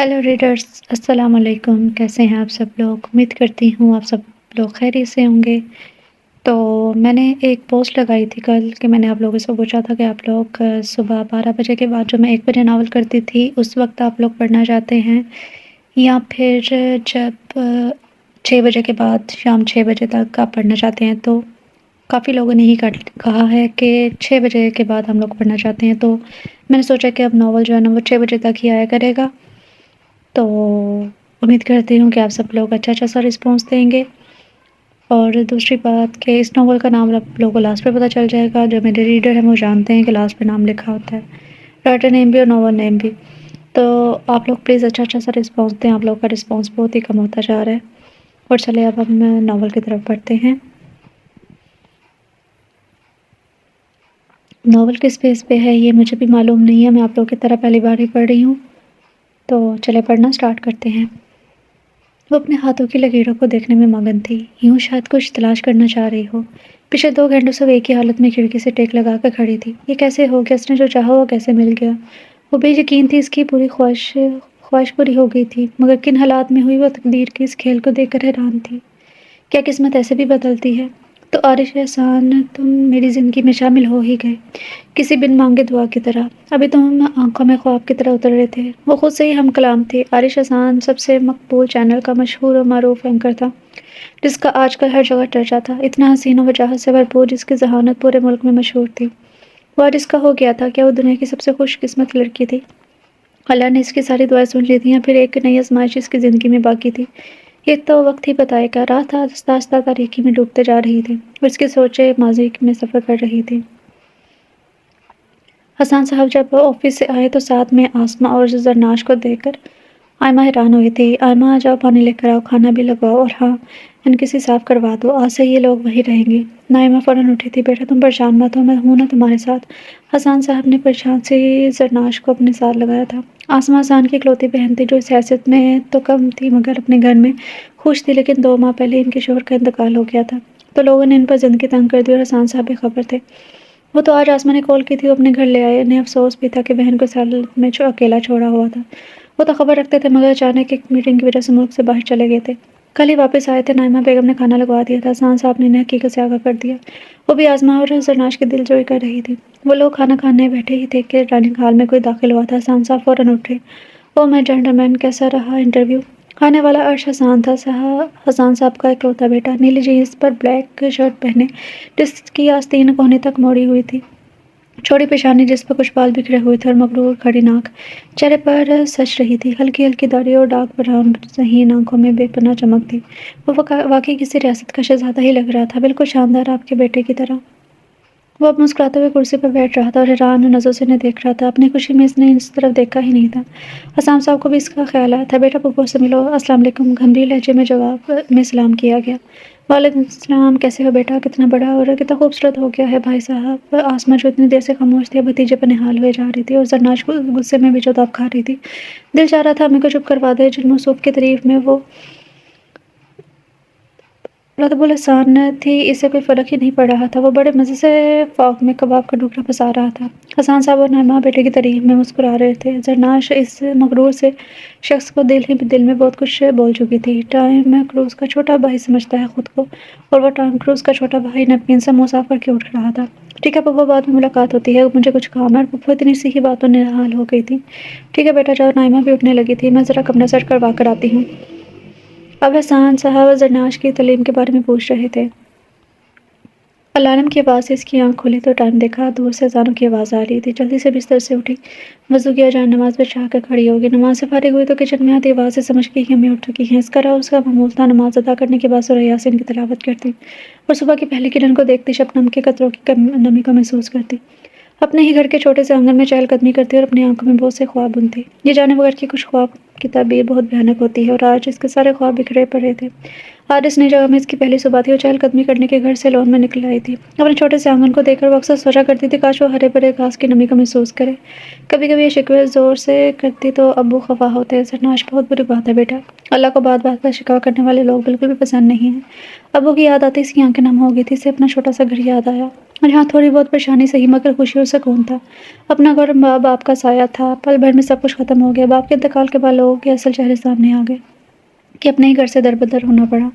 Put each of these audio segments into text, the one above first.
Hello readers, अस्सलाम वालेकुम। कैसे हैं आप सब लोग? उम्मीद करती हूँ आप सब लोग खैरियत से होंगे। तो मैंने एक पोस्ट लगाई थी कल कि मैंने आप लोगों से पूछा था कि आप लोग सुबह 12 बजे के बाद जो मैं 1 बजे नावल करती थी उस वक़्त आप लोग पढ़ना चाहते हैं या फिर जब 6 बजे के बाद शाम 6 बजे तक आप पढ़ना चाहते हैं। तो काफ़ी लोगों ने ही कहा है कि 6 बजे के बाद हम लोग पढ़ना चाहते हैं। तो मैंने सोचा कि अब नावल जो है ना वो 6 बजे तक ही आया करेगा। तो उम्मीद करती हूँ कि आप सब लोग अच्छा-अच्छा सा रिस्पॉन्स देंगे। और दूसरी बात कि इस नॉवल का नाम आप लोगों को लास्ट पे पता चल जाएगा। जो मेरे रीडर हैं वो जानते हैं कि लास्ट पे नाम लिखा होता है, राइटर नेम भी और नॉवल नेम भी। तो आप लोग प्लीज़ अच्छा-अच्छा सा रिस्पॉन्स दें। आप लोगों का रिस्पॉन्स बहुत ही कम होता जा रहा है। और चलिए अब हम नॉवल की तरफ बढ़ते हैं। नॉवल किस पेज पे है ये मुझे भी मालूम नहीं है, मैं आप लोगों की तरह पहली बार ही पढ़ रही हूँ। तो चलिए पढ़ना स्टार्ट करते हैं। वो अपने हाथों की लकीरों को देखने में मगन थी, यूं शायद कुछ तलाश करना चाह रही हो। पिछले 2 घंटों से वो एक ही हालत में खिड़की से टेक लगा कर खड़ी थी। ये कैसे हो गया? इसने जो चाहा वो कैसे मिल गया? वो बेयकीन थी, इसकी पूरी ख्वाहिश पूरी हो गई थी, मगर किन हालात में हुई वो तकदीर के इस खेल को देखकर हैरान थी। क्या किस्मत ऐसे भी बदलती है? तो आरिश एहसान, तुम मेरी ज़िंदगी में शामिल हो ही गए, किसी बिन मांगे दुआ की तरह। अभी तुम आंखों में ख्वाब की तरह उतर रहे थे। वो खुद से ही हम कलाम थे। आरिश एहसान सबसे मकबूल चैनल का मशहूर और मारूफ एंकर था, जिसका आजकल हर जगह चर्चा था। इतना हसीन और वजाहत से भरपूर, जिसकी जहानत पूरे मुल्क में मशहूर थी। वो आज इसका हो गया था। क्या वो दुनिया की सबसे खुशकिस्मत लड़की थी? अल्लाह ने इसकी सारी दुआएं सुन ली थी या फिर एक नई आजमाइश इसकी ज़िंदगी में बाकी थी? ये तो वक्त ही बताएगा। रात आहिस्ता आहिस्ता तारीकी में डूबते जा रही थी और इसकी सोचें माजी में सफ़र कर रही थी। हसन साहब जब ऑफिस से आए तो साथ में आसमा और जरनाश को देखकर आयमा हैरान हुई थी। आयमा, जाओ पानी लेकर आओ, खाना भी लगवाओ और हाँ, इनकी सी साफ करवा दो। आज से ये लोग वहीं रहेंगे। नाइमा फ़ौरन उठी थी। बेटा तुम परेशान मत हो, मैं हूं ना तुम्हारे साथ। हसन साहब ने परेशान से जरनाश को अपने साथ लगाया था। आसमा हसन की इकलौती बहन थी जो इस हैसियत में तो कम थी मगर अपने घर में खुश थी। लेकिन 2 माह पहले इनके शोहर का इंतकाल हो गया था, तो लोगों ने इन पर ज़िंदगी तंग कर दी और हसन साहब बेखबर थे। वो तो आज आसमा ने कॉल की थी, वो अपने घर ले आए। इन्हें अफसोस भी था कि बहन को साल में अकेला छोड़ा हुआ था। वो तो खबर रखते थे मगर अचानक एक मीटिंग की वजह से मुल्क से बाहर चले गए थे। कल ही वापस आए थे। नाइमा बेगम ने खाना लगवा दिया था। शान साहब ने इन्हें हकीकत से आगाह कर दिया। वो भी आजमा और जरनाश की दिलजोई कर रही थी। वो लोग खाना खाने बैठे ही थे कि डाइनिंग हॉल में कोई दाखिल हुआ था। शान साहब फौरन उठे। ओ मैं जेंटलमैन, कैसा रहा इंटरव्यू? खाने वाला अर्श हसान था। हसान साहब का इकलौता बेटा, नीली जीन्स पर ब्लैक शर्ट पहने, जिसकी आस्तीन कोहनी तक मोड़ी हुई थी, छोटी पेशानी जिस पर कुछ बाल बिखरे हुए थे और मगरूर खड़ी नाक चेहरे पर सच रही थी। हल्की हल्की दाढ़ी और डार्क ब्राउन ज़हीन आंखों में बेपनाह चमक थी। वो वाकई किसी रियासत का शहजादा ही लग रहा था, बिल्कुल शानदार, आपके बेटे की तरह। वो अब मुस्कुराते हुए कुर्सी पर बैठ रहा था और हैरान नज़रों से इन्हें देख रहा था। अपनी खुशी में इसने इस तरफ देखा ही नहीं था। हसन साहब को भी इसका ख्याल आया था। बेटा पप्पू से मिलो। अस्सलाम वालेकुम, गंभीर लहजे में जवाब में सलाम किया गया। वालेकुम सलाम, कैसे हो बेटा? कितना बड़ा और कितना खूबसूरत हो गया है भाई साहब। आसमा जो इतनी देर से खामोश थी भतीजे पर निहाल हुए जा रही थी और जरनाश गुस्से में भी जो दब खा रही थी। दिल चाह रहा था अम्मी को चुप करवा दे। जुल्म की तारीफ में वो रतबुल हसन थी, इसे कोई फ़र्क ही नहीं पड़ रहा था। वो बड़े मज़े से फ़ॉक में कबाब का टुकड़ा फँसा रहा था। हसन साहब और नाइमा बेटे की तारीफ में मुस्कुरा रहे थे। जरनाश इस मगरूर से शख्स को दिल में बहुत कुछ बोल चुकी थी। टॉम क्रूज़ का छोटा भाई समझता है खुद को, और वह टॉम क्रूज़ का छोटा भाई नमकीन सा मुँह साफ करके उठ रहा था। ठीक है पप्पू, बाद में मुलाकात होती है, मुझे कुछ काम है। और पप्पू इतनी सी ही बातों निहाल हो गई थी। ठीक है बेटा जाओ। नाइमा भी उठने लगी थी। मैं ज़रा कमरा सेट करवा कर आती हूँ। अब हसन साहब जरनाश की तालीम के बारे में पूछ रहे थे। अलार्म की आवाज़ से इसकी आंख खुली तो टाइम देखा। दूर से अज़ानों की आवाज़ आ रही थी। जल्दी से बिस्तर से उठी, वज़ू किया, जान नमाज बिछा कर खड़ी होगी। नमाज से फारिग हुई तो किचन में आती आवाज़ से समझ गई कि अम्मी उठ चुकी हैं। इसका रहा उसका मामूल था नमाज अदा करने के बाद सूरह यासीन की तिलावत करती और सुबह की पहली किरण को देखती शबनम के कतरों की नमी को महसूस करती। अपने ही घर के छोटे से आंगन में चहलकदमी करती और अपनी आंखों में बहुत से ख्वाब बुनती। ये जाने बगैर कि कुछ ख्वाब की ताबीर बहुत भयानक होती है और आज इसके सारे ख्वाब बिखरे पड़े थे। आज इस नई जगह में इसकी पहली सुबह थी और चहलकदमी करने के घर से लॉन में निकल आई थी। अपने छोटे से आंगन को देखकर वो अक्सर सोचा करती थी काश वो हरे भरे घास की नमी को महसूस करे। कभी कभी ये शिकवे जोर से करती तो अब्बू खफा होते। जरनाश, बहुत बुरी बात है बेटा, अल्लाह को बात बात पर शिकवा करने वाले लोग बिल्कुल भी पसंद नहीं है। अब्बू की याद आती इसकी आंखें नम हो गई थी। इसे अपना छोटा सा घर याद आया। اور یہاں تھوڑی بہت پریشانی سہی مگر خوشی اور سکون تھا۔ اپنا گھر ماں باپ کا سایہ تھا۔ پل بھر میں سب کچھ ختم ہو گیا۔ باپ کے انتقال کے بعد لوگوں کے اصل چہرے سامنے آ گئے کہ اپنے ہی گھر سے دربدر ہونا پڑا۔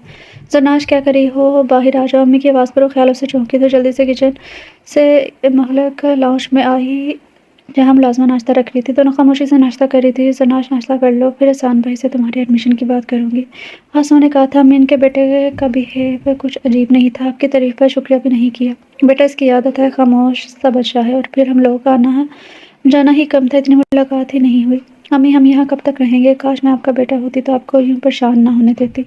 زرناش کیا کری ہو، باہر آ جاؤ۔ امی کی آواز پر وہ خیالوں سے چونکی تو جلدی سے کچن سے مغلق لاؤنج میں آئی جہاں ملازمہ ناشتہ رکھ رہی تھی۔ دونوں خاموشی سے ناشتہ کر رہی تھی۔ زرناش ناشتہ کر لو، پھر احسان بھائی سے تمہاری ایڈمیشن کی بات کروں گی۔ آسما نے کہا تھا امی ان کے بیٹے کا بیہیو کچھ عجیب نہیں تھا، آپ کی تعریف پر شکریہ بھی نہیں کیا۔ بیٹا اس کی عادت ہے، خاموش سا بچہ ہے، اور پھر ہم لوگوں کا آنا جانا ہی کم تھا، اتنی ملاقات ہی نہیں ہوئی۔ امی ہم یہاں کب تک رہیں گے؟ کاش میں آپ کا بیٹا ہوتی تو آپ کو یوں پریشان نہ ہونے دیتی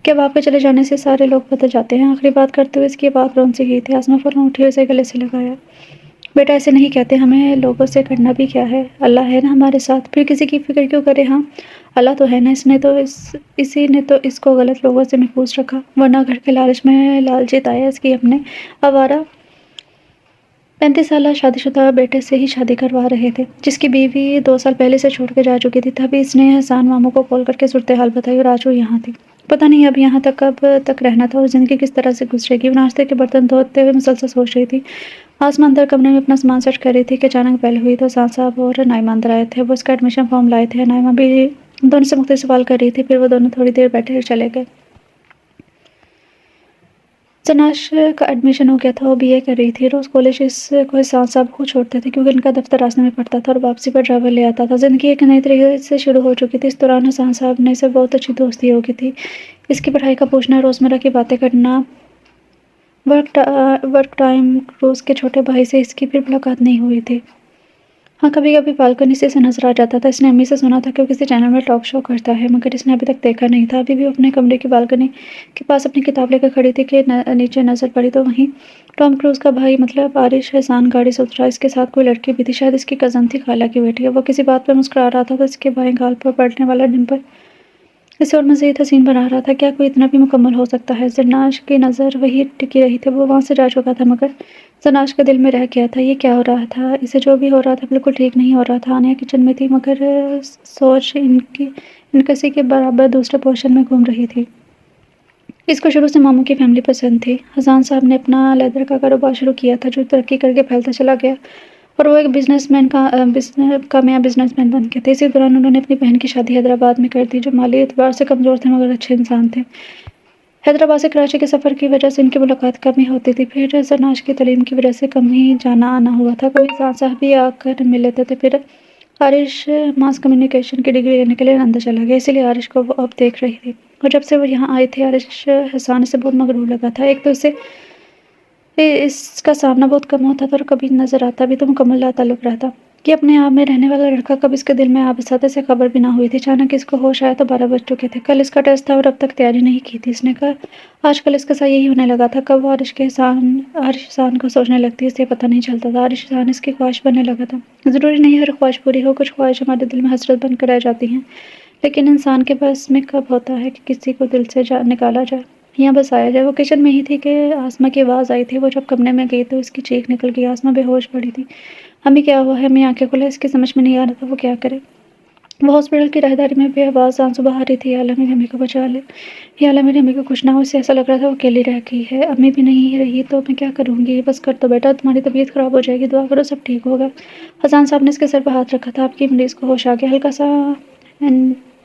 کہ اب آپ کے چلے جانے سے سارے لوگ بدل جاتے ہیں۔ آخری بات کرتے ہوئے اس کی بات رون سی گئی تھی۔ آسما فوراً اٹھی اور اسے گلے سے لگایا۔ بیٹا ایسے نہیں کہتے، ہمیں لوگوں سے کرنا بھی کیا ہے؟ اللہ ہے نا ہمارے ساتھ، پھر کسی کی فکر کیوں کرے؟ ہاں اللہ تو ہے نا، اسی نے تو اس کو غلط لوگوں سے محفوظ رکھا، ورنہ گھر کے لالچ میں لالچ آیا اس کی اپنے آوارہ 35 سالہ شادی شدہ بیٹے سے ہی شادی کروا رہے تھے، جس کی بیوی 2 سال پہلے سے چھوڑ کے جا چکی تھی۔ تبھی اس نے احسان ماموں کو کال کر کے صورتحال بتائی اور آج وہ یہاں تھی۔ پتہ نہیں اب یہاں تک کب تک رہنا تھا اور زندگی کس طرح سے گزرے گی۔ وہ ناشتے کے برتن دھوتے ہوئے مسلسل سوچ رہی تھی۔ آسما اندر کمرے میں اپنا سامان سیٹ کر رہی تھی کہ اچانک بیل ہوئی تو احسان صاحب اور نائمہ اندر آئے تھے۔ وہ اس کا ایڈمیشن فارم لائے تھے۔ نائمہ بھی دونوں سے مختلف سوال کر رہی تھی، پھر وہ دونوں تھوڑی دیر بیٹھے اور چلے گئے۔ زرناش کا ایڈمیشن ہو گیا تھا، وہ بی اے کر رہی تھی۔ روز کالج اس کو احسان صاحب خود چھوڑتے تھے کیونکہ ان کا دفتر راستے میں پڑتا تھا اور واپسی پر ڈرائیور لے آتا تھا۔ زندگی ایک نئی طریقے سے شروع ہو چکی تھی۔ اس دوران احسان صاحب نے سے بہت اچھی دوستی ہو گئی تھی۔ اس کی پڑھائی کا پوچھنا، روزمرہ کی باتیں کرنا، ورک ٹائم کروز کے چھوٹے بھائی سے اس کی پھر ملاقات نہیں ہوئی تھی۔ ہاں کبھی کبھی بالکنی سے اسے نظر آ جاتا تھا۔ اس نے امی سے سنا تھا کہ وہ کسی چینل میں ٹاک شو کرتا ہے، مگر اس نے ابھی تک دیکھا نہیں تھا۔ ابھی بھی وہ اپنے کمرے کی بالکنی کے پاس اپنی کتاب لے کر کھڑی تھی کہ نیچے نظر پڑی تو وہیں ٹام کروز کا بھائی مطلب عارش احسان گاڑی سے اترا۔ اس کے ساتھ کوئی لڑکی بھی تھی، شاید اس کی کزن تھی، خالہ کی بیٹی۔ وہ کسی بات پر مسکرا رہا تھا تو اس کے بائیں گال پر پڑنے والا ڈمپل اسے اور مزید حسین بنا رہا تھا۔ کیا کوئی اتنا بھی مکمل ہو سکتا ہے؟ زرناش کی نظر وہیں ٹکی رہی تھی۔ وہ وہاں سے جا چکا تھا مگر زرناش کے دل میں رہ گیا تھا۔ یہ کیا ہو رہا تھا؟ اسے جو بھی ہو رہا تھا بالکل ٹھیک نہیں ہو رہا تھا۔ آنیہ کچن میں تھی مگر سوچ ان کسی کے برابر دوسرے پورشن میں گھوم رہی تھی۔ اس کو شروع سے ماموں کی فیملی پسند تھی۔ احسان صاحب نے اپنا لیدر کا کاروبار شروع کیا تھا جو ترقی کر کے پھیلتا چلا گیا اور وہ ایک کامیاب بزنس مین بن گئے تھے۔ اسی دوران انہوں نے اپنی بہن کی شادی حیدرآباد میں کر دی، جو مالی اعتبار سے کمزور تھے مگر اچھے انسان تھے۔ حیدرآباد سے کراچی کے سفر کی وجہ سے ان کی ملاقات کم ہی ہوتی تھی۔ پھر زرناش کی تعلیم کی وجہ سے کم ہی جانا آنا ہوا تھا۔ کبھی احسان صاحب بھی آ کر مل لیتے تھے۔ پھر عارش ماس کمیونیکیشن کی ڈگری لینے کے لیے لندن چلا گیا، اسی لیے عارش کو وہ اب دیکھ رہی تھی۔ اور جب سے وہ یہاں آئی تھی عارش احسان سے بہت مغرور لگا تھا۔ ایک تو اس کا سامنا بہت کم ہوتا تھا اور کبھی نظر آتا بھی تو مکمل لا تعلق رہتا کہ اپنے آپ میں رہنے والا لڑکا کب اس کے دل میں آپ اساتے سے خبر بھی نہ ہوئی تھی۔ اچانک اس کو ہوش آیا تو 12 بج چکے تھے۔ کل اس کا ٹیسٹ تھا اور اب تک تیاری نہیں کی تھی۔ اس نے کہا آج کل اس کا سایہ یہی ہونے لگا تھا۔ کب وہ عارش احسان کو سوچنے لگتی اسے پتہ نہیں چلتا تھا۔ عارش احسان اس کی خواہش بننے لگا تھا۔ ضروری نہیں ہر خواہش پوری ہو، کچھ خواہش ہمارے دل میں حسرت بن کر رہ جاتی ہیں، لیکن انسان کے بس میں کب ہوتا ہے کہ کسی کو دل سے نکالا جائے یا بسایا جائے۔ وہ کچن میں ہی تھی کہ آسما کی آواز آئی تھی۔ وہ جب کمرے میں گئی تو اس کی چیخ نکل گئی۔ آسما بے ہوش پڑی تھی۔ امی کیا ہوا ہے؟ امی آنکھیں کھولے۔ اس کی سمجھ میں نہیں آ رہا تھا وہ کیا کرے۔ وہ ہاسپٹل کی راہداری میں بے آواز آنسو بہا رہی تھی۔ یا اللہ میری امی کو بچا لے، یا اللہ میری امی کو کچھ نہ ہو۔ اسے ایسا لگ رہا تھا وہ اکیلی رہ گئی ہے۔ امی بھی نہیں رہی تو میں کیا کروں گی؟ بس کر دو بیٹا، تمہاری طبیعت خراب ہو جائے گی، دعا کرو سب ٹھیک ہوگا۔ احسان صاحب نے اس کے سر پر ہاتھ رکھا تھا۔ آپ کی مریض کو ہوش آ گیا، ہلکا سا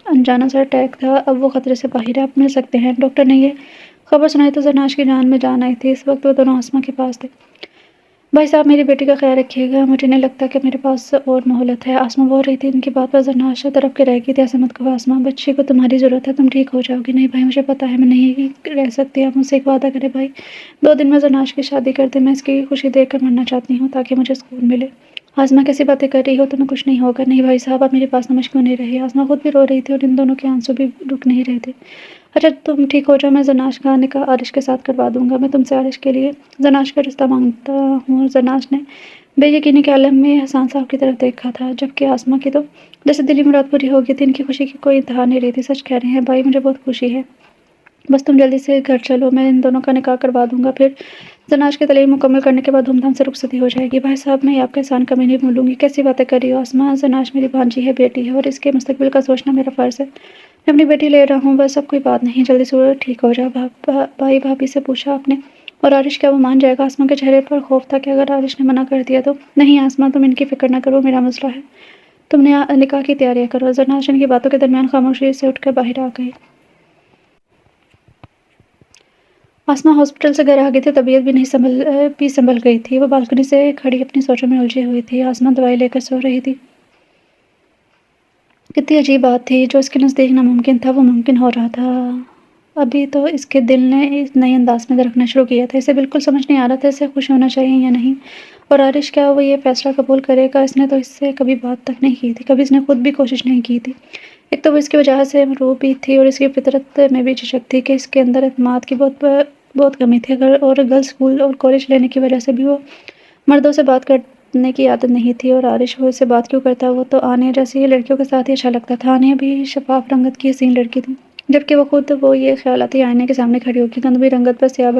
انجانا سا اٹیک تھا، اب وہ خطرے سے باہر ہے، آپ مل سکتے ہیں۔ ڈاکٹر نے یہ خبر سنائی تو زرناش کی جان میں جان آئی تھی۔ اس وقت وہ دونوں آسما کے پاس تھے۔ بھائی صاحب میری بیٹی کا خیال رکھیے گا، مجھے نہیں لگتا کہ میرے پاس اور مہلت ہے۔ آسما بول رہی تھی۔ ان کی بات پر زرناش طرف کے رہ گئی تھی۔ ایسا مت کہو آسما، بچی کو تمہاری ضرورت ہے، تم ٹھیک ہو جاؤ گی۔ نہیں بھائی مجھے پتا ہے میں نہیں رہ سکتی، آپ مجھ سے ایک وعدہ کریں بھائی۔ 2 دن میں زرناش کی شادی کر دیں، میں اس کی خوشی دیکھ کر مرنا چاہتی ہوں تاکہ مجھے سکون ملے۔ آسما کیسی باتیں کر رہی ہو، تمہیں کچھ نہیں ہوگا۔ نہیں بھائی صاحب آپ میرے پاس نمش کیوں نہیں رہے؟ آسما خود بھی رو رہی تھی اور ان دونوں کے آنسو بھی رک نہیں رہے تھے۔ اچھا تم ٹھیک ہو جاؤ، میں زرناش کا نکاح عارش کے ساتھ کروا دوں گا۔ میں تم سے عارش کے لیے زرناش کا رشتہ مانگتا ہوں۔ زرناش نے بے یقینی کے عالم میں احسان صاحب کی طرف دیکھا تھا، جبکہ آسما کی تو جیسے دلی مراد پوری ہو گئی تھی۔ ان کی خوشی کی کوئی انتہا نہیں رہی تھی۔ سچ کہہ رہے ہیں بھائی، مجھے بہت خوشی ہے، بس تم جلدی سے گھر چلو، میں ان دونوں کا نکاح کروا دوں گا۔ پھر زرناش کی تعلیم مکمل کرنے کے بعد دھوم دھام سے رخصتی ہو جائے گی۔ بھائی صاحب میں آپ کا احسان کبھی نہیں بھولوں گی۔ کیسی باتیں کر رہی ہو آسما؟ زرناش میری بھانجی ہے، بیٹی ہے اور اس کے مستقبل کا سوچنا میرا فرض ہے۔ میں اپنی بیٹی لے رہا ہوں، بس اب کوئی بات نہیں، جلدی سے ٹھیک ہو جاؤ۔ بھائی بھابھی سے پوچھا آپ نے؟ اور عارش کیا وہ مان جائے گا؟ آسماں کے چہرے پر خوف تھا کہ اگر عارش نے منع کر دیا تو؟ نہیں آسماں، تم ان کی فکر نہ کرو، میرا مسئلہ ہے، تم نے نکاح کی تیاریاں کرو۔ زرناش ان کی باتوں کے درمیان خاموشی سے اٹھ کر باہر آ گئی۔ آسماں ہاسپٹل سے گھر آ گئی تھی، طبیعت بھی سنبھل گئی تھی۔ وہ بالکنی سے کھڑی اپنی سوچوں میں الجھی ہوئی تھی۔ آسماں دوائی لے کر سو رہی تھی۔ کتنی عجیب بات تھی، جو اس کے نزدیک ناممکن تھا وہ ممکن ہو رہا تھا۔ ابھی تو اس کے دل نے اس نئے انداز میں دھڑکنا شروع کیا تھا۔ اسے بالکل سمجھ نہیں آ رہا تھا اسے خوش ہونا چاہیے یا نہیں۔ اور عارش، کیا وہ یہ فیصلہ قبول کرے گا؟ اس نے تو اس سے کبھی بات تک نہیں کی تھی، کبھی اس نے خود بھی کوشش نہیں کی تھی۔ ایک تو وہ اس کی وجہ سے مروب تھی اور اس کی فطرت میں بھی جھجک تھی کہ اس کے اندر اعتماد کی بہت کمی تھی، اور گرلز اسکول اور کالج لینے کی وجہ سے بھی وہ مردوں سے بات کرنے کی عادت نہیں تھی۔ اور عارش وہ اس سے بات کیوں کرتا؟ وہ تو آنیہ جیسی لڑکیوں کے ساتھ ہی اچھا لگتا تھا۔ آنیہ بھی شفاف رنگت کی حسین لڑکی تھی، جبکہ وہ یہ خیالاتی آئینے کے سامنے کھڑی ہوگی، گندمی رنگت پر سیاہ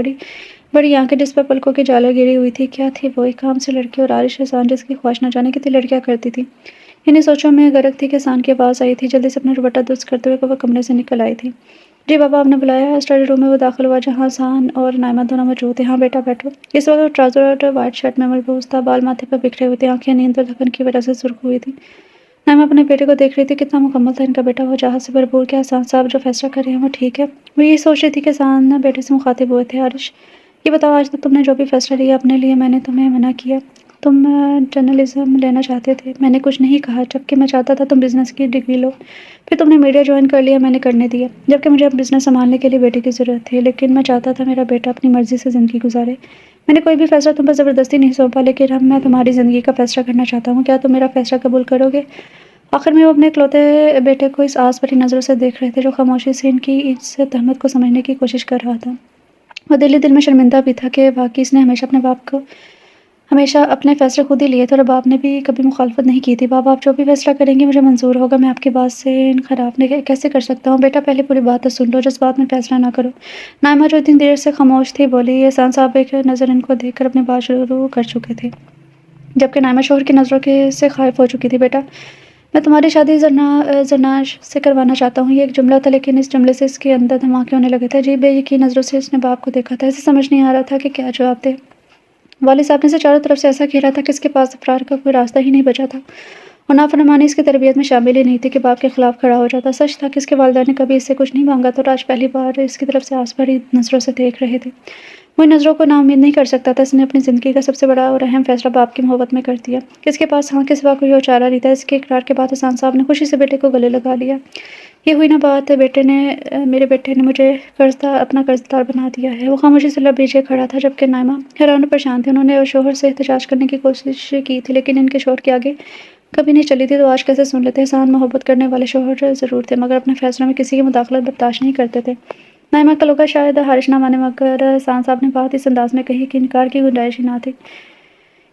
بڑی آنکھیں جس پر پلکوں کی جالر گری ہوئی تھی۔ کیا تھی وہ؟ ایک عام سی لڑکی، اور عارش احسان جس کی خواہش نہ جانے کتنی لڑکیاں کرتی تھی۔ انہیں سوچوں میں غرق تھی کہ احسان کی آواز آئی تھی۔ جلدی سے اپنا دوپٹہ درست کرتے ہوئے وہ کمرے سے نکل آئی تھی۔ جی بابا، آپ نے بلایا ہے؟ اسٹڈی روم میں وہ داخل ہوا جہاں احسان اور نائمہ دونوں موجود تھے۔ ہاں بیٹا بیٹھو۔ اس وقت وہ ٹراؤزر اور وائٹ شرٹ میں ملبوس تھا، بال ماتھے پر بکھرے ہوئے تھے، آنکھیں نیند اور تھکن کی وجہ سے سرخ ہوئی تھیں۔ نائمہ اپنے بیٹے کو دیکھ رہی تھی، کتنا مکمل تھا ان کا بیٹا، وہ جہاز سے بھرپور۔ کیا احسان صاحب جو فیصلہ کر رہے ہیں وہ ٹھیک ہے؟ وہ یہی سوچ رہی تھی کہ احسان بیٹے سے مخاطب ہوئے تھے۔ عارش، یہ بتاؤ، آج تک تم نے جو بھی فیصلہ لیا اپنے لیے، میں نے تمہیں منع کیا؟ تم جرنلزم لینا چاہتے تھے، میں نے کچھ نہیں کہا، جبکہ میں چاہتا تھا تم بزنس کی ڈگری لو۔ پھر تم نے میڈیا جوائن کر لیا، میں نے کرنے دیا، جبکہ مجھے اب بزنس سنبھالنے کے لیے بیٹے کی ضرورت تھی، لیکن میں چاہتا تھا میرا بیٹا اپنی مرضی سے زندگی گزارے۔ میں نے کوئی بھی فیصلہ تم پر زبردستی نہیں سونپا، لیکن اب میں تمہاری زندگی کا فیصلہ کرنا چاہتا ہوں۔ کیا تم میرا فیصلہ قبول کرو گے؟ آخر میں وہ اپنے اکلوتے بیٹے کو اس آس بھری نظروں سے دیکھ رہے تھے، جو خاموشی سے ان کی اس تہمت کو سمجھنے کی کوشش کر رہا تھا۔ وہ دل میں شرمندہ بھی تھا کہ واقعی اس نے ہمیشہ اپنے فیصلے خود ہی لیے تھے، اور باپ نے بھی کبھی مخالفت نہیں کی تھی۔ بابا، آپ جو بھی فیصلہ کریں گے مجھے منظور ہوگا، میں آپ کی بات سے انحراف کیسے کر سکتا ہوں؟ بیٹا پہلے پوری بات تو سن لو، جذبات میں فیصلہ نہ کرو۔ نائمہ جو اتنی دیر سے خاموش تھی بولی۔ احسان صاحب ایک نظر ان کو دیکھ کر اپنی بات شروع کر چکے تھے، جبکہ نائمہ شوہر کی نظروں سے خائف ہو چکی تھی۔ بیٹا، میں تمہاری شادی زرناش سے کروانا چاہتا ہوں، یہ ایک جملہ تھا، لیکن اس جملے سے اس کے اندر دھماکے ہونے لگے تھے۔ عجیب بے یقین نظروں سے اس نے باپ کو دیکھا تھا، اسے سمجھ نہیں آ رہا تھا کہ کیا جواب دے۔ والد صاحب نے اسے چاروں طرف سے ایسا گھیرا تھا کہ اس کے پاس فرار کا کوئی راستہ ہی نہیں بچا تھا، اور نافرمانی اس کی تربیت میں شامل ہی نہیں تھی کہ باپ کے خلاف کھڑا ہو جاتا۔ سچ تھا کہ اس کے والدین نے کبھی اس سے کچھ نہیں مانگا تھا، اور آج پہلی بار اس کی طرف سے آس بھری نظروں سے دیکھ رہے تھے۔ وہ ان نظروں کو نا امید نہیں کر سکتا تھا۔ اس نے اپنی زندگی کا سب سے بڑا اور اہم فیصلہ باپ کی محبت میں کر دیا۔ اس کے پاس ہاں کے سوا کوئی اور چارہ نہیں تھا۔ اس کے اقرار کے بعد احسان صاحب نے خوشی سے بیٹے کو گلے لگا لیا۔ یہ ہوئی نا بات، میرے بیٹے نے مجھے اپنا قرضدار بنا دیا ہے۔ وہ خاموشی سے لب لیجیے کھڑا تھا، جبکہ نائمہ حیران و پریشان تھی۔ انہوں نے شوہر سے احتجاج کرنے کی کوشش کی تھی، لیکن ان کے شوہر کے آگے کبھی نہیں چلی تھی، تو آج کیسے سن لیتے؟ احسان محبت کرنے والے شوہر ضرور تھے، مگر اپنے فیصلوں میں کسی کی مداخلت برداشت نہیں کرتے تھے۔ نائمہ کا لوگا شاید عارش نہ مانے، مگر احسان صاحب نے بات اس انداز میں کہی کہ انکار کی گنجائش ہی نہ تھی،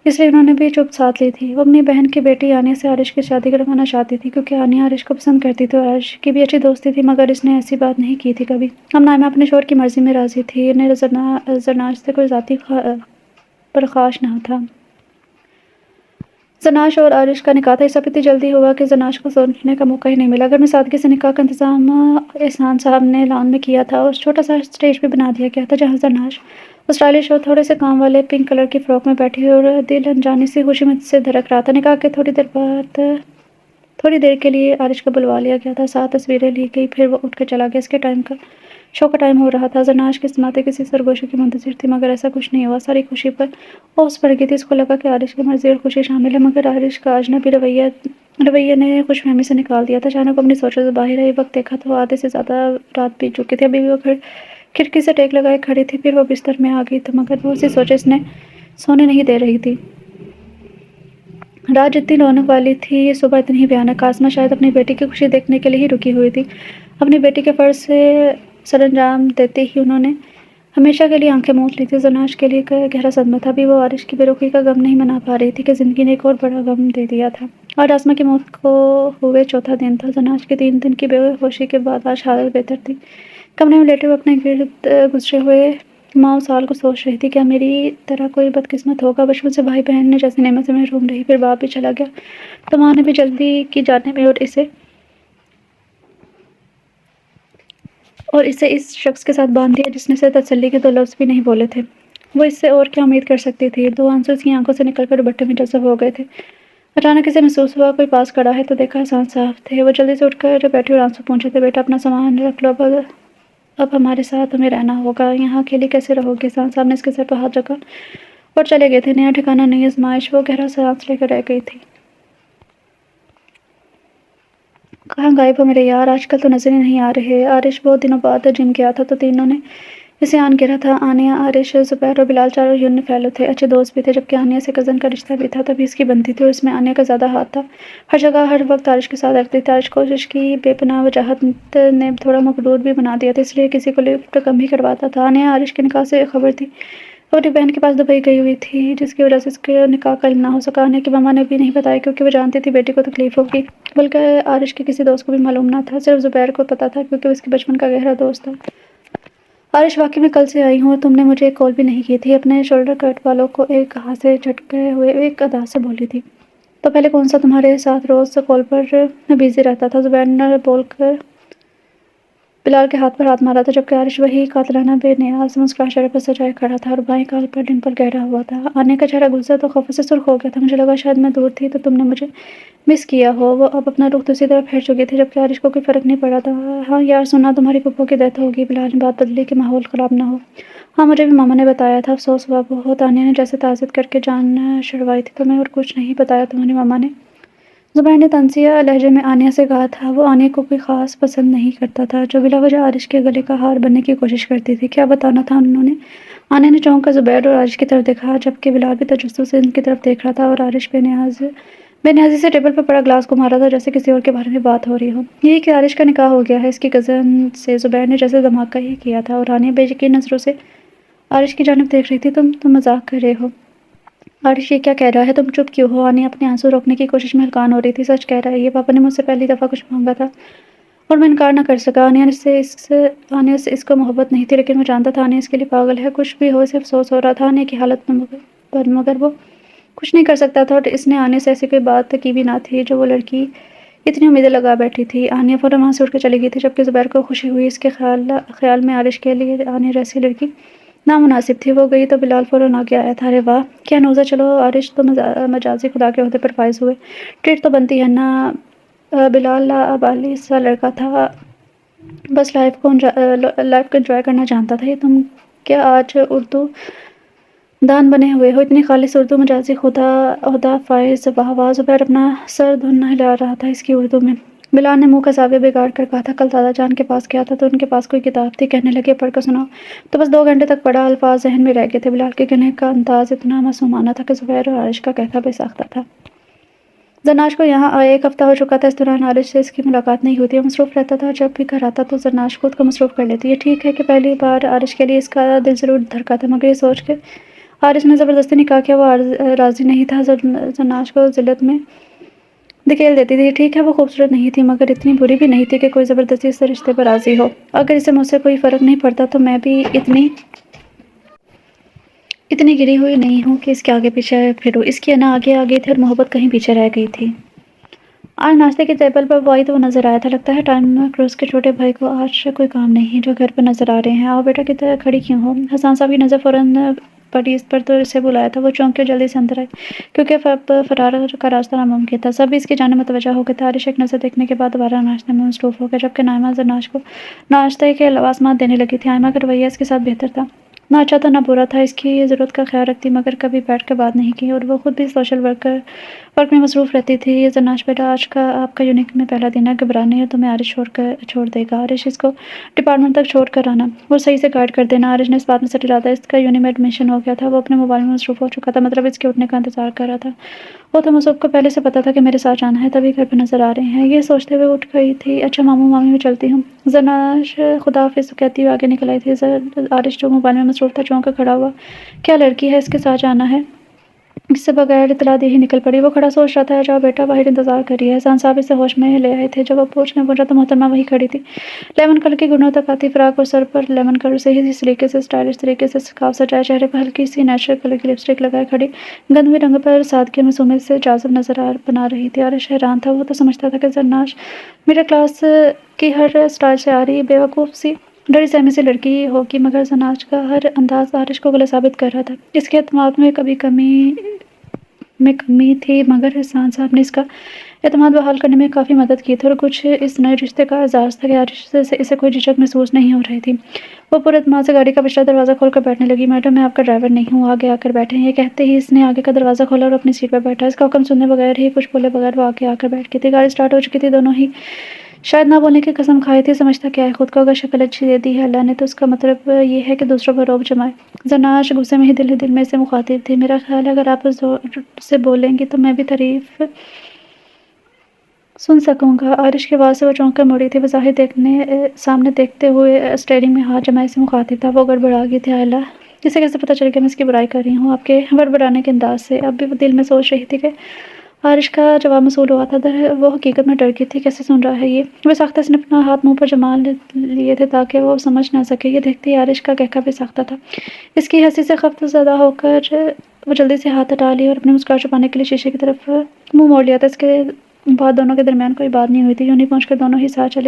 اس لیے انہوں نے بھی چپ ساتھ لی تھی۔ وہ اپنی بہن کی بیٹی آنیہ سے عارش کی شادی کروانا چاہتی تھی، کیونکہ آنیہ عارش کو پسند کرتی تھی اور عارش کی بھی اچھی دوستی تھی، مگر اس نے ایسی بات نہیں کی تھی کبھی۔ اب نائمہ اپنے شوہر کی مرضی میں راضی تھی، انہیں زرناش سے کوئی ذاتی پرخاش نہ تھا۔ زرناش اور عارش کا نکاح تھا، یہ سب اتنی جلدی ہوا کہ زرناش کو سوچنے کا موقع ہی نہیں ملا۔ گھر میں سادگی سے نکاح کا انتظام احسان صاحب نے لان میں کیا تھا، اور چھوٹا سا اسٹیج بھی بنا دیا گیا تھا، جہاں زرناش اسٹائلش اور تھوڑے سے کام والے پنک کلر کی فراک میں بیٹھی اور دل انجانی سی خوشی میں سے دھڑک رہا تھا۔ نکاح کے تھوڑی دیر کے لیے عارش کو بلوا لیا گیا تھا، 7 تصویریں لی گئی، پھر وہ اٹھ کر چلا گیا۔ اس کے شو کا ٹائم ہو رہا تھا۔ زرناش کی سماعتیں کسی سرگوشی کی منتظر تھی، مگر ایسا کچھ نہیں ہوا۔ ساری خوشی پر اوس پڑ گئی تھی۔ اس کو لگا کہ عارش کی مرضی اور خوشی شامل ہے، مگر عارش کا اجنبی رویے نے خوش فہمی سے نکال دیا تھا۔ اچانک وہ اپنی سوچوں سے باہر آئی، وقت دیکھا تو آدھے سے زیادہ رات بیت چکی تھی۔ ابھی بھی وہ کھڑکی سے ٹیک لگائے کھڑی تھی، پھر وہ بستر میں آ گئی تو مگر وہ اسی سوچیں اس نے سونے نہیں دے رہی تھی۔ رات جتنی رونق والی تھی، یہ صبح اتنی ہی بھیانک۔ آسماں شاید اپنی بیٹی کی خوشی دیکھنے کے لیے ہی رکی ہوئی تھی۔ اپنی بیٹی کے فرض سے سرانجام دیتے ہی انہوں نے ہمیشہ کے لیے آنکھیں موند لی تھی۔ زرناش کے لیے گہرا صدمہ تھا، ابھی وہ عارش کی بے رخی کا غم نہیں منا پا رہی تھی کہ زندگی نے ایک اور بڑا غم دے دیا تھا۔ آج آسماں کی موت کو ہوئے چوتھا دن تھا۔ زرناش کی 3 دن کی بے ہوشی کے بعد آج حالت بہتر تھی۔ کمرے میں لیٹے ہوئے اپنے گرد گزرے ہوئے ماہ سال کو سوچ رہی تھی، کیا میری طرح کوئی بدقسمت ہوگا؟ بچپن سے بھائی بہن نے جیسی نعمت سے محروم رہی، پھر باپ بھی چلا گیا تو ماں نے بھی جلدی کی جانے میں اور اسے اس شخص کے ساتھ باندھ دیا جس نے اسے تسلی کے 2 لفظ بھی نہیں بولے تھے۔ وہ اس سے اور کیا امید کر سکتی تھی؟ 2 آنسو اس کی آنکھوں سے نکل کر دوپٹے میں جذب ہو گئے تھے۔ اچانک اسے محسوس ہوا کوئی پاس کھڑا ہے تو دیکھا احسان صاحب تھے۔ وہ جلدی سے اٹھ کر بیٹھی اور آنسو پونچھے تھے، بیٹا اپنا سامان رکھ لو، اب ہمارے ساتھ تمہیں رہنا ہوگا، یہاں اکیلی کیسے رہو گی؟ احسان صاحب نے اس کے سر پر ہاتھ رکھا اور چلے گئے تھے۔ نیا ٹھکانہ، نئی آزمائش، وہ گہرا سانس لے کر رہ گئی تھی۔ کہاں غائب ہو میرے یار؟ آج کل تو نظر ہی نہیں آ رہے۔ عارش بہت دنوں بعد جم گیا تھا تو تینوں نے اسے آن گھیرا تھا۔ آنیہ، عارش، زبیر اور بلال چاروں یونین فیلو تھے، اچھے دوست بھی تھے، جبکہ آنیہ سے کزن کا رشتہ بھی تھا، تبھی اس کی بنتی تھی اور اس میں آنیہ کا زیادہ ہاتھ تھا۔ ہر جگہ ہر وقت عارش کے ساتھ رہتی تھی۔ عارش کوشش کی بے پناہ وجاہت نے تھوڑا مغرور بھی بنا دیا تھا، اس لیے کسی کو لفٹ کم ہی کرواتا تھا۔ آنیہ عارش کے نکاح سے خبر تھی، وہ اپنی بہن کے پاس دبئی گئی ہوئی تھی، جس کی وجہ سے اس کے نکاح کا علم نہ ہو سکا۔ آنیہ کی ماما نے بھی نہیں بتایا کیونکہ وہ جانتی تھی بیٹی کو تکلیف ہوگی، بلکہ عارش کے کسی دوست کو بھی معلوم نہ تھا، صرف زبیر کو پتا تھا کیونکہ وہ اس کے بچپن کا گہرا دوست تھا۔ عارش، واقعی میں کل سے آئی ہوں اور تم نے مجھے ایک کال بھی نہیں کی تھی، اپنے شولڈر کٹ والوں کو ایک ہاتھ سے جھٹکے ہوئے ایک ادا سے بولی تھی۔ تو پہلے کون سا تمہارے ساتھ روز کال پر بزی رہتا تھا؟ زبیر نے بول کر بلال کے ہاتھ پر ہاتھ مارا تھا، جبکہ عارش وہی قاتلانہ بے نیاز مسکراہٹ چہرے پر سجائے کھڑا تھا اور بائیں گال پر ڈمپل گہرا ہوا تھا۔ آنیہ کا چہرہ غصے اور خوف سے سرخ ہو گیا تھا۔ مجھے لگا شاید میں دور تھی تو تم نے مجھے مس کیا ہو۔ وہ اب اپنا رخ دوسری طرف پھیر چکی تھی، جبکہ عارش کو کوئی فرق نہیں پڑا تھا۔ ہاں یار، سنا تمہاری پھپھو کی ڈیتھ ہوگی، بلال نے بات بدلی کہ ماحول خراب نہ ہو۔ ہاں، مجھے بھی ماما نے بتایا تھا، افسوس ہوا بہت۔ آنیہ نے جیسے تعزیت کر کے جان چھڑوائی تھی۔ تمہیں اور کچھ نہیں بتایا تمہاری ماما نے؟ زبیر نے طنزیہ لہجے میں آنیہ سے کہا تھا۔ وہ آنیہ کو کوئی خاص پسند نہیں کرتا تھا، جو بلا وجہ عارش کے گلے کا ہار بننے کی کوشش کرتی تھی۔ کیا بتانا تھا انہوں نے؟ آنیہ نے چونک کر زبیر اور عارش کی طرف دیکھا، جبکہ بلال بھی تجسس سے ان کی طرف دیکھ رہا تھا اور عارش بے نیازی سے ٹیبل پر پڑا گلاس گھما رہا تھا جیسے کسی اور کے بارے میں بات ہو رہی ہو۔ یہی کہ عارش کا نکاح ہو گیا ہے اس کی کزن سے، زبیر نے جیسے دھماکہ ہی کیا تھا، اور آنیہ بے یقین نظروں سے عارش کی جانب دیکھ رہی تھی۔ تم مذاق کر رہے ہو؟ عارش یہ کیا کہہ رہا ہے؟ تم چپ کیوں ہو؟ آنیہ اپنے آنسو روکنے کی کوشش میں ہلکان ہو رہی تھی۔ سچ کہہ رہا ہے یہ، پاپا نے مجھ سے پہلی دفعہ کچھ مانگا تھا اور میں انکار نہ کر سکا۔ آنیہ سے اس کو محبت نہیں تھی، لیکن وہ جانتا تھا آنیہ اس کے لیے پاگل ہے۔ کچھ بھی ہو، اسے افسوس ہو رہا تھا آنیہ کی حالت پر، مگر وہ کچھ نہیں کر سکتا تھا، اور اس نے آنیہ سے ایسی کوئی بات کی بھی نہ تھی جو وہ لڑکی اتنی امیدیں لگا بیٹھی تھی۔ آنیہ فوراً وہاں سے اٹھ کے چلی گئی تھی، جبکہ زبیر کو خوشی ہوئی۔ اس کے خیال میں عارش کے لیے آنیہ جیسی لڑکی نامناسب تھی۔ وہ گئی تو بلال فوراً آگے آیا تھا۔ ارے واہ، کیا نوزہ! چلو عارش تو مجازی خدا کے عہدے پر فائز ہوئے، ٹریٹ تو بنتی ہے نا؟ بلال لاابالی سا لڑکا تھا، بس لائف کو انجوائے کرنا جانتا تھا۔ یہ تم کیا آج اردو دان بنے ہوئے ہو؟ اتنی خالص اردو، مجازی خدا عہدہ فائز، واہ واہ! زبیر اپنا سر دھن ہلا رہا تھا اس کی اردو میں۔ بلال نے منہ کا زاویہ بگاڑ کر کہا تھا، کل دادا جان کے پاس گیا تھا تو ان کے پاس کوئی کتاب تھی، کہنے لگے پڑھ کر سناؤ، تو بس 2 گھنٹے تک پڑھا، الفاظ ذہن میں رہ گئے تھے۔ بلال کے کہنے کا انداز اتنا معصومانہ تھا کہ زبیر اور عارش کا کہتا بے ساختہ تھا۔ زرناش کو یہاں آئے 1 ہفتہ ہو چکا تھا، اس دوران عارش سے اس کی ملاقات نہیں ہوتی، وہ مصروف رہتا تھا، اور جب بھی گھر آتا تو زرناش خود کو مصروف کر لیتی۔ یہ ٹھیک ہے کہ پہلی بار عارش کے لیے اس کا دل ضرور دھڑکا تھا، مگر یہ سوچ کے عارش نے زبردستی نکاح کیا وہ راضی نہیں تھا۔ زرناش کو ذلت میں دھکیل دیتی تھی۔ ٹھیک ہے وہ خوبصورت نہیں تھی، مگر اتنی بری بھی نہیں تھی کہ کوئی زبردستی اس سے رشتے پر راضی ہو۔ اگر اسے مجھ سے کوئی فرق نہیں پڑتا تو میں بھی اتنی گری ہوئی نہیں ہوں کہ اس کے آگے پیچھے پھروں۔ اس کی انا آگے آ گئی تھی اور محبت کہیں پیچھے رہ گئی تھی۔ آج ناشتے کی ٹیبل پر وہ آئی تو وہ نظر آیا تھا۔ لگتا ہے ٹائم کروز کے چھوٹے بھائی کو آج کوئی کام نہیں ہے جو گھر پر نظر آ رہے ہیں۔ آؤ بیٹا، کدھر کھڑی کیوں ہو؟ حسان صاحب کی نظر فوراً پڑی اس پر تو اسے بلایا تھا۔ وہ چونک کے جلدی سے اندر آئی کیونکہ فرار کا راستہ ناممکن تھا۔ سب اس کی جانب متوجہ ہو گئے تھے۔ عارش ایک نظر دیکھنے کے بعد دوبارہ ناشتے میں مصروف ہو گیا، جبکہ نائمہ زرناش کو ناشتے کے لوازمات دینے لگی تھی۔ آئمہ کا رویہ اس کے ساتھ بہتر تھا، نہ اچھا تھا نہ برا تھا، اس کی ضرورت کا خیال رکھتی، مگر کبھی بیٹھ کر بات نہیں کی، اور وہ خود بھی سوشل ورک میں مصروف رہتی تھی۔ یہ زرناش بیٹا، آج کا آپ کا یونٹ میں پہلا دن ہے، گھبرا نہیں، اور تمہیں عارش چھوڑ دے گا۔ عارش اس کو ڈپارٹمنٹ تک چھوڑ کر آنا اور صحیح سے گائیڈ کر دینا۔ عارش نے اس بات میں سٹل ڈالا، اس کا یونٹ میں ایڈمیشن ہو گیا تھا۔ وہ اپنے موبائل میں مصروف ہو چکا تھا، مطلب اس کے اٹھنے کا انتظار کر رہا تھا۔ وہ تو مصعب کو پہلے سے پتا تھا کہ میرے ساتھ جانا ہے، تبھی گھر پہ نظر آ رہے ہیں، یہ سوچتے ہوئے اٹھ گئی تھی۔ اچھا ماموں مامی، میں چلتی ہوں۔ زرناش خدا حافظ کہتی ہوئے آگے نکل آئی تھی۔ عارش جو موبائل میں مصروف تھا چونک کر کھڑا ہوا۔ کیا لڑکی ہے، اس کے ساتھ جانا ہے؟ اس سے بغیر اطلاع دی ہی نکل پڑی۔ وہ کھڑا سوچ رہا تھا، جاؤ بیٹا، باہر انتظار کر رہی ہے۔ احسان صاحب اسے ہوش میں لے آئے تھے۔ جب وہ پوچھنے پہنچا تو محترمہ وہیں کھڑی تھی، لیمن کلر کی گھٹنوں تک آتی فراق اور سر پر لیمن کلر سے ہی سلیقے سے اسٹائلش طریقے سے سکارف سجائے، چہرے پر ہلکی سی نیچرل کلر کی لپسٹک لگائے کھڑی، گندمی رنگ پر سادگی اور معصومیت سے جاذب نظر بنا رہی تھی۔ عارش حیران تھا، وہ تو سمجھتا تھا کہ زرناش مڈل کلاس کی ہر اسٹائل سے آ رہی بے وقوف سی ڈری سہمی سے لڑکی ہوگی، مگر زناج کا ہر انداز عارش کو غلط ثابت کر رہا تھا۔ اس کے اعتماد میں کمی تھی، مگر احسان صاحب نے اس کا اعتماد بحال کرنے میں کافی مدد کی تھی، اور کچھ اس نئے رشتے کا اعزاز تھا کہ عارش سے اسے کوئی جھجک محسوس نہیں ہو رہی تھی۔ وہ پورے اعتماد سے گاڑی کا پچھلا دروازہ کھول کر بیٹھنے لگی۔ میڈم، میں آپ کا ڈرائیور نہیں ہوں، آگے آ کر بیٹھیں۔ یہ کہتے ہی اس نے آگے کا دروازہ کھولا اور اپنی سیٹ پر بیٹھا۔ اس کا حکم سنے بغیر ہی، کچھ بولے بغیر وہ آگے آ کر بیٹھ گئی تھی۔ گاڑی سٹارٹ ہو چکی تھی، دونوں ہی شاید نہ بولنے کی قسم کھائی تھی۔ سمجھتا کیا ہے خود کو، اگر شکل اچھی دے دی ہے اللہ نے تو اس کا مطلب یہ ہے کہ دوسروں پر رعب جمائے۔ زناج غصے میں ہی دل میں اسے مخاطب تھی۔ میرا خیال ہے اگر آپ زور سے بولیں گی تو میں بھی تعریف سن سکوں گا۔ عارش کی آواز سے وہ چونک کر مڑی تھی۔ بظاہر سامنے دیکھتے ہوئے اسٹیئرنگ میں ہاتھ جمائے سے مخاطب تھا۔ وہ گڑبڑا گئی تھی۔ اللہ، اسے کیسے پتہ چل گیا میں اس کی برائی کر رہی ہوں؟ آپ کے بڑبڑانے کے انداز سے۔ اب بھی وہ دل میں سوچ رہی تھی کہ عارش کا جواب موصول ہوا تھا۔ وہ حقیقت میں ڈر گئی تھی، کیسے سن رہا ہے یہ؟ وہ ساختہ سے اپنا ہاتھ منہ پر جما لیے تھے تاکہ وہ سمجھ نہ سکے۔ یہ دیکھتے ہی عارش کا قہقہ بھی ساختہ تھا۔ اس کی ہنسی سے خفت زدہ ہو کر وہ جلدی سے ہاتھ ہٹا لی اور اپنی مسکراہٹ چھپانے کے لیے شیشے کی طرف منہ موڑ لیا تھا۔ اس کے بعد دونوں کے درمیان کوئی بات نہیں ہوئی تھی۔ یونہی پہنچ کر دونوں ہی ساتھ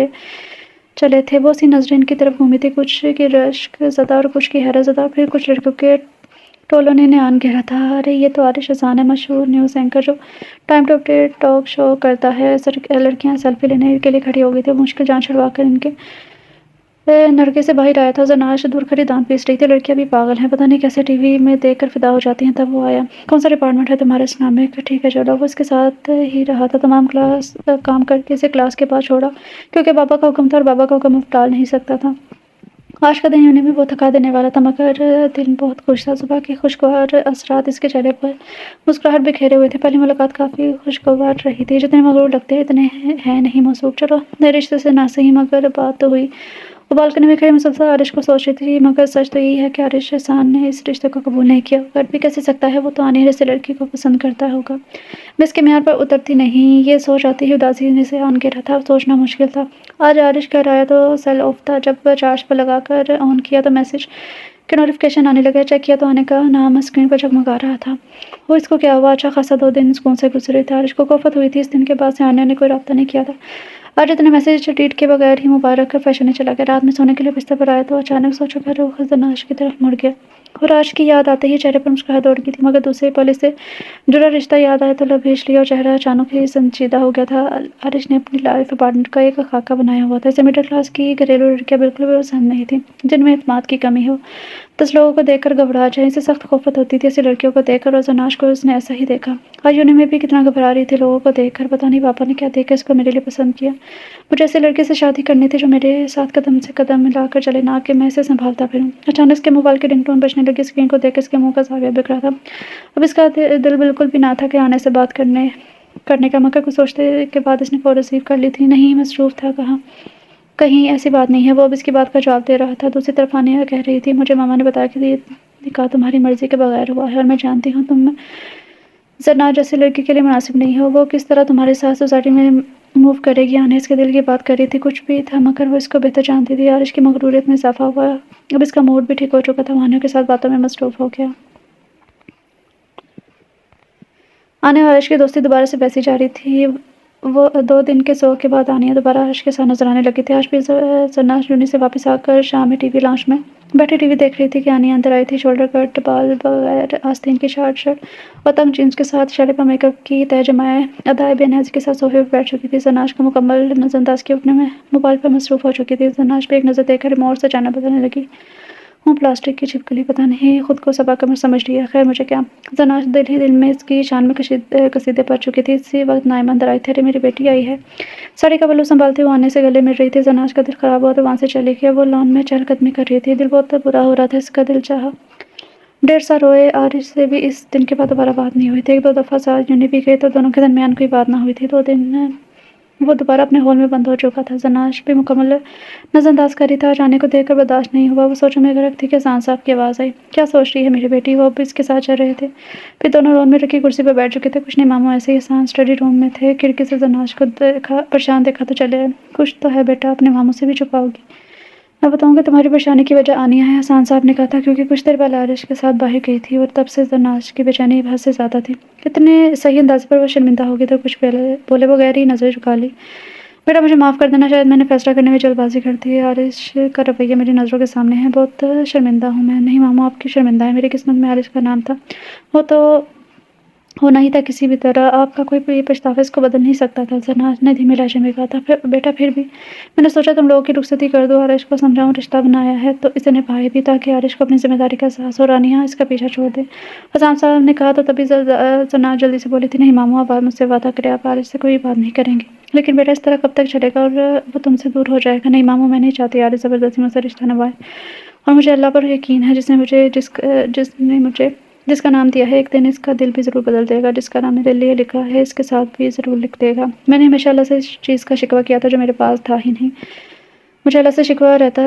چلے تھے۔ وہ سی نظریں ان کی طرف گھومی تھی، کچھ کی رشک زدہ اور کچھ کی حیرت زدہ، پھر کچھ لڑکیوں کے ٹولوں نے نعان گھیرا تھا۔ ارے یہ تو عارش احسان ہے، مشہور نیوز اینکر جو time to update talk show کرتا ہے۔ لڑکیاں سیلفی لینے کے لیے کھڑی ہو گئی تھی۔ وہ مشکل جان چھڑوا کر ان کے نرگے سے باہر آیا تھا۔ زناج دور کھڑی دانت پیس رہی تھی۔ لڑکیاں بھی پاگل ہیں، پتہ نہیں کیسے ٹی وی میں دیکھ کر فدا ہو جاتی ہیں۔ تب وہ آیا۔ کون سا ڈپارٹمنٹ ہے تمہارا؟ اسلامک؟ ٹھیک ہے چلو۔ وہ اس کے ساتھ ہی رہا تھا، تمام کام کر کے اسے کلاس کے پاس چھوڑا کیونکہ بابا کا حکم تھا اور بابا کا حکم وہ ٹال نہیں سکتا تھا۔ آج کا دن یونہی بھی بہت تھکا دینے والا تھا، مگر دل بہت خوش تھا۔ صبح کے خوشگوار اثرات اس کے چہرے پر مسکراہٹ بکھیرے ہوئے تھے۔ پہلی ملاقات کافی خوشگوار رہی تھی۔ جتنے مغرور لگتے ہیں اتنے ہیں نہیں موثوق۔ چلو نئے رشتے سے نہ صحیح مگر بات تو ہوئی۔ وہ بالکنی میں کھڑی مسلسل عارش کو سوچ رہی تھی، مگر سچ تو یہی ہے کہ عارش احسان نے اس رشتے کو قبول نہیں کیا۔ کر بھی کیسے سکتا ہے؟ وہ تو آنی سے لڑکی کو پسند کرتا ہوگا۔ میں اس کے معیار پر اترتی نہیں۔ یہ سوچ آتی ہی اداسی نے سے آن گھیرا تھا۔ سوچنا مشکل تھا۔ آج عارش گھر آیا تو سیل آف تھا۔ جب چارج پر لگا کر آن کیا تو میسج کے نوٹیفکیشن آنے لگے۔ چیک کیا تو آنے کا نام اسکرین پر جگمگا رہا تھا۔ وہ اس کو کیا ہوا؟ اچھا خاصا 2 دن سکون سے گزرے تھے۔ عارش کو کوفت ہوئی تھی، اس دن کے بعد سے آنے نے کوئی رابطہ نہیں کیا تھا۔ آج اتنے میسج ڈیلیٹ کے بغیر ہی مبارک فیشن چلا گیا۔ رات میں سونے کے لیے بستر پر آیا تو اچانک سوچوں کا رخ زناج کی طرف مڑ گیا اور عارش کی یاد آتے ہی چہرے پر مسکراہٹ دوڑ گئی تھی، مگر دوسرے پل سے جڑا رشتہ یاد آیا تو لب ہیچ لیا اور چہرہ اچانک ہی سنجیدہ ہو گیا تھا۔ عارش نے اپنی لائف پارٹنر کا ایک خاکہ بنایا ہوا تھا۔ اسے مڈل کلاس کی گھریلو لڑکیاں بالکل بھی پسند نہیں تھیں جن میں اعتماد کی کمی ہو، 10 لوگوں کو دیکھ کر گھبرا جائیں۔ اسے سخت خفت ہوتی تھی ایسی لڑکیوں کو دیکھ کر، اور زناج کو اس نے ایسا ہی دیکھا۔ آج یونہی میں بھی کتنا گھبرا رہی تھی لوگوں کو دیکھ کر۔ پتہ نہیں پاپا نے کیا دیکھ کر اس کو میرے لیے پسند کیا۔ مجھے ایسے لڑکے سے شادی کرنی تھی جو میرے ساتھ قدم سے قدم ملا کر چلے، نہ کہ میں اسے سنبھالتا پھروں۔ اچانک اس کے موبائل کی رنگ ٹون بجنے لگی۔ اسکرین کو دیکھ کر اس کے منہ کا زاویہ بگڑا تھا۔ اب اس کا دل بالکل بھی نہ تھا کہ آنے سے بات کرنے کا، مگر کچھ سوچتے کے بعد اس نے فون ریسیو کر لی تھی۔ نہیں، مصروف تھا کہیں ایسی بات نہیں ہے۔ وہ اب اس کی بات کا جواب دے رہا تھا۔ دوسری طرف آنیہ کہہ رہی تھی، مجھے ماما نے بتایا کہ یہ نکاح تمہاری مرضی کے بغیر ہوا ہے، اور میں جانتی ہوں تم زناج جیسی لڑکی کے لیے مناسب نہیں ہو۔ وہ کس طرح تمہارے ساتھ سوسائٹی میں موو کرے گی؟ آنیہ اس کے دل کی بات کر رہی تھی۔ کچھ بھی تھا مگر وہ اس کو بہتر جانتی تھی۔ عارش کی مغروریت میں اضافہ ہوا۔ اب اس کا موڈ بھی ٹھیک ہو چکا تھا۔ وہ آنیہ کے ساتھ باتوں میں مصروف ہو گیا۔ آنیہ اور عارش کی دوستی دوبارہ سے بیسی جاری تھی۔ وہ 2 دن کے سوگ کے بعد آنیہ دوبارہ عارش کے ساتھ نظر آنے لگی تھی۔ آج بھی زناج یونہی سے واپس آ کر شام میں ٹی وی لاؤنج میں بیٹھی ٹی وی دیکھ رہی تھی کہ آنیہ اندر آئی تھی۔ شولڈر کٹ بال بغیر آستین کی شارٹ شرٹ اور تنگ جینس کے ساتھ چہرے پر میک اپ کی تہہ جمائے ادائے بے نیازی کے ساتھ صوفے پر بیٹھ چکی تھی۔ زناج کو مکمل نظر انداز کیے اپنے موبائل پر مصروف ہو چکی تھی۔ زناج پہ ایک نظر دیکھ کر ریموٹ سے چینل بدلنے لگی۔ ہوں پلاسٹک کی چھپکلی، پتہ نہیں خود کو صبا کمر سمجھ لیا، خیر مجھے کیا۔ زناج دل ہی دل میں اس کی شان میں قصیدے پڑھ چکی تھی۔ اسی وقت نائمہ اندر آئی تھی۔ ارے میری بیٹی آئی ہے۔ ساڑی کا پلو سنبھالتے ہوئے آنے سے گلے مل رہی تھی۔ زناج کا دل خراب ہوا تو وہاں سے چلی گئی۔ وہ لان میں چہل قدمی کر رہی تھی۔ دل بہت برا ہو رہا تھا، اس کا دل چاہا ڈھیر سا روئے۔ عارش سے بھی اس دن کے بعد دوبارہ بات نہیں ہوئی تھی۔ 1-2 دفعہ ساتھ یونہی بھی گئے تو دونوں کے درمیان کوئی بات نہ ہوئی تھی۔ 2 دن وہ دوبارہ اپنے ہول میں بند ہو چکا تھا۔ زناج بھی مکمل نظر انداز کر رہی تھی۔ آج آنے کو دیکھ کر برداشت نہیں ہوا۔ وہ سوچوں میں غرق تھی کہ احسان صاحب کی آواز آئی، کیا سوچ رہی ہے میری بیٹی؟ وہ اب اس کے ساتھ چل رہے تھے، پھر دونوں لون میں رکھی کرسی پر بیٹھ چکے تھے۔ کچھ نہیں ماموں، ایسے ہی۔ احسان اسٹڈی روم میں تھے۔ کھڑکی سے زناج کو پریشان دیکھا تو چلے۔ کچھ تو ہے بیٹا، اپنے ماموں سے بھی چھپاؤ گی؟ میں بتاؤں گا تمہاری پریشانی کی وجہ آنیہ ہے، احسان صاحب نے کہا تھا، کیونکہ کچھ دیر پہلے عارش کے ساتھ باہر گئی تھی اور تب سے زناج کی بے چینی حد سے زیادہ تھی۔ اتنے صحیح انداز پر وہ شرمندہ ہو گئی تو کچھ بولے بغیر ہی نظر جھکا لی۔ बेटा मुझे माफ़ कर देना, शायद मैंने फ़ैसला करने में जल्दबाज़ी कर दी है। आरिश का रवैया मेरी नज़रों के सामने है, बहुत शर्मिंदा हूँ मैं। नहीं मामू, आप क्यों शर्मिंदा हैं? मेरी किस्मत में आरिश का नाम था, वो तो होना ही था किसी भी तरह। आपका कोई भी पछतावा इसको बदल नहीं सकता था। ज़रनाज़ ने धीमे लहजे में कहा था। फिर बेटा फिर भी मैंने सोचा तुम लोगों की रुखसती कर दो, आरिश को समझाऊँ, रिश्ता बनाया है तो इसे निभाए भी, ताकि आरिश को अपनी ज़िम्मेदारी का एहसास हो। रानिया इसका पीछा छोड़ दे, हसाम साहब ने कहा। तो तभी ज़रनाज़ जल्दी से बोली थी, नहीं मामू, आप मुझसे वादा करें, आप आरिश से कोई बात नहीं करेंगे। लेकिन बेटा इस तरह कब तक चलेगा और वो तुमसे दूर हो जाएगा। नहीं मामू, मैं नहीं चाहती आरिश ज़बरदस्ती मुझसे रिश्ता निभाए, और मुझे अल्लाह पर यकीन है जिसने मुझे जिसका नाम दिया है, एक दिन इसका दिल भी ज़रूर बदल देगा। जिसका नाम मेरे लिए लिखा है इसके साथ भी ज़रूर लिख देगा। मैंने हमेशा अल्लाह से इस चीज़ का शिकवा किया था जो मेरे पास था ही नहीं। मुझे अल्लाह से शिकवा रहता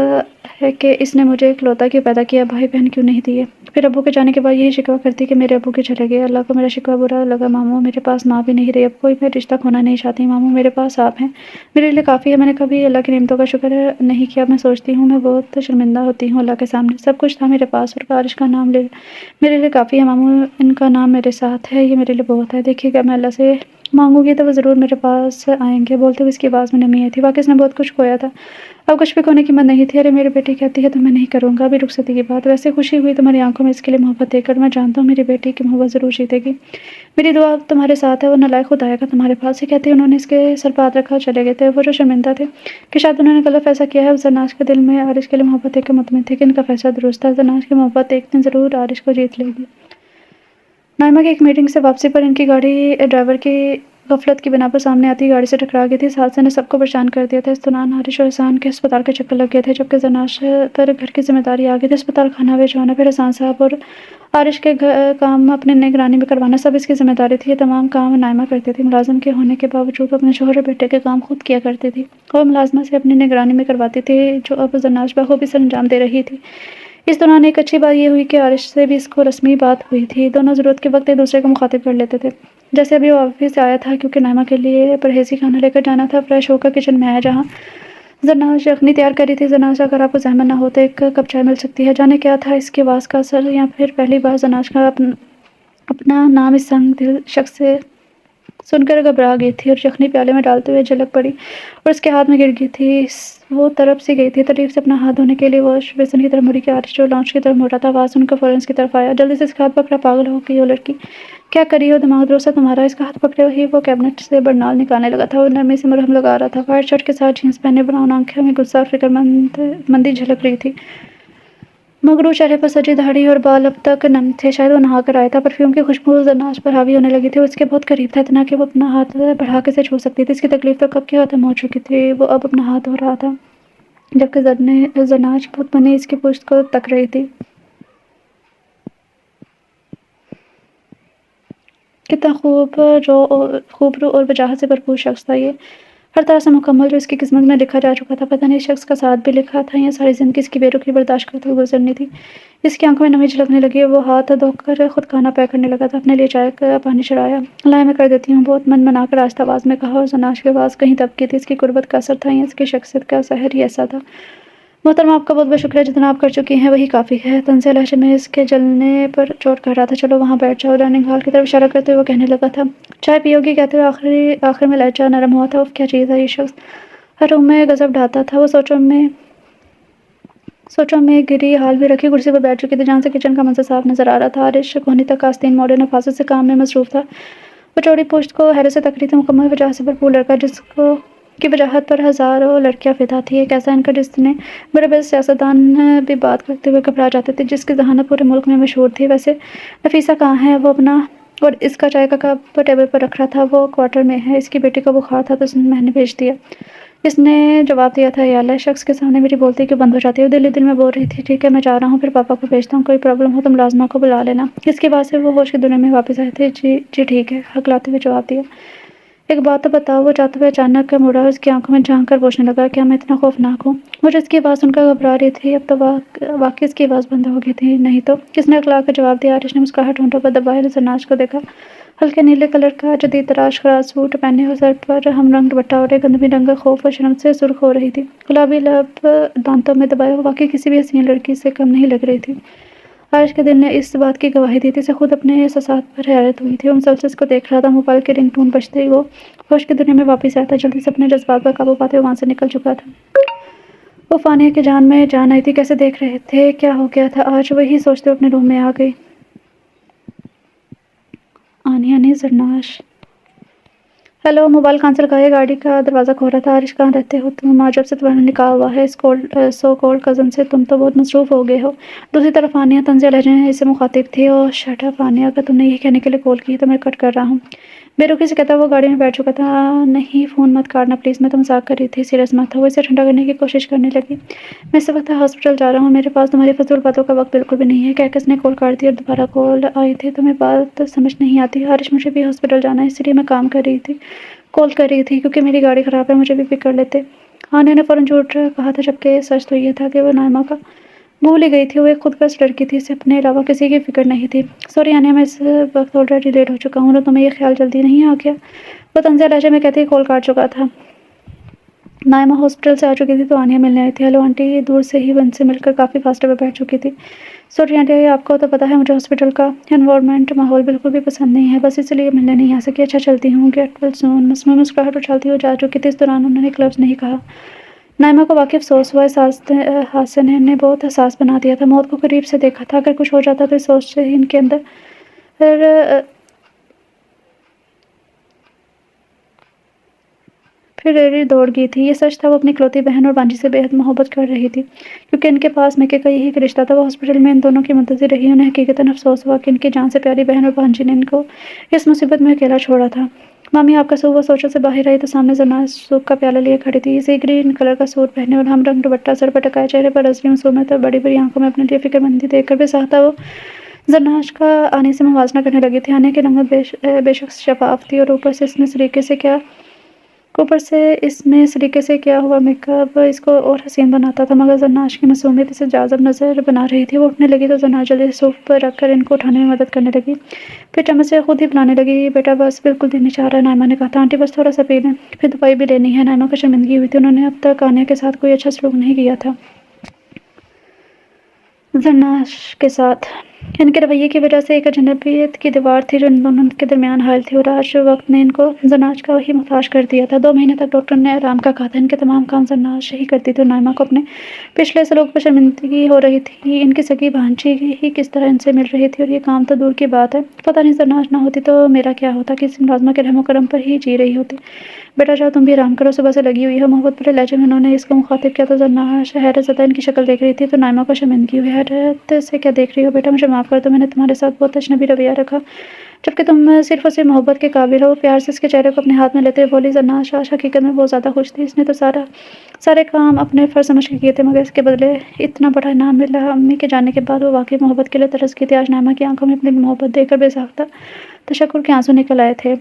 है कि इसने मुझे इकलौता क्यों पैदा किया, भाई-बहन क्यों नहीं दिए। फिर अब्बू के जाने के बाद यही शिकवा करती कि मेरे अब्बू के चले गए। अल्लाह को मेरा शिकवा बुरा लगा मामू, मेरे पास माँ भी नहीं रही। अब कोई मैं रिश्ता खोना नहीं चाहती मामू, मेरे पास आप हैं, मेरे लिए काफ़ी है। मैंने कभी अल्लाह की नेमतों का शुक्र नहीं किया। मैं सोचती हूँ मैं बहुत शर्मिंदा होती हूँ अल्लाह के सामने। सब कुछ था मेरे पास और बारिश का नाम ले मेरे लिए काफ़ी है मामू, इनका नाम मेरे साथ है, ये मेरे लिए बहुत है। देखिएगा मैं अल्लाह से मांगूंगी तो वो ज़रूर मेरे पास आएंगे। बोलते हुए इसकी आवाज़ में नमी आई थी। वाकई इसने बहुत कुछ खोया था, अब कुछ भी खोने की हिम्मत नहीं थी। अरे मेरी बेटी कहती है तो मैं नहीं करूँगा अभी रुखसती की बात। वैसे खुशी हुई तुम्हारी आंखों में इसके लिए मोहब्बत देखकर। मैं जानता हूँ मेरी बेटी की मोहब्बत ज़रूर जीतेगी। मेरी दुआ तुम्हारे साथ है, वो नालायक खुद आएगा तुम्हारे पास। ही कहती उन्होंने इसके सर पर हाथ रखा और चले गए थे। वो जो शर्मिंदा थे कि शायद उन्होंने गलत फैसला किया है, उस जरनाश के दिल में आरिश के लिए मोहब्बत देख कर मुतमिन थे कि इनका फैसला दुरुस्त था। जरनाश की मोहब्बत एक दिन ज़रूर आरिश को जीत लेगी। नाइमा की एक मीटिंग से वापसी पर इनकी गाड़ी ड्राइवर की गफलत की बिना पर सामने आती गाड़ी से टकरा गई थी। इस हादसे ने सबको परेशान कर दिया था। इस दौरान हारिश और एहसान के अस्पताल के चक्कर लग गए थे, जबकि जरनाश पर घर की जिम्मेदारी आ गई थी। अस्पताल, खाना भिजवाना, फिर एहसान साहब और आरिश के काम अपने निगरानी में करवाना, सब इसकी जिम्मेदारी थी। ये तमाम काम नाइमा करती थी। मुलाजिम के होने के बावजूद वो अपने शोहर और बेटे के काम खुद किया करती थी। वो मुलाजमा से अपनी निगरानी में करवाती थी, जो अब जरनाश बखूबी सर अंजाम दे रही थी। इस दौरान एक अच्छी बात ये हुई कि आरिश से भी इसको रस्मी बात हुई थी। दोनों ज़रूरत के वक्त एक दूसरे को मुखातिब कर लेते थे। जैसे अभी वो ऑफिस से आया था क्योंकि नाइमा के लिए परहेज़ी खाना लेकर जाना था। फ्रेश होकर किचन में आया जहाँ जरनाश यखनी तैयार करी थी। जरनाश, अगर आपको ज़हमत ना हो तो एक कप चाय मिल सकती है। जाने क्या था इसकी आवाज़ का असर, या फिर पहली बार जरनाश का अपना नाम इस संग दिल शख्स से सुनकर घबरा गई थी और यखनी प्याले में डालते हुए झलक पड़ी और उसके हाथ में गिर गई थी। वो तरफ से गई थी तकलीफ से अपना हाथ धोने के लिए। वो बेसन की तरफ मुड़ी कि आरिश जो लॉन्च की तरफ मुड़ रहा था। आवाज़ सुनकर फ़ौरन उसकी तरफ आया। जल्दी से इसका हाथ पकड़ा। पागल हो गई वो लड़की, क्या करी हो, दिमाग दुरुस्त है तुम्हारा? इसका हाथ पकड़े ही वो कैबिनेट से बरनाल निकालने लगा था। वो नरमी से मरहम लगा रहा था। वाइट शर्ट के साथ जीन्स पहने, ब्राउन आंखें में गुस्सा और फिक्रमंदी झलक रही थी। मगरू चेहरे पर सजी दाढ़ी और बाल अब तक नम थे, शायद वो नहा कर आया था। परफ्यूम की खुशबू जरनाश पर हावी होने लगी थी। वो इसके बहुत करीब था, इतना कि वो अपना हाथ बढ़ा के से छू सकती थी। इसकी तकलीफ तो कब की खत्म हो चुकी थी। वो अब अपना हाथ धो रहा था, जबकि जरनाश बहुत बने इसकी पुश्त को तक रही थी। कितना खूबरू और वजाहत से भरपूर शख्स था ये, हर तरह से मुकम्मल, जो इसकी किस्मत में लिखा जा चुका था। पता नहीं इस शख्स का साथ भी लिखा था या सारी ज़िंदगी इसकी बेरुखी बर्दाश्त करते हुए गुजरनी थी। इसकी आंखों में नमी झलकने लगी। वो हाथ धोकर खुद खाना पैक करने लगा था। अपने लिए चाय का पानी चढ़ाया। लाए मैं कर देती हूँ, बहुत मन मनाकर आस्ता आवाज़ में कहा। और जरनाश की आवाज़ कहीं दबकी थी। इसकी गुर्बत का असर था या इसकी शख्सियत का सहर ही ऐसा था। मोहतरमा, आपका बहुत बहुत शुक्रिया, जितना आप कर चुकी हैं वही काफ़ी है। तंज़ लहजे में इसके जलने पर चोट कर रहा था। चलो वहाँ बैठ जाओ। डाइनिंग हॉल की तरफ इशारा करते हुए वो कहने लगा था, चाय पियोगी? कहते हुए आखिर में लहजा नरम हुआ था। क्या चीज़ है ये शख्स, हर रूम में गजब ढाता था। वो सोचों में गिरी हाल भी रखी कुर्सी पर बैठ चुकी थी, जहाँ से किचन का मंजर साफ नजर आ रहा था। आरिश कोहनी तक आस्तीन मोड़े नफासत से काम में मसरूफ था। वो चौड़ी पोस्ट को हैरत से तक रही थी। मुकम्मल वजह से भरपूर लड़का, जिसको की वजाहत पर हज़ारों लड़कियां फिदा थी। एक ऐसा इनका जिसने बड़े बड़े सियासतदान भी बात करते हुए घबरा जाते थे, जिसकी जहानत पूरे मुल्क में मशहूर थी। वैसे नफीसा कहाँ है? वो अपना और इसका चाय का कप टेबल पर रख रहा था। वो क्वार्टर में है। इसकी बेटी को बुखार था तो मैंने भेज दिया। इसने जवाब दिया था। यार, शख्स के सामने मेरी बोलती क्यों बंद हो जाती है? वो दिल में बोल रही थी, ठीक है मैं जा रहा हूँ, फिर पापा को भेजता हूँ। कोई प्रॉब्लम हो तो मुलाजमा को बुला लेना। इसके बाद से वो होश की दुनिया में वापस आए थे। जी जी ठीक है, हकलाते हुए जवाब दिया। एक बात तो बताओ। वो जाते हुए अचानक मुड़ा, उसकी आंखों में झांक कर पूछने लगा, क्या मैं इतना खौफनाक हूँ? मुझे इसकी आवाज़ सुनकर घबरा रही थी। अब तो वाकई इसकी आवाज़ बंद हो गई थी। नहीं तो, किसने अखलाक का जवाब दिया? आरिश ने मुस्कुराहट होंठों पर दबाए जरनाश को देखा। हल्के नीले कलर का जदीद तराश खराज सूट पहने और सर पर हमरंग दुपट्टा और गंदमी रंग खौफ और शर्म से सुर्ख हो रही थी। गुलाबी लब दांतों में दबाए वाकई किसी भी हसीन लड़की से कम नहीं लग रही थी। عارش کے دل نے اس بات کی گواہی دی تھی، اسے خود اپنے احساسات پر حیرت ہوئی تھی۔ وہ مسلسل اس کو دیکھ رہا تھا، موبائل کے رنگ ٹون بجتے ہی وہ ہوش کی دنیا میں واپس آیا تھا۔ جلدی سے اپنے جذبات پر قابو پاتے وہ وہاں سے نکل چکا تھا۔ وہ فانیہ کی جان میں جان آئی تھی، کیسے دیکھ رہے تھے، کیا ہو گیا تھا آج؟ وہی سوچتے وہ اپنے روم میں آ گئی۔ آنیہ نے زرناش ہیلو موبائل کان سے لگایا، گاڑی کا دروازہ کھول رہا تھا۔ عارش کہاں رہتے ہو تم؟ جب سے تمہارا نکاح ہوا ہے اس سو کولڈ کزن سے تم تو بہت مصروف ہو گئے ہو۔ دوسری طرف آنیہ طنزیہ لہجے میں اسے مخاطب تھی۔ اوہ شٹ اپ آنیہ، اگر تم نے یہی کہنے کے لیے کال کی تو میں کٹ کر رہا ہوں۔ بے رخی سے کہتا وہ گاڑی میں بیٹھ چکا تھا۔ نہیں فون مت کاٹنا پلیز، میں تو مذاق کر رہی تھی، سیریس مت ہو۔ وہ اسے ٹھنڈا کرنے کی کوشش کرنے لگی۔ میں اس وقت ہاسپٹل جا رہا ہوں، میرے پاس تمہاری فضول باتوں کا وقت بالکل بھی نہیں ہے۔ کہہ کے اس نے کال کاٹ دی اور دوبارہ کال آئی تھی۔ تمہیں بات سمجھ نہیں آتی عارش، مجھے بھی ہاسپٹل جانا ہے، اس لیے میں کال کر رہی تھی کیونکہ میری گاڑی خراب ہے، مجھے بھی پک کر لیتے۔ آنیہ نے فوراً جھوٹ کہا تھا، جبکہ سچ تو یہ تھا کہ وہ نائمہ کا بھول ہی گئی تھی۔ وہ ایک خود پرست لڑکی تھی، اسے اپنے علاوہ کسی کی فکر نہیں تھی۔ سوری آنیہ، میں اس وقت آلریڈی لیٹ ہو چکا ہوں، تو تمہیں یہ خیال جلدی نہیں آ گیا؟ وہ طنزیہ لہجے میں کہتے ہی کال کاٹ چکا تھا۔ نائمہ ہاسپٹل سے آ چکی تھی تو آنیہ ملنے آئی تھی۔ ہیلو آنٹی، دور سے ہی ان سے مل کر کافی فاصلے پر بیٹھ چکی تھی۔ سوری آنٹی، آپ کو تو پتہ ہے مجھے ہاسپٹل کا انوائرمنٹ ماحول بالکل بھی پسند نہیں ہے، بس اس لیے ملنے نہیں آ سکی۔ اچھا چلتی ہوں، گیٹ ویل سون۔ مصنوعی مسکراہٹ اچھالتی ہوئی جا چکی تھی، اس دوران انہوں نے ایک لفظ نہیں کہا۔ نائمہ کو واقعی افسوس ہوا، اس حادثے نے انہیں بہت حساس بنا دیا تھا۔ موت کو قریب سے دیکھا تھا، اگر کچھ ہو جاتا تو اس سوچ سے ہی ان کے اندر پھر ریڑھی دوڑ گئی تھی۔ یہ سچ تھا، وہ اپنی اکلوتی بہن اور بانجی سے بے حد محبت کر رہی تھی، کیونکہ ان کے پاس میکے کا یہی ایک رشتہ تھا۔ وہ ہاسپٹل میں ان دونوں کی منتظر رہی۔ انہیں حقیقتاً افسوس ہوا کہ ان کی جان سے پیاری بہن اور بانجی نے ان کو اس مصیبت میں اکیلا چھوڑا تھا۔ مامی آپ کا سوٹ؟ وہ سوچوں سے باہر آئی تو سامنے زرناش سوپ کا پیالہ لیے کھڑی تھی۔ سی گرین کلر کا سوٹ پہنے اور ہم رنگ دوپٹہ سر پر ٹکائے، چہرے پر ازلی معصومیت اور بڑی بڑی آنکھوں میں اپنے لیے فکر مندی دیکھ کر بے ساختہ وہ زرناش کا آنے سے موازنہ کرنے لگی تھی۔ آنے کی رنگت بے شک شفاف تھی اور اوپر سے اس میں سلیقے سے کیا ہوا میک اپ اس کو اور حسین بناتا تھا، مگر زرناش کی معصومیت اسے جاذب نظر بنا رہی تھی۔ وہ اٹھنے لگی تو زرناش جلدی سے سوپ پر رکھ کر ان کو اٹھانے میں مدد کرنے لگی، پھر چمچ سے خود ہی پلانے لگی۔ بیٹا بس، بالکل دل نہیں چاہ رہا، نائمہ نے کہا تھا۔ آنٹی بس تھوڑا سا پی لیں، پھر دوائی بھی لینی ہے۔ نائمہ کو شرمندگی ہوئی تھی، انہوں نے اب تک آنیہ کے ساتھ کوئی اچھا سلوک نہیں کیا تھا۔ زرناش کے ساتھ ان کے رویے کی وجہ سے ایک اجنبیت کی دیوار تھی جو ان دونوں کے درمیان حائل تھی، اور آج وقت نے ان کو زرناش کا ہی محتاج کر دیا تھا۔ 2 مہینے تک ڈاکٹر نے آرام کا کہا تھا، ان کے تمام کام زرناش ہی کرتی تھی اور نائمہ کو اپنے پچھلے سلوک پر شرمندگی ہو رہی تھی۔ ان کی سگی بھانجی ہی کس طرح ان سے مل رہی تھی اور یہ کام تو دور کی بات ہے، پتہ نہیں زرناش نہ ہوتی تو میرا کیا ہوتا، کسی ملازمہ کے رحم و کرم پر ہی جی رہی ہوتی۔ بیٹا جاؤ، تم بھی آرام کرو، صبح سے لگی ہوئی ہو۔ محبت بھرے لہجے میں انہوں نے اس کو مخاطب کیا تو زرناش حیرت زدہ ان کی شکل دیکھ رہی تھی تو نائمہ کو شرمندگی ہوئی۔ حیرت سے کیا دیکھ رہی ہو بیٹا، مجھے معاف کر دو، میں نے تمہارے ساتھ بہت اجنبی رویہ رکھا، جبکہ تم صرف اور صرف محبت کے قابل ہو۔ پیار سے اس کے چہرے کو اپنے ہاتھ میں لیتے ہوئے بولی زرناش۔ آج حقیقت میں بہت زیادہ خوش تھی، اس نے تو سارے کام اپنے فرض سمجھ کے کیے تھے، مگر اس کے بدلے اتنا بڑا انعام ملا۔ امی کے جانے کے بعد وہ واقعی محبت کے لیے ترس گئی تھی۔ آج نائمہ کی آنکھوں میں اپنی محبت دیکھ کر بے ساختہ تشکر کے آنسو نکل آئے تھے۔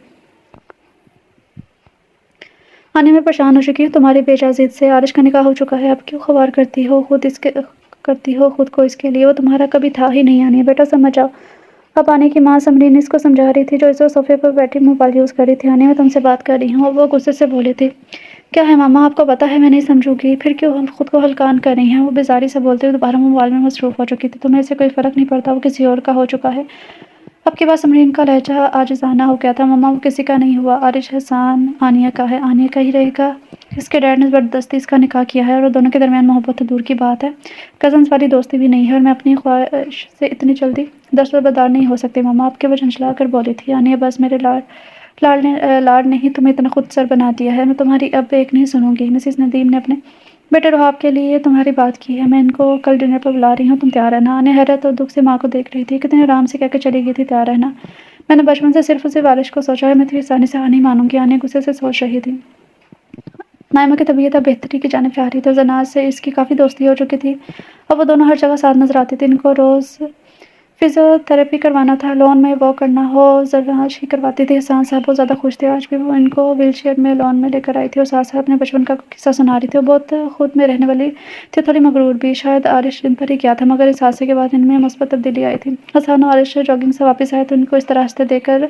آنے میں پریشان ہو چکی ہوں تمہاری بے جا ضد سے، عارش کا نکاح ہو چکا ہے، اب کیوں خوار کرتی ہو خود کو اس کے لیے، وہ تمہارا کبھی تھا ہی نہیں۔ آنیہ بیٹا سمجھ جاؤ۔ اب آنے کی ماں سمرین اس کو سمجھا رہی تھی جو اس وقت صوفے پر بیٹھی موبائل یوز کر رہی تھی۔ آنیہ میں تم سے بات کر رہی ہوں، وہ غصے سے بولی تھی۔ کیا ہے ماما، آپ کو پتہ ہے میں نہیں سمجھوں گی، پھر کیوں ہم خود کو ہلکان کر رہی ہیں؟ وہ بیزاری سے بولتے ہوئے دوبارہ موبائل میں مصروف ہو چکی تھی۔ تمہیں سے کوئی فرق نہیں پڑتا، وہ کسی اور کا ہو چکا ہے۔ اب کی بات سمرین کا لہجہ عاجزانہ ہو گیا تھا۔ ماما وہ کسی کا نہیں ہوا، عارش احسان آنیہ کا ہے، آنیہ کا ہی رہے گا۔ اس کے ڈیڈ نے زبردستی اس کا نکاح کیا ہے اور دونوں کے درمیان محبت تو دور کی بات ہے، کزنز والی دوستی بھی نہیں ہے، اور میں اپنی خواہش سے اتنی جلدی دستبردار نہیں ہو سکتی ماما، آپ کے وہ جھنجھلا کر بولی تھی۔ آنیہ بس، میرے لاڈ نے ہی تمہیں اتنا خود سر بنا دیا ہے، میں تمہاری اب ایک نہیں سنوں گی۔ مسز ندیم نے اپنے بیٹے روحاب کے لیے تمہاری بات کی ہے، میں ان کو کل ڈنر پر بلا رہی ہوں، تم تیار رہنا۔ آنیہ حیرت اور دکھ سے ماں کو دیکھ رہی تھی، کتنے آرام سے کہہ کے چلی گئی تھی تیار رہنا۔ میں نے بچپن سے صرف عارش کو سوچا ہے، میں اتنی آسانی سے ہاں نہیں مانوں گی۔ آنیہ غصے سے سوچ رہی تھی۔ نائمہ کی طبیعت اب بہتری کی جانب جا رہی تھی اور زرناش سے اس کی کافی دوستی ہو چکی تھی، اب وہ دونوں ہر جگہ ساتھ نظر آتے تھے۔ ان کو روز فزیو تھراپی کروانا تھا، لون میں واک کرنا ہو زرناش ہی کرواتی تھی۔ احسان صاحب بہت زیادہ خوش تھے، آج بھی وہ ان کو ویل چیئر میں لون میں لے کر آئی تھی اور ساتھ ساتھ اپنے بچپن کا قصہ سنا رہی تھی۔ وہ بہت خود میں رہنے والی تھی، تھوڑی مغرور بھی، شاید عارش دن پر ہی کیا تھا، مگر اس حادثے کے بعد ان میں مثبت تبدیلی آئی تھی۔ احسان اور عارش جاگنگ سے واپس آئے تو ان کو اس طرح ہنستے دیکھ کر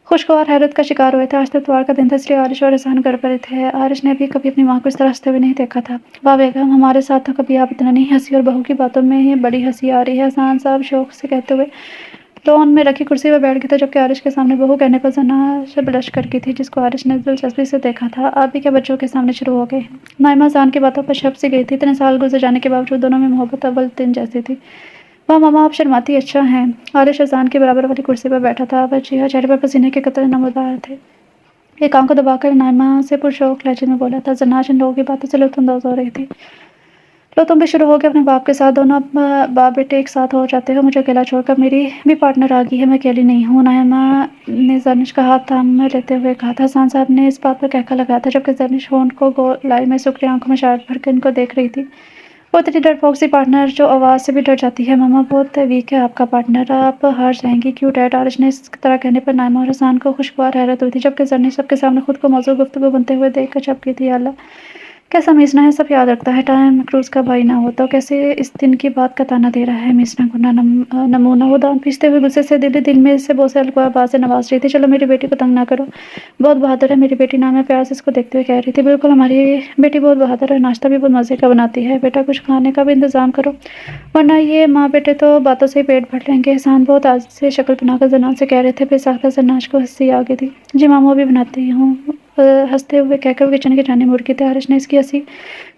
खुशगवार हैरत का शिकार हुए थे। आज तो इतवार का दिन था, इसलिए आरिश और एहसान घर पर थे। आरिश ने भी कभी अपनी माँ को इस तरह हंसते हुए नहीं देखा था। वाह बेगम, हमारे साथ तो कभी आप इतना नहीं हंसी और बहू की बातों में ही बड़ी हंसी आ रही है, एहसान साहब शौक से कहते हुए लॉन में रखी कुर्सी पर बैठ गए थे, जबकि आरिश के सामने बहू कहने पर जनाश ब्लश करती थी, जिसको आरिश ने दिलचस्पी से देखा था। आप भी क्या बच्चों के सामने शुरू हो गए? नाइमा जान की बातों पर शब सी गई थी। इतने साल गुजर जाने के बावजूद दोनों में मोहब्बत अव्वल दिन जैसी थी। वाह मामा, आप शर्माती अच्छा हैं। आरिश अजान के बराबर वाली कुर्सी पर बैठा था। वह चेहरे पर पसीने के कतरे नमदार थे। एक आंख को दबाकर नाइमा से पुरशौक लहजे में बोला था। जन्नाश इन लोगों की बातों से लुत्फानंदोज हो रही थी। लो, तुम भी शुरू हो गए अपने बाप के साथ। दोनों बाप बेटे एक साथ हो जाते हो। मुझे अकेला छोड़कर मेरी भी पार्टनर आ गई है, मैं अकेली नहीं हूँ। नाइमा ने जर्निश का हाथ थाम लेते हुए कहा था। हसन साहब ने इस बात पर कहका लगाया था, जबकि जर्निश होंठ को गोलाई में सुखरी आंखों में शरारत भरकर इनको देख रही थी। वो इतनी डरपोक सी पार्टनर जो आवाज़ से भी डर जाती है। मामा, बहुत वीक है आपका पार्टनर, आप हार जाएंगी। क्यों डैड? आरिश ने इस तरह कहने पर नाइमा और हसन को खुशगवार हैरत हुई थी, जबकि जर्निश सबके सामने खुद को मौजूद गुफ्तगू बनते हुए देख कर चपकी थी। अल्लाह, कैसा मीसना है, सब याद रखता है। टाइम क्रूज का भाई ना होता, कैसे इस दिन की बात का ताना दे रहा है। मीसना को नमूना। वो दांत पीसते हुए गुस्से से दिल में से बोसे अलगुआ आवाज से नवाज रही थी। चलो, मेरी बेटी को तंग ना करो, बहुत बहादुर है मेरी बेटी। नाम है, प्यार से इसको देखते हुए कह रही थी। बिल्कुल, हमारी बेटी बहुत बहादुर है, नाश्ता भी बहुत मजे का बनाती है। बेटा, कुछ खाने का भी इंतजाम करो, वरना ये माँ बेटे तो बातों से ही पेट भर लेंगे। एहसान बहुत आज से शक्ल बनाकर जन्नात से कह रहे थे। बेसाख्ता जन्नाश को हंसी आ गई थी। जी मामू, भी बनाती हूँ, हंसते हुए कहकर वो किचन के जाने मुड़ गई थी। आरिश ने इसकी हंसी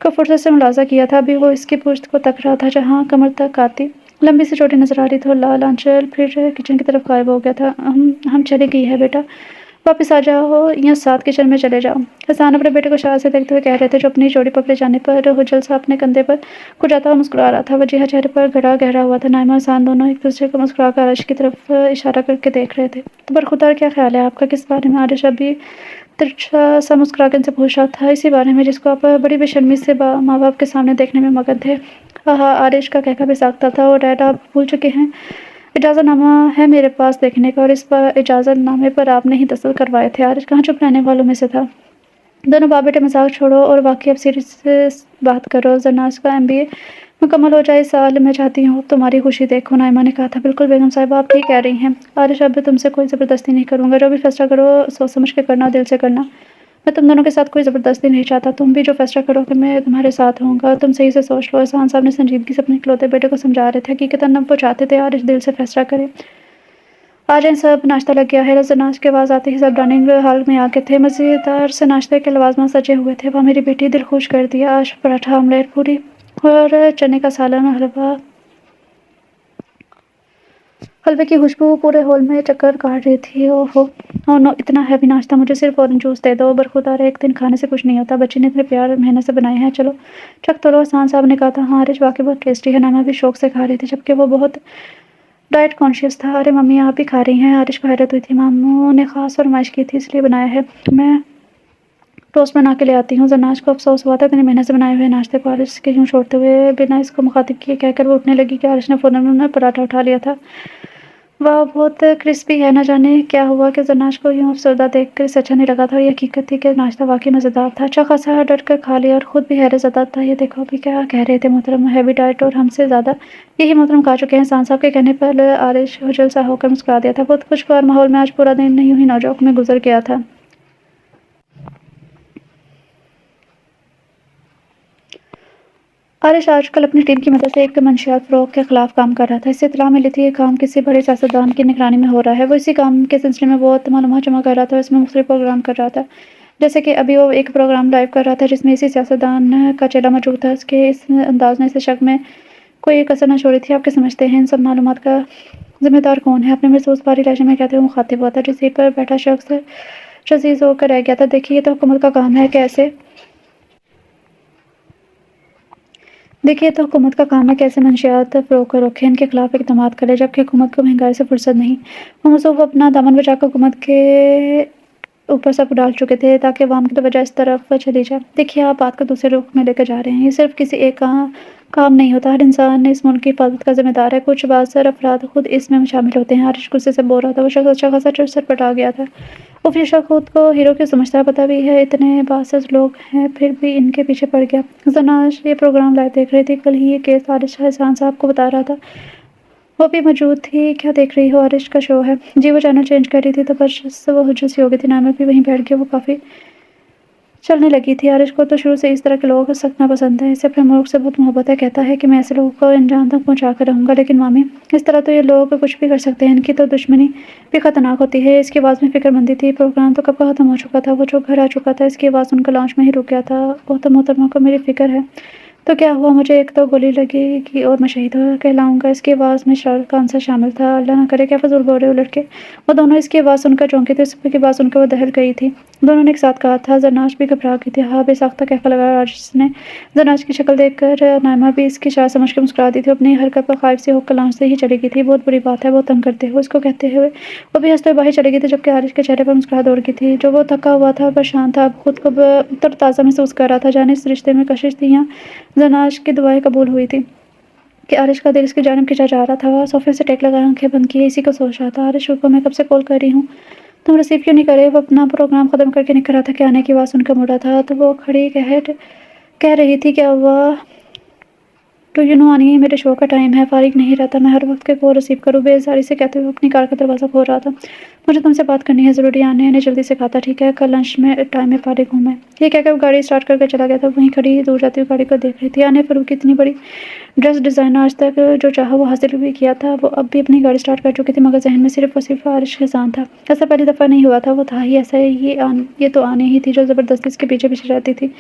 को फुर्सत से मुलाजा किया था। अभी वो इसकी पुश्त को तक रहा था, जहाँ कमर तक आती लंबी सी चोटी नजर आ रही थी। और लाल आंचल फिर किचन की तरफ गायब हो गया था। हम चली गई है बेटा, वापस आ जाओ या साथ किचन में चले जाओ। हसन अपने बेटे को शायद से देखते हुए कह रहे थे, जो अपनी चोटी पकड़े जाने पर हुजल सा अपने कंधे पर कुछ जाता हुआ मुस्कुरा रहा था। वजीहा चेहरे पर गड़ा गहरा हुआ था। नाइमा हसन दोनों एक दूसरे को मुस्कुरा कर आरिश की तरफ इशारा करके देख रहे थे। तो पर खुदा, क्या ख्याल है आपका, किस बारे में? आरिश अभी तिरछा सा मुस्कुरा कर इनसे पूछ रहा था। इसी बारे में जिसको आप बड़ी बेशर्मी से माँ बाप के सामने देखने में मगन थे। हाँ, आरिश का कहका भी साख्ता था। और डैड, आप भूल चुके हैं, इजाज़तनामा है मेरे पास देखने का, और इस पर इजाज़तनामे पर आपने ही दस्तखत करवाए थे। आरिश कहाँ चुप रहने वालों में से था। दोनों बाप बेटे मजाक छोड़ो और वाकई अब सीरियस से बात करो। जन्नाज का MBA मुकम्मल हो जाए इस साल। मैं चाहती हूँ तुम्हारी खुशी देखो। नाइमा ने कहा था। बिल्कुल बेगम साहिबा, आप ठीक कह रही हैं। आरिश, अब तुमसे कोई ज़बरदस्ती नहीं करूँगा। जो भी फैसला करो सोच समझ के करना, दिल से करना। मैं तुम दोनों के साथ कोई ज़बरदस्ती नहीं चाहता। तुम भी जो फैसला करोगे मैं तुम्हारे साथ होऊंगा। तुम सही से सोच लो। एहसान साहब ने संजीदगी से अपने इकलौते बेटे को समझा रहे थे। हकीकतन वो चाहते थे आरिश दिल से फैसला करे। आ जाएं सब, नाश्ता लग गया है। जन्नाश की आवाज़ आते ही सब डाइनिंग हॉल में आ गए थे। मज़ेदार से नाश्ते के लवाजमा सजे हुए थे। वह मेरी बेटी दिल खुश कर दिया। आज पराठा, ऑमलेट, पूरी और चने का सालन, हलवे की खुशबू पूरे हॉल में चक्कर काट रही थी। ओहो, ओह नो, इतना हैवी नाश्ता, मुझे सिर्फ ऑरेंज जूस दे दो। बरखुदार, एक दिन खाने से कुछ नहीं होता। बच्ची ने इतने प्यार और मेहनत से बनाए हैं, चलो चख तो लो। हसन साहब ने कहा था। हाँ आरिश, वाकई बहुत टेस्टी है। नाना भी शौक से खा रही थी, जबकि वो बहुत डाइट कॉन्शियस था। अरे मम्मी, आप भी खा रही हैं? आरिश को हैरत हुई थी। मामू ने खास फरमाइश की थी, इसलिए बनाया है। मैं टोस्ट बना के ले आती हूँ। जन्नाश को अफसोस हुआ था इतनी मेहनत से बनाए हुए नाश्ते को आरिश के यूँ छोड़ते हुए। बिना इसको मुखातिब किए कहकर वो उठने लगी कि आरिश ने फ़ौरन पराठा उठा लिया था। वह बहुत क्रिस्पी है। न जाने क्या हुआ कि जन्नाश को यूँ अफसरदा देखकर इससे अच्छा नहीं लगा था। और ये हकीकत थी कि नाश्ता वाकई मज़ेदार था। अच्छा खासा डट कर खा लिया और ख़ुद भी हैरत ज़दा था। ये देखो अभी क्या कह रहे थे मोहतरम, हैवी डाइट और हमसे ज़्यादा यही मोहतरम खा चुके हैं। हसन साहब के कहने पर आरिश हुजल सा होकर मुस्कुरा दिया था। बहुत खुशगवार माहौल में आज पूरा दिन यूँ ही नौजोक में गुजर गया था। आरिश आजकल अपनी टीम की मदद से एक मंशियात फ़रोग के खिलाफ काम कर रहा था। इससे इत्तला मिली थी ये काम किसी बड़े सियासतदान की निगरानी में हो रहा है। वो इसी काम के सिलसिले में बहुत मालूमात जमा कर रहा था। इसमें मुख्तलिफ प्रोग्राम कर रहा था। जैसे कि अभी वो एक प्रोग्राम लाइव कर रहा था जिसमें इसी सियासतदान का चेला मौजूद था। इसके इस अंदाज ने इसे शक में कोई कसर न छोड़ी थी। आप क्या समझते हैं, इन सब मालूमात का जिम्मेदार कौन है? अपने महसूस भारी लहजे में कहते हुए मुखातिब हुआ था। रिसीव पर बैठा शख्स शजीज होकर रह गया था। देखिए, ये तो हुकूमत का काम है। कैसे? देखिए, तो हुकूमत का काम है कैसे मंशियात फ़रोग़ रोकें, इनके खिलाफ इक़दामात करें, जबकि हुकूमत को महंगाई से फुर्सत नहीं। वो मसूफ़ अपना दामन बचाकर हुकूमत के ऊपर सब डाल चुके थे ताकि अवाम की तवज्जो इस तरफ चली जाए। देखिए, आप बात को दूसरे रुख में लेकर जा रहे हैं। ये सिर्फ किसी एक का काम नहीं होता। हर इंसान इस मुल्क की हिफाजत का जिम्मेदार है। कुछ बाज़र अफराद खुद इसमें शामिल होते हैं। आरिश गुस्से से बोल रहा था। वो शख्स अच्छा खासा चरपटा गया था। वो फिर शख्स खुद को हीरो क्यों समझता है? पता भी है इतने बासस लोग हैं, फिर भी इनके पीछे पड़ गया। जन्नाश ये प्रोग्राम लाइव देख रही थी। कल ही ये केस आरिश हसन साहब को बता रहा था। वो भी मौजूद थी। क्या देख रही हो? आरिश का शो है। जी, वो चैनल चेंज कर रही थी तो बस वो हुज्जत सी हो गई थी। नाइमा भी वहीं बैठ गई। वो काफ़ी चलने लगी थी। आरिश को तो शुरू से इस तरह के लोगों सख्त नापसंद है। इसे अपने मुल्क से बहुत मोहब्बत है। कहता है कि मैं ऐसे लोगों को अंजाम तक पहुँचा कर रहूँगा। लेकिन मामी, इस तरह तो ये लोग कुछ भी कर सकते हैं। इनकी तो दुश्मनी भी खतरनाक होती है। इसकी आवाज़ में फ़िक्रमंदी थी। प्रोग्राम तो कब का ख़त्म हो चुका था। वो जो घर आ चुका था, इसकी आवाज़ सुनकर लॉन्च में ही रुक गया था। वो तो मोहतरमा को मेरी फ़िक्र है। तो क्या हुआ? मुझे एक तो गोली लगेगी और मैं शहीद कहलाऊँगा। इसकी आवाज़ में शर्क का आंसर शामिल था। अल्लाह ना करे, क्या फ़ज़ूल बोल रहे हो लड़के। वो दोनों इसकी आवाज़ सुनकर चौंके थे। उसकी बात सुनकर वो दहल गई थी। दोनों ने एक साथ कहा था। ज़रनाश भी घबरा गई थी। हाँ, बेसाख्ता कहकर लगा राशिद ने। ज़रनाश की शक्ल देखकर नाइमा भी इसकी इशारा समझ कर मुस्कुरा दी थी। अपनी हरकत पर ख़ाइफ़ सी होकर लॉन्च से ही चली गई थी। बहुत बुरी बात है, बहुत तंग करते हो। इसको कहते हुए वो भी हँसते हुए बाहर चली गई थी, जबकि आरिश के चेहरे पर मुस्कुराहट दौड़ गई थी। जो वो थका हुआ था, परेशान था, अब खुद को तरोताज़ा महसूस कर रहा था। जाने इस रिश्ते में कशिश थी या ज़रनाश की दुआएं कबूल हुई थी कि आरिश का दिल इसकी जानिब खिंचा जा रहा था। सोफे से टेक लगाए आंखें बंद किए इसी को सोच रहा था। आरिश, रुको, मैं कब से कॉल कर रही हूँ, तुम रिसीव क्यों नहीं करे? वो अपना प्रोग्राम ख़त्म करके निकल रहा था कि आने की आवाज़ सुनकर मुड़ा था तो वो खड़ी कह रही थी, क्या हुआ? तो आनी, मेरे शो का टाइम है, फ़ारिग नहीं रहता मैं हर वक्त के कॉल रिसीव करूँ। बेज़ारी से कहते हुए अपनी कार का दरवाज़ा खोल रहा था। मुझे तुमसे बात करनी है ज़रूरी। आने ने जल्दी से कहा था। ठीक है, कल लंच में टाइम में फ़ारिग हूँ मैं। ये कहकर वो गाड़ी स्टार्ट करके चला गया था। वहीं खड़ी दूर जाती हुई गाड़ी को देख रही थी। आने फ़ारूक की इतनी बड़ी ड्रेस डिज़ाइनर आज तक जो चाहा वो हासिल भी किया था। वो अब भी अपनी गाड़ी स्टार्ट कर चुकी थी, मगर जहन में सिर्फ और सिर्फ आरिश खिजान था। ऐसा पहली दफ़ा नहीं हुआ था। वो था ही ऐसा। ये तो आने ही थी जो ज़बरदस्ती इसके पीछे पीछे रहती थी।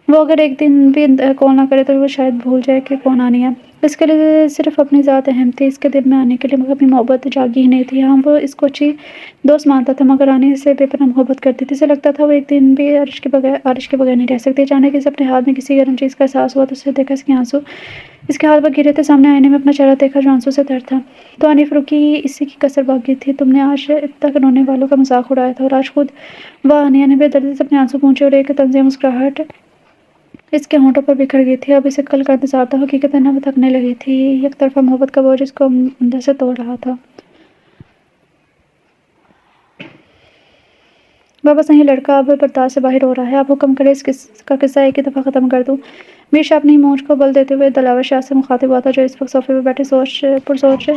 वो अगर एक दिन भी कॉल ना करे तो वो शायद भूल जाए कि कौन आनी है। इसके लिए सिर्फ अपनी ज़ात अहम थी। इसके दिल में आने के लिए मगर अपनी मोहब्बत जागी ही नहीं थी। हाँ, वो इसको अच्छी दोस्त मानता था, मगर आने से बेपनाह मोहब्बत करती थी। इसे लगता था वो एक दिन भी आरिश के बगैर नहीं रह सकती। अचानक इसे अपने हाथ में किसी गर्म चीज़ का एहसास हुआ तो उसे देखा इसके आंसू इसके हाथ पर गिरे थे। सामने आईने में अपना चेहरा देखा जो आंसू से तर था। तो आनी फ़ारूकी इसी की कसर बाकी थी। तुमने आज तक रोने वालों का मजाक उड़ाया था और आज खुद वह आनिया ने बेदर्दी से अपने आंसू पोंछे और एक तंज़िया मुस्कुराहट इसके होंठों पर बिखर गई थी। अब इसे कल का इंतज़ार था। हकीकतन ना वो थकने लगी थी। एक तरफ़ा मोहब्बत का बोझ इसको अंदर से तोड़ रहा था। बाबा सही लड़का अब बर्दाश्त से बाहर हो रहा है। आप हुक्म करें इसका किस्सा एक ही दफ़ा ख़त्म कर दूँ। मीर शाह अपनी मूंछ को बल देते हुए दिलावर शाह से मुखातिब हुआ था, जो इस वक्त सोफ़े पर बैठे पुरसोच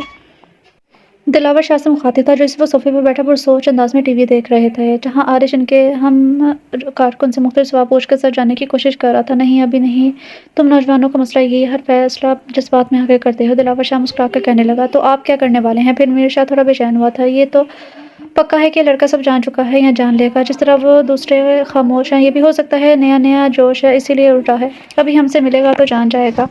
दिलावर शाह से मुखातिब था, जो इस वक्त सोफ़े पर बैठा पुरसोच अंदाज में टीवी देख रहे थे, जहाँ आरिश इनके हम कारकुन से मुख्तलिफ सवाल पूछकर सच जानने की कोशिश कर रहा था। नहीं, अभी नहीं। तुम नौजवानों का मसला यही है, हर फैसला जज्बात में आकर करते हो। दिलावर शाह मुस्कुरा कर कहने लगा। तो आप क्या करने वाले हैं? फिर मीर शाह थोड़ा बेचैन हुआ था। ये तो पक्का है कि लड़का सब जान चुका है या जान लेगा। जिस तरह वो दूसरे खामोश हैं, ये भी हो सकता है नया नया जोश है इसीलिए उल्टा है। अभी हमसे मिलेगा तो जान जाएगा।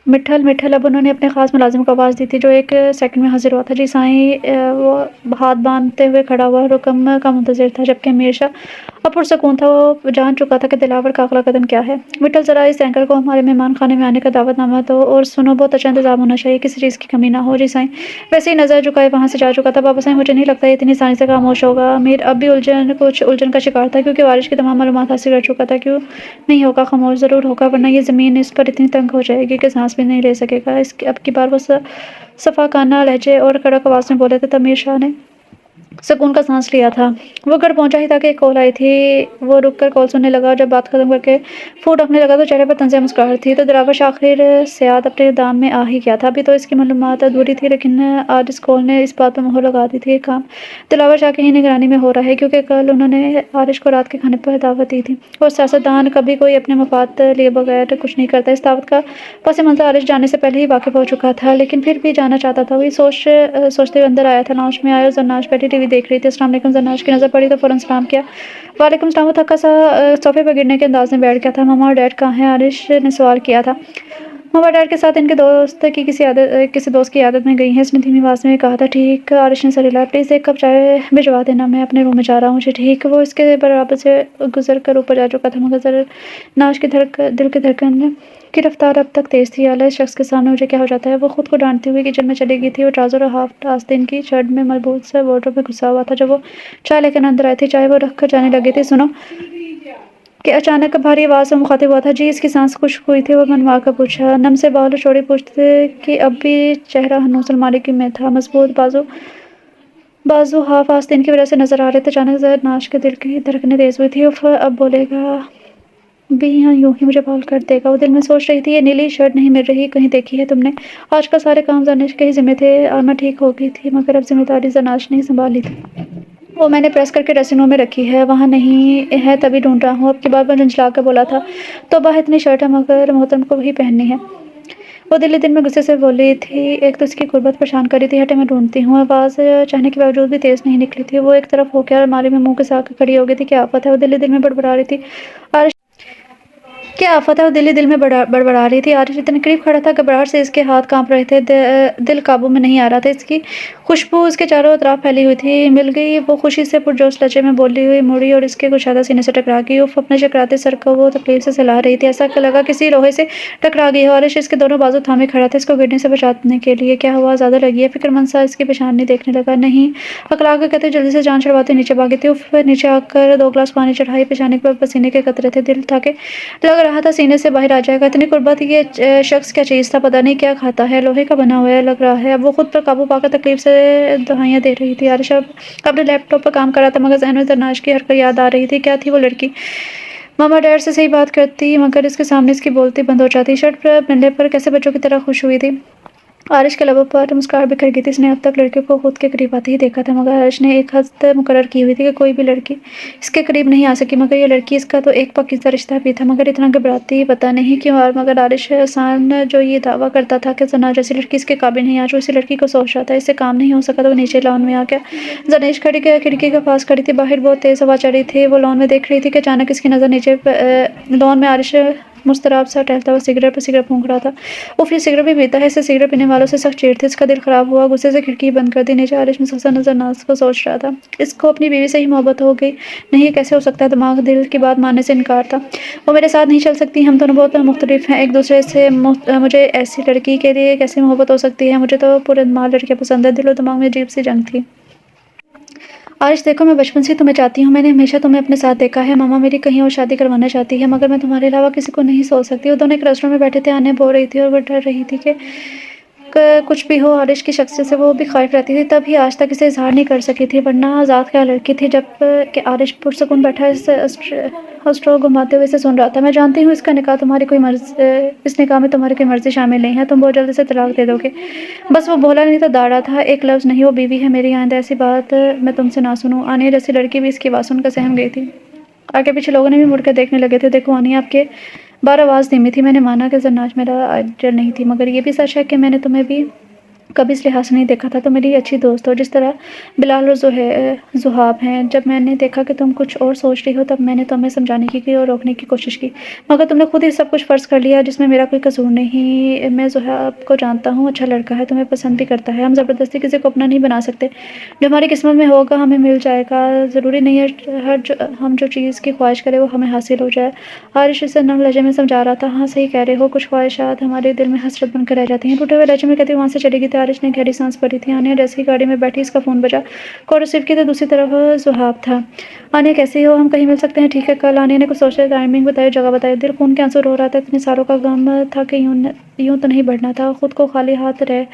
मिठल मिठल, अब उन्होंने अपने ख़ास मुलाजिम को आवाज़ दी थी, जो एक सेकंड में हाजिर हुआ था। जी साईं, वो हाथ बांधते हुए खड़ा हुआ रुकम का मुंतज़िर था, जबकि मीर शाह अब पुरसकून था। वो जान चुका था कि दिलावर का अगला कदम क्या है। मिठल, ज़रा इस एंकर को हमारे मेहमान खाने में आने का दावतनामा दो और सुनो, बहुत अच्छा इंतज़ाम होना चाहिए, किसी चीज़ की कमी ना हो। जी साईं। वैसे ही नज़र झुकाए वहाँ से जा चुका था। बाबा साईं, मुझे नहीं लगता ये इतनी आसानी से खामोश होगा। अमीर अब भी कुछ उलझन का शिकार था, क्योंकि वारिश की तमाम मालूमात हासिल कर चुका था। क्यों नहीं होगा खामोश? ज़रूर होगा, वरना ये ज़मीन इस पर इतनी तंग हो जाएगी कि सांस भी नहीं ले सकेगा। इसकी अब की बार वो सफ़ाकाना लहजे और कड़क आवाज़ में बोले थे। तब मीर शाह ने सुकून का सांस लिया था। वो घर पहुंचा ही था कि एक कॉल आई थी। वो रुक कर कॉल सुनने लगा। जब बात खत्म करके फ़ोन रखने लगा तो चेहरे पर तंज़िया मुस्कुराहट थी। तो दिलावर आखिर सयाद अपने दाम में आ ही गया था। अभी तो इसकी मालूमात अधूरी थी, लेकिन आज इस कॉल ने इस बात पर मोहर लगा दी थी। काम दिलावर शाह की ही निगरानी में हो रहा है, क्योंकि कल उन्होंने आरिश को रात के खाने पर दावत दी थी। और सियासतदान कभी कोई अपने मफाद लिए बगैर कुछ नहीं करता। इस दावत का पस मंज़र आरिश जाने से पहले ही वाकिफ़ हो चुका था, लेकिन फिर भी जाना चाहता था। वही सोचते हुए अंदर आया था। लॉन्च में आया, ज़रनाश बैठी टीवी देख रही थी। अस्सलाम वालेकुम। ज़रनाश की नज़र पड़ी तो फ़ौरन सलाम किया। वालेकुम सलाम। वो थका सा सोफ़े पर गिरने के अंदाज में बैठ गया था। मम्मा और डैड कहाँ हैं? आरिश ने सवाल किया था। मम्मा डैड के साथ इनके दोस्त की किसी दोस्त की आदत में गई हैं, इसने धीमी आवाज़ में कहा था। ठीक, आरिश ने सर हिलाया। प्लीज़ एक कप चाय भिजवा देना, मैं अपने रूम में जा रहा हूँ। जी ठीक। वो इसके बराबर से गुजर कर ऊपर जा चुका था, मगर ज़रनाश की दिल की धड़कन की रफ्तार अब तक तेज़ थी। अल्लाह, इस शख्स के सामने मुझे क्या हो जाता है। वो खुद को डांटती हुई किचन में चली गई थी। वो ट्राउज़र और हाफ आस्तीन की शर्ट में मलबूस से वार्डरोब में घुसा हुआ था। जब वो चाय लेकर अंदर आई थी, चाय वो रख कर जाने लगी थी, सुनो कि अचानक भारी आवाज़ से मुखातिब हुआ था। जी, इसकी सांस खुश्क हुई थी। वो मनवा कर पूछा, नम से बाल और चौड़ी पूछते कि अब भी चेहरा हनूस अलमारी में था। मजबूत बाजू हाफ आस्तीन की वजह से नजर आ रहे थे। अचानक ज़रनाश के दिल की धड़कनें तेज़ हुई थी। उफ, अब बोलेगा بھی یہاں यूँ ही मुझे पागल कर देगा। वो दिल में सोच रही थी, ये नीली शर्ट नहीं मिल रही, कहीं देखी है तुमने? आजकल सारे काम ज़रनेश के ही ज़िम्मे थे। आरमा ठीक हो गई थी मगर अब ज़िम्मेदारी ज़रनेश ने ही सँभाली थी। वो मैंने प्रेस करके ड्रेसिंग रूम में रखी है, वहाँ नहीं है तभी ढूँढ रहा हूँ। अब की बार वो झुंझला कर बोला था, तौबा इतनी शर्ट है मगर मोहतरम को वही पहननी है। वो दिल में गुस्से से बोली थी, एक तो इसकी गुर्बत परेशान कर रही थी, हटे मैं ढूंढती हूँ। आवाज़ चाहने के बावजूद भी तेज़ नहीं निकली थी। वो एक तरफ हो गया, अलमारी में मुंह के साथ खड़ी हो गई थी। क्या आफत है, वो दिल में बड़बड़ा रही थी। आरिश क्या आफत है, वो दिल में बड़बड़ा रही थी। आरिश इतने करीब खड़ा था, घबराहट से इसके हाथ कांप रहे थे। दिल काबू में नहीं आ रहा था। इसकी खुशबू उसके चारों तरफ फैली हुई थी। मिल गई। वो खुशी से पुरजोश लहजे में बोली हुई मुड़ी और इसके कुशादा सीने से टकरा गई। उफ, अपने चकराते सर को वो तकलीफ से सहला रही थी। ऐसा लगा किसी लोहे से टकरा गई हो। आरिश इसके दोनों बाजू थामे खड़ा था, इसको गिरने से बचाने के लिए। क्या हुआ, ज़्यादा लगी है? फिक्रमंद सा इसकी पेशानी देखने लगा। नहीं, अकड़ा कर कहते जल्दी से जान छुड़वाते नीचे भागी थी। उफ, नीचे आकर 2 गिलास पानी चढ़ाई। पेशानी पर पसीने के कतरे थे। दिल था कि लग रहा था सीने से बाहर आ जाएगा। इतनी कुर्बत, ये शख्स क्या चीज़ था, पता नहीं क्या खाता है। लोहे का बना हुआ है लग रहा है। अब वो खुद पर काबू पाकर तकलीफ से दहाइयाँ दे रही थी। आरिश अपने लैपटॉप पर काम कर रहा था मगर ज़हन में ज़रनेश की हरकत याद आ रही थी। क्या थी वो लड़की? मामा डैड से सही बात करती मगर इसके सामने इसकी बोलती बंद हो जाती। शर्ट पर मिलने पर कैसे बच्चों की तरह खुश हुई थी। आरिश के लबों पर मुस्कुराहट बिखर गई थी। इसने अब तक लड़कियों को खुद के करीब आते ही देखा था मगर आरिश ने एक हद मुकर्रर की हुई थी कि कोई भी लड़की इसके करीब नहीं आ सकी। मगर ये लड़की, इसका तो एक पक्का रिश्ता भी था मगर इतना घबराती पता नहीं क्यों। और मगर आरिश एहसान जो ये दावा करता था कि ज़रनेश जैसी लड़की इसके काबिल नहीं, आज वो इसी लड़की को सोच रहा था। इससे काम नहीं हो सका तो वो नीचे लॉन में आ गया। ज़रनेश खिड़की के पास खड़ी थी। बाहर बहुत तेज़ हवा चल रही थी। वो लॉन में देख रही थी कि अचानक इसकी नज़र नीचे लॉन में आरिश मुस्तराब सा टहलता हुआ सिगरेट फूंक रहा था। वो फिर सिगरेट भी पीता है। इससे सिगरेट पीने वालों से सख्त चिढ़ थी। इसका दिल खराब हुआ। गुस्से से खिड़की बंद कर दी। नीचे आरिश में ससा नजर नाज को सोच रहा था। इसको अपनी बीवी से ही मोहब्बत हो गई। नहीं, ये कैसे हो सकता है? दिमाग दिल की बात मानने से इनकार था। वो मेरे साथ नहीं चल सकती। हम दोनों बहुत मुख्तलिफ हैं एक दूसरे से। मुझे ऐसी लड़की के लिए कैसे मोहब्बत हो सकती है? मुझे तो पूरे दिमाग लड़कियाँ पसंद है। दिल और दिमाग में अजीब सी जंग थी। आरिश देखो, मैं बचपन से तुम्हें चाहती हूँ। मैंने हमेशा तुम्हें अपने साथ देखा है। मामा मेरी कहीं और शादी करवाना चाहती है मगर मैं तुम्हारे अलावा किसी को नहीं सोच सकती। वो दोनों एक रेस्टोरेंट में बैठे थे। आने बोल रही थी और वो डर रही थी कि कुछ भी हो। आरिश की शख्सियत से वो भी खौफ रहती थी। तभी आज तक इसे इजहार नहीं कर सकी थी वरना आज़ाद क्या लड़की थी। जब कि आरिश पुरसकून बैठा स्ट्रो घुमाते हुए इसे सुन रहा था। मैं जानती हूँ इसका निकाह तुम्हारी कोई इस निकाह में तुम्हारी कोई मर्जी शामिल नहीं है। तुम बहुत जल्दी से तलाक दे दोगे। बस वो बोला नहीं तो दाड़ा था। एक लफ्ज़ नहीं, वो बीवी है मेरी। आइंदा ऐसी बात मैं तुमसे ना सुनूं। आनिया जैसी लड़की भी इसकी बात सुनकर सहम गई थी। आगे पीछे लोगों ने भी मुड़कर देखने लगे थे। देखो आनिया, आपके बार आवाज़ धीमी थी। मैंने माना कि ज़रनेश मेरा आइडियल नहीं थी मगर ये भी सच है कि मैंने तुम्हें भी कभी इस लिहाज से नहीं देखा था। तुम मेरी अच्छी दोस्त हो जिस तरह बिलाल और जुहाब हैं। जब मैंने देखा कि तुम कुछ और सोच रही हो तब मैंने तुम्हें समझाने की और रोकने की कोशिश की मगर तुमने खुद ही सब कुछ फ़र्ज़ कर लिया जिसमें मेरा कोई कसूर नहीं। मैं जुहाब को जानता हूँ, अच्छा लड़का है, तुम्हें पसंद भी करता है। हम ज़बरदस्ती किसी को अपना नहीं बना सकते। जो हमारी किस्मत में होगा हमें मिल जाएगा। ज़रूरी नहीं है हम जो चीज़ की ख्वाहिश करें वो हमें हासिल हो जाए। आरिश इसे नम लहजे में समझा रहा था। हाँ सही कह रहे हो, कुछ ख्वाहिशात हमारे दिल में हसरत बनकर रह जाती हैं। टूटे हुए लहजे में कहती वहाँ से चली गई। आरिश ने गहरी सांस भरी थी। आनिया जैसे ही गाड़ी में बैठी इसका फ़ोन बजा। कॉल रिसीव की तो दूसरी तरफ जुहाब था। आनिया कैसी हो, हम कहीं मिल सकते हैं? ठीक है कल। आनिया ने कुछ सोचा, टाइमिंग बताई, जगह बताई। दिल खून के आंसू रो रहा था। इतने सालों का गम था कि यूं तो नहीं बढ़ना था। खुद को खाली हाथ रह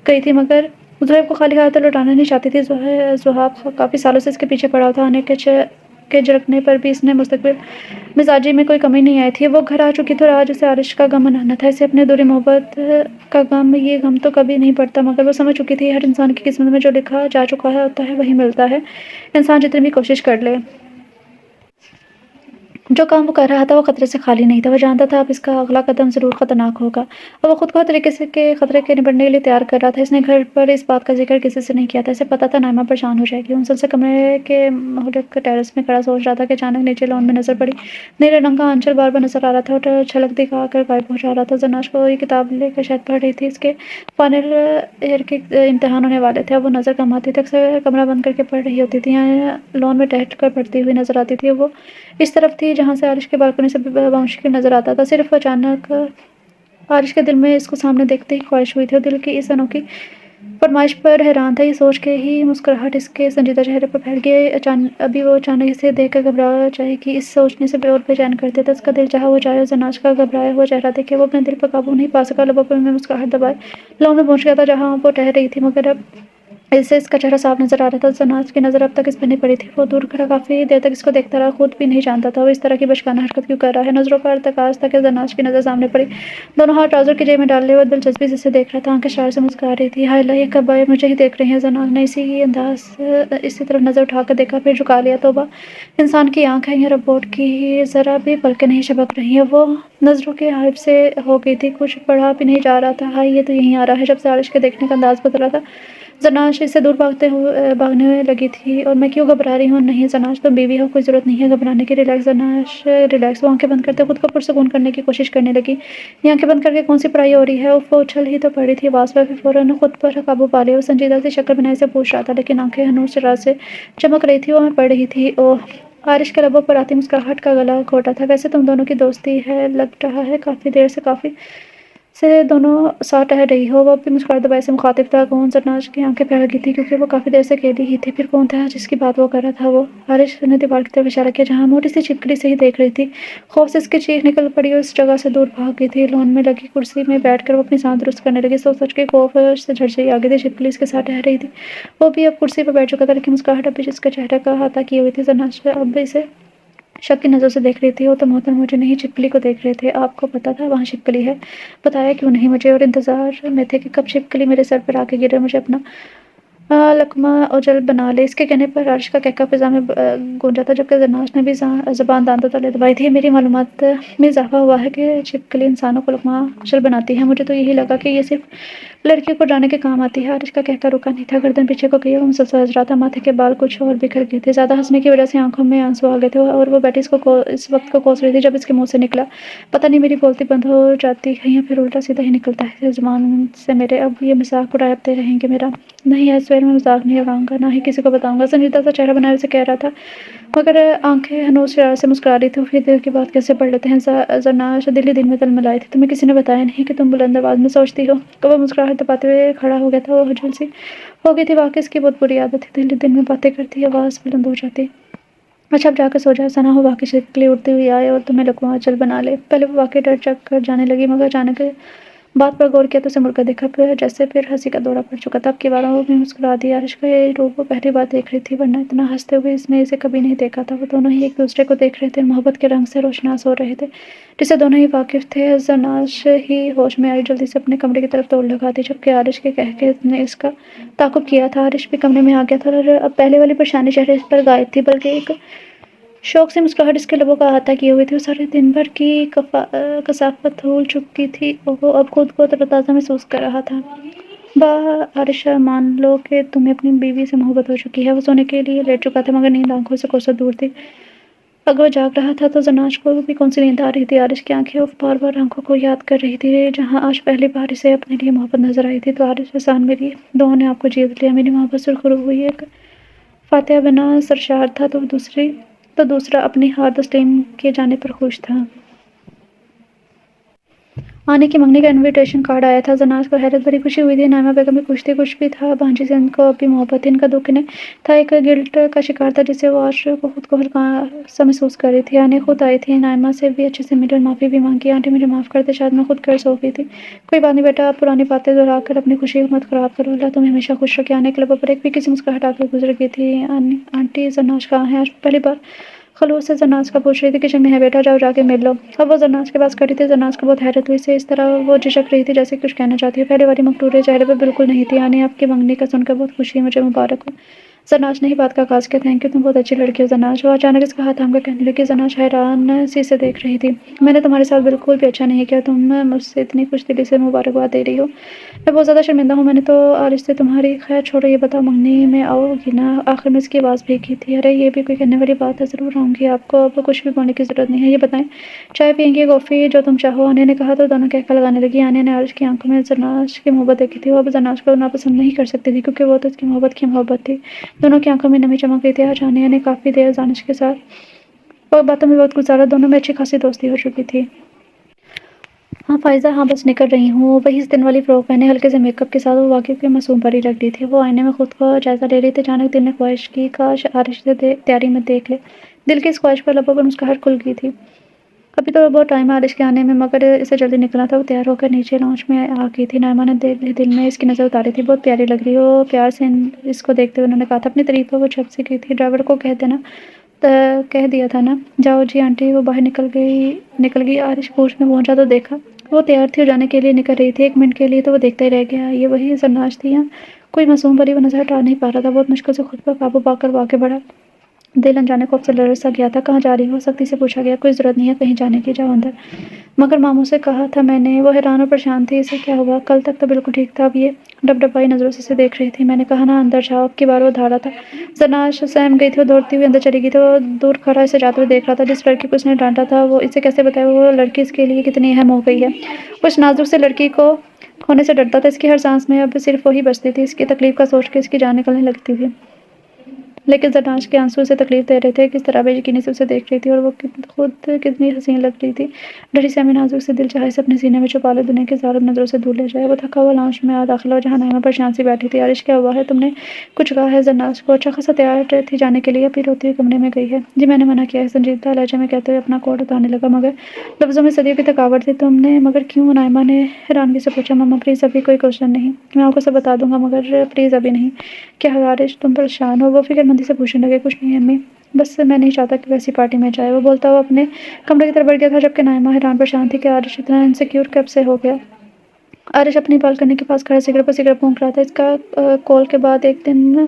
गई थी मगर जुहैब को खाली हाथ लौटाना नहीं चाहती थी। जुहाब काफ़ी सालों से इसके पीछे पड़ा था। आने के झिड़कने पर भी इसने मुस्तकिल मिजाजी में कोई कमी नहीं आई थी। वो घर आ चुकी थी और आज उसे आरिश का गम मनाना था। इसे अपने दूरी मोहब्बत का गम, ये गम तो कभी नहीं पड़ता मगर वो समझ चुकी थी हर इंसान की किस्मत में जो लिखा जा चुका है होता है वही मिलता है, इंसान जितनी भी कोशिश कर ले। जो काम वो कर रहा था वो खतरे से खाली नहीं था। वो जानता था अब इसका अगला कदम ज़रूर ख़तरनाक होगा और वो खुद को हर तरीके से के खतरे के निपटने के लिए तैयार कर रहा था। इसने घर पर इस बात का जिक्र किसी से नहीं किया था। इसे पता था नाइमा परेशान हो जाएगी। उन सबसे कमरे के मोहल्ले टेरेस में खड़ा सोच रहा था कि अचानक नीचे लॉन में नज़र पड़ी। नीले रंग का आंचल बार बार नजर आ रहा था और छलक दिखा कर गायब हो जा रहा था। ज़रनेश को ये किताब लेकर शायद पढ़ रही थी। इसके फाइनल ईयर के इम्तहान होने वाले थे। अब वो नज़र कम आती थी। अक्सर कमरा बंद करके पढ़ रही होती थी। यहाँ लॉन में टहल कर पढ़ती हुई नजर आती थी। वो इस तरफ थी जहाँ से आरिश के बालकनी से बामुश्किल नजर आता था। सिर्फ अचानक आरिश के दिल में इसको सामने देखते ही ख्वाहिश हुई थी और दिल की इस अनोखी फरमाइश पर हैरान था। ये सोच के ही मुस्कुराहट इसके संजीदा चेहरे पर फैल गई। अभी वो अचानक इसे देख कर घबरा जाएगी, इस सोचने से और बेचैन कर देता। उसका दिल चाहा वो जाए। ज़रनेश का घबराया हुआ चेहरा देखे वो अपने दिल पर काबू नहीं पा सका। लबों पर में मुस्कुराहट दबाए लॉन में पहुंच गया था जहाँ वो ठहर रही थी मगर अब इससे इसका चेहरा साफ नज़र आ रहा था। जनाज की नज़र अब तक इस पर नहीं पड़ी थी। वो दूर खड़ा काफ़ी देर तक इसको देखता रहा, खुद भी नहीं जानता था वो इस तरह की बचकाना हरकत क्यों कर रहा है। नज़रों पर तकाज़ था कि जनाज की नज़र सामने पड़ी। दोनों हाथ ट्राउज़र की जेब में डाले वो दिलचस्पी से उसे देख रहा था। आंखें शरारत से मुस्कुरा रही थी। हाय अल्लाह, ये कब आए, मुझे ही देख रहे हैं। जनाज ने इसी तरफ नज़र उठाकर देखा, फिर झुका लिया। तौबा, इंसान की आँख है या रोबोट की, ज़रा भी पलकें नहीं झपक रही हैं। वो नज़रों के हाइब से हो गई थी, कुछ पढ़ा भी नहीं जा रहा था। हाय, ये तो यहीं आ रहा है। जब से आरिश के देखने का अंदाज़ बदला था, ज़नाश इससे दूर भागने लगी थी। और मैं क्यों घबरा रही हूँ? नहीं ज़नाश, तुम बीवी हो, कोई ज़रूरत नहीं है घबराने की। रिलैक्स ज़नाश, रिलैक्स। वो आंखें बंद करते खुद को पुरसकून करने की कोशिश करने लगी। ये आंखें बंद करके कौन सी पढ़ाई हो रही है? वो उछल ही तो पड़ी थी आवाज़ पर, फिर फ़ौरन खुद पर काबू पा लिया। वो संजीदा सी शक्ल बनाए से पूछ रहा था, लेकिन आंखें हनूर शरारत से चमक रही थी। वो मैं पढ़ रही थी। ओह! आरिश के लबों पर आती मुस्कुराहट का गला घोटा था। वैसे तुम दोनों की दोस्ती है, लग रहा है काफ़ी देर से दोनों साथ रह रही हो। वो अपनी मुस्कुराहट दबाए से मुखातिब था। कौन? जरनाज की आंखें फैल गई थी, क्योंकि वो काफ़ी देर से अकेली ही थी। फिर कौन था जिसकी बात वो कर रहा था? वो हारिश ने दीवार की तरफ इशारा किया, जहाँ मोटी सी छिपकली से ही देख रही थी। खौफ से इसकी चीख निकल पड़ी और इस जगह से दूर भाग गई थी। लॉन में लगी कुर्सी में बैठकर वो अपनी सांस दुरुस्त करने लगी। सोच सोच के खौफ से झड़झड़ी आ गई थी। छिपकली इसके साथ रह रही थी। वो भी अब कुर्सी पर बैठ चुका था, लेकिन मुस्कुराहट अब भी जिसके चेहरे का अहाता किए हुई थी। जरनाज अब इसे शक की नज़र से देख रही थी। वो तो मोहतरम मुझे नहीं, छिपकली को देख रहे थे। आपको पता था वहाँ छिपकली है? बताया क्यों नहीं मुझे? और इंतज़ार में थे कि कब छिपकली मेरे सर पर आके गिरे, मुझे अपना लकमा ओझल बना ले। इसके कहने पर अर्श का कहका फ़िज़ा में गूंजा था, जबकि जरनाश ने भी ज़बान दांतों तले दबाई थी। मेरी मालूमात में इजाफ़ा हुआ है कि छिपकली इंसानों को लकमा ओझल बनाती है। मुझे तो यही लगा कि ये सिर्फ़ लड़कियों को डराने के काम आती है। आरिश का कहका रुका नहीं था, गर्दन पीछे को किए वो मुसलसल हंस रहा था। माथे के बाल कुछ और बिखर गए थे। ज़्यादा हंसने की वजह से आंखों में आंसू आ गए थे और वो बैठी इस वक्त को कोस रही थी जब इसके मुंह से निकला, पता नहीं मेरी बोलती बंद हो जाती है या फिर उल्टा सीधा ही निकलता है ज़ुबान से मेरे। अब ये मजाक उड़ाते रहेंगे मेरा? नहीं, ऐश्वर्य में मजाक नहीं उड़ाऊंगा, ना ही किसी को बताऊंगा। संजीदा सा चेहरा बनाए उसे कह रहा था, मगर आंखें हनूर शरारत से मुस्कुरा रही थी। फिर दिल की बात कैसे पढ़ लेते हैं। जरनाश दिल ही दिल में तलमलाई थी। तुम्हें किसी ने बताया नहीं कि तुम बुलंद आवाज़ में सोचती हो? तो वो मुस्कुराहट दबाते हुए खड़ा हो गया था। वो हजूल सी हो गई थी। वाकई इसकी बहुत बुरी आदत थी, दिल ही दिल में बातें करती, आवाज़ बुलंद हो जाती। अच्छा, अब जाकर सो जाओ। ऐसा ना हो वाकई छिपकली उड़ती हुई आए और तुम्हें लकवा चल बना ले। पहले वो वाकई डर चक कर जाने लगी, मगर अचानक बात पर गौर किया तो उसे मुड़कर देखा, फिर हंसी का दौरा पड़ चुका था। अब की बार वो भी मुस्कुरा दिया। आरिश का ये रूप वो पहली बार देख रही थी, वरना इतना हंसते हुए इसने इसे कभी नहीं देखा था। वो दोनों ही एक दूसरे को देख रहे थे, मोहब्बत के रंग से रोशनास हो रहे थे, जिससे दोनों ही वाकिफ थे। जरनाश ही होश में आई, जल्दी से अपने कमरे की तरफ दौड़ लगा दी, जबकि आरिश के कह के ने इसका ताकुब किया था। आरिश भी कमरे में आ गया था और अब पहले वाली परेशानी चेहरे पर गायब थी, बल्कि एक शौक से मुस्कुराहट इसके लबों का अहाता किए हुए थी। वो सारे दिन भर की कसाफत धूल चुकी थी और वो अब खुद को तरोताज़ा महसूस कर रहा था। वाह आरिशा, मान लो कि तुम्हें अपनी बीवी से मोहब्बत हो चुकी है। वो सोने के लिए लेट चुका था, मगर नींद आंखों से कोसों दूर थी। अगर वो जाग रहा था तो जरनाश को भी कौन सी नींद आ रही थी। आरिश की आंखें वो बार बार आंखों को याद कर रही थी, जहाँ आज पहली बार इसे अपने लिए मोहब्बत नजर आई थी। तो आरिश, एहसान, मेरी दुआओं ने आपको जीत लिया। मेरी मोहब्बत सुरखरू हुई। एक फातिहा बिना सरशार था तो दूसरा अपनी हार तस्लीम किए जाने पर खुश था। आने की मंगनी का इनविटेशन कार्ड आया था। जनाज को हैरत भरी खुशी हुई थी। नाइमा बेगम भी खुश थी, कुछ भी था भांजी से इनको अभी मोहब्बत थी, इनका दुख इन्हें था, एक गिल्ट का शिकार था, जिससे वो आज को खुद को हल्का सा महसूस कर रही थी। आने खुद आई थी, नाइमा से भी अच्छे से मिली और माफ़ी भी मांगी। आंटी मुझे माफ़ कर दे, शायद मैं खुद कर्ज हो गई थी। कोई बात नहीं बेटा, आप पुरानी बातें दोहरा कर अपनी खुशी मत खराब करो। अल्लाह तुम्हें हमेशा खुश रखे। आने के लिए पर एक भी किसी मुस्कुराहट आकर गुजर गई थी। आंटी जरनाज कहाँ है? आज पहली बार खलूस से जरनाज का पूछ रही थी। किचन में है बेटा, जाओ जाके मिल लो। अब वो जरनाज के पास खड़ी थी। जरनाज को बहुत हैरत हुई से इस तरह वो झिझक रही थी, जैसे कुछ कहना चाहती है। पहले वाली मकरूरे चेहरे पर बिल्कुल नहीं थी। आने आपकी मंगनी का सुनकर बहुत खुशी है, मुझे मुबारक हो। जरनाज ने ही बात का आगाज़ किया। थैंक यू, तुम बहुत अच्छी लड़की हो जरनाज। वो अचानक इसका हाथ थाम कर कहने लगी। जरनाज हैरान सी से देख रही थी। मैंने तुम्हारे साथ बिल्कुल भी अच्छा नहीं किया, तुम मुझसे इतनी खुश दिली से मुबारकबाद दे रही हो। मैं बहुत ज़्यादा शर्मिंदा हूँ। मैंने तो आरिश से तुम्हारी खैर छोड़ो, ये बताओ मंगनी में आओगी ना? आखिर में इसकी आवाज़ भीगी थी। अरे ये भी कोई कहने वाली बात है, ज़रूर आऊँगी। आपको अब कुछ भी बोलने की ज़रूरत नहीं है। ये बताएं, चाय पियेंगी, कॉफ़ी, जो तुम चाहो? आने ने कहा तो दोनों कहका लगाने लगी। आने ने आरिश की आंखों में जरनाज की मोहब्बत देखी थी। वो अब जरनाज को नापसंद नहीं कर सकती थी, क्योंकि वो तो उसकी मोहब्बत थी। दोनों की आंखों में नमी चमक रही थी। आज आने ने काफ़ी देर जानिश के साथ और बातों में वक्त गुजारा। दोनों में अच्छी खासी दोस्ती हो चुकी थी। हाँ फ़ाइज़ा, हाँ बस निकल रही हूँ। वही इस दिन वाली फ़्रॉक पहने, हल्के से मेकअप के साथ वो वाक़ई कोई मासूम परी लग रही थी। वो आईने में खुद का जायज़ा ले रही थी। अचानक दिल ने ख्वाहिश की, काश आरिश से तैयारी में देख ले। दिल की इस ख्वाहिश पर लबों पर मुस्कुराहट खुल गई थी। अभी तो बहुत टाइम है आरिश के आने में, मगर इसे जल्दी निकलना था। वो तैयार होकर नीचे लाउंज में आ गई थी। नाइमा ने दिल में इसकी नज़र उतारी थी। बहुत प्यारी लग रही हो। प्यार से इसको देखते हुए उन्होंने कहा था। अपनी तारीफ पर वो छप सी गई थी। ड्राइवर को कह देना, कह दिया था ना। जाओ जी आंटी। वो बाहर निकल गई। आरिश कोच में पहुंचा तो देखा वो तैयार थी और जाने के लिए निकल रही थी। 1 मिनट के लिए तो वो देखता ही रह गया। ये वही जरनाश थी या कोई मासूम परी? वो नजर हटा नहीं पा रहा था। बहुत मुश्किल से खुद पर काबू पाकर वो आगे बढ़ा। दिल अनजाने खौफ से लरस सा गया था। कहाँ जा रही हो? सख्ती से पूछा गया। कोई जरूरत नहीं है कहीं जाने की, जाओ अंदर। मगर मामू से कहा था मैंने। वो हैरान और परेशान थी। इसे क्या हुआ? कल तक तो बिल्कुल ठीक था। अब ये डबडबाई नजरों से इसे देख रही थी। मैंने कहा ना अंदर जाओ। अब की बार वो धारा था। जरनाश सहम गई थी। वो दौड़ती हुई अंदर चली गई थी। वो दूर खड़ा इसे जाते हुए देख रहा था। जिस लड़की को उसने डांटा था वो इसे कैसे बताए वो लड़की इसके लिए कितनी अहम हो गई है। उस नाजुक से लड़की को खोने से डरता था। इसकी हर सांस में अब सिर्फ वही बचती थी। इसकी तकलीफ का सोच के इसकी जान निकलने लगती थी। लेकिन जरनाश के आंसू उसे तकलीफ दे रहे थे। किस तरह बेयकीनी से उसे देख रही थी और वो खुद कितनी हसीन लग रही थी। डरी से हमें नाजुक से दिल चाहे से अपने सीने में छुपा ले, दुनिया की जालिम नजरों से दूर ले जाए। वो थका हुआ लाउंज में आ दाखिल हुआ जहाँ नाइमा परेशान सी बैठी थी। आरिश क्या हुआ है? तुमने कुछ कहा है? जरनाश को अच्छा खासा तैयार थी जाने के लिए। फिर रोती हुई कमरे में गई है। जी मैंने मना किया है, संजीदा लहजे में कहते हुए अपना कोट उतारने लगा। मगर लफ्जों में सदियों की थकावट थी। तुमने मगर क्यों? नाइमा ने हैरानगी से पूछा। मम्मा प्लीज अभी कोई क्वेश्चन नहीं। मैं आपको सब बता दूंगा मगर प्लीज अभी नहीं। क्या है आरिश? तुम परेशान हो? वो फिक्रमंदी से पूछने लगे। कुछ नहीं अम्मी, बस मैं नहीं चाहता कि वैसी पार्टी में जाए। वो बोलता हुआ अपने कमरे की तरफ बढ़ गया था जबकि नाइमा हैरान परेशान थी कि आरिश इतना इनसिक्योर कब से हो गया। आरिश अपनी बालकनी के पास खड़ा सिगरेट पर सिगरेट फूंक रहा था। इसका कॉल के बाद एक दिन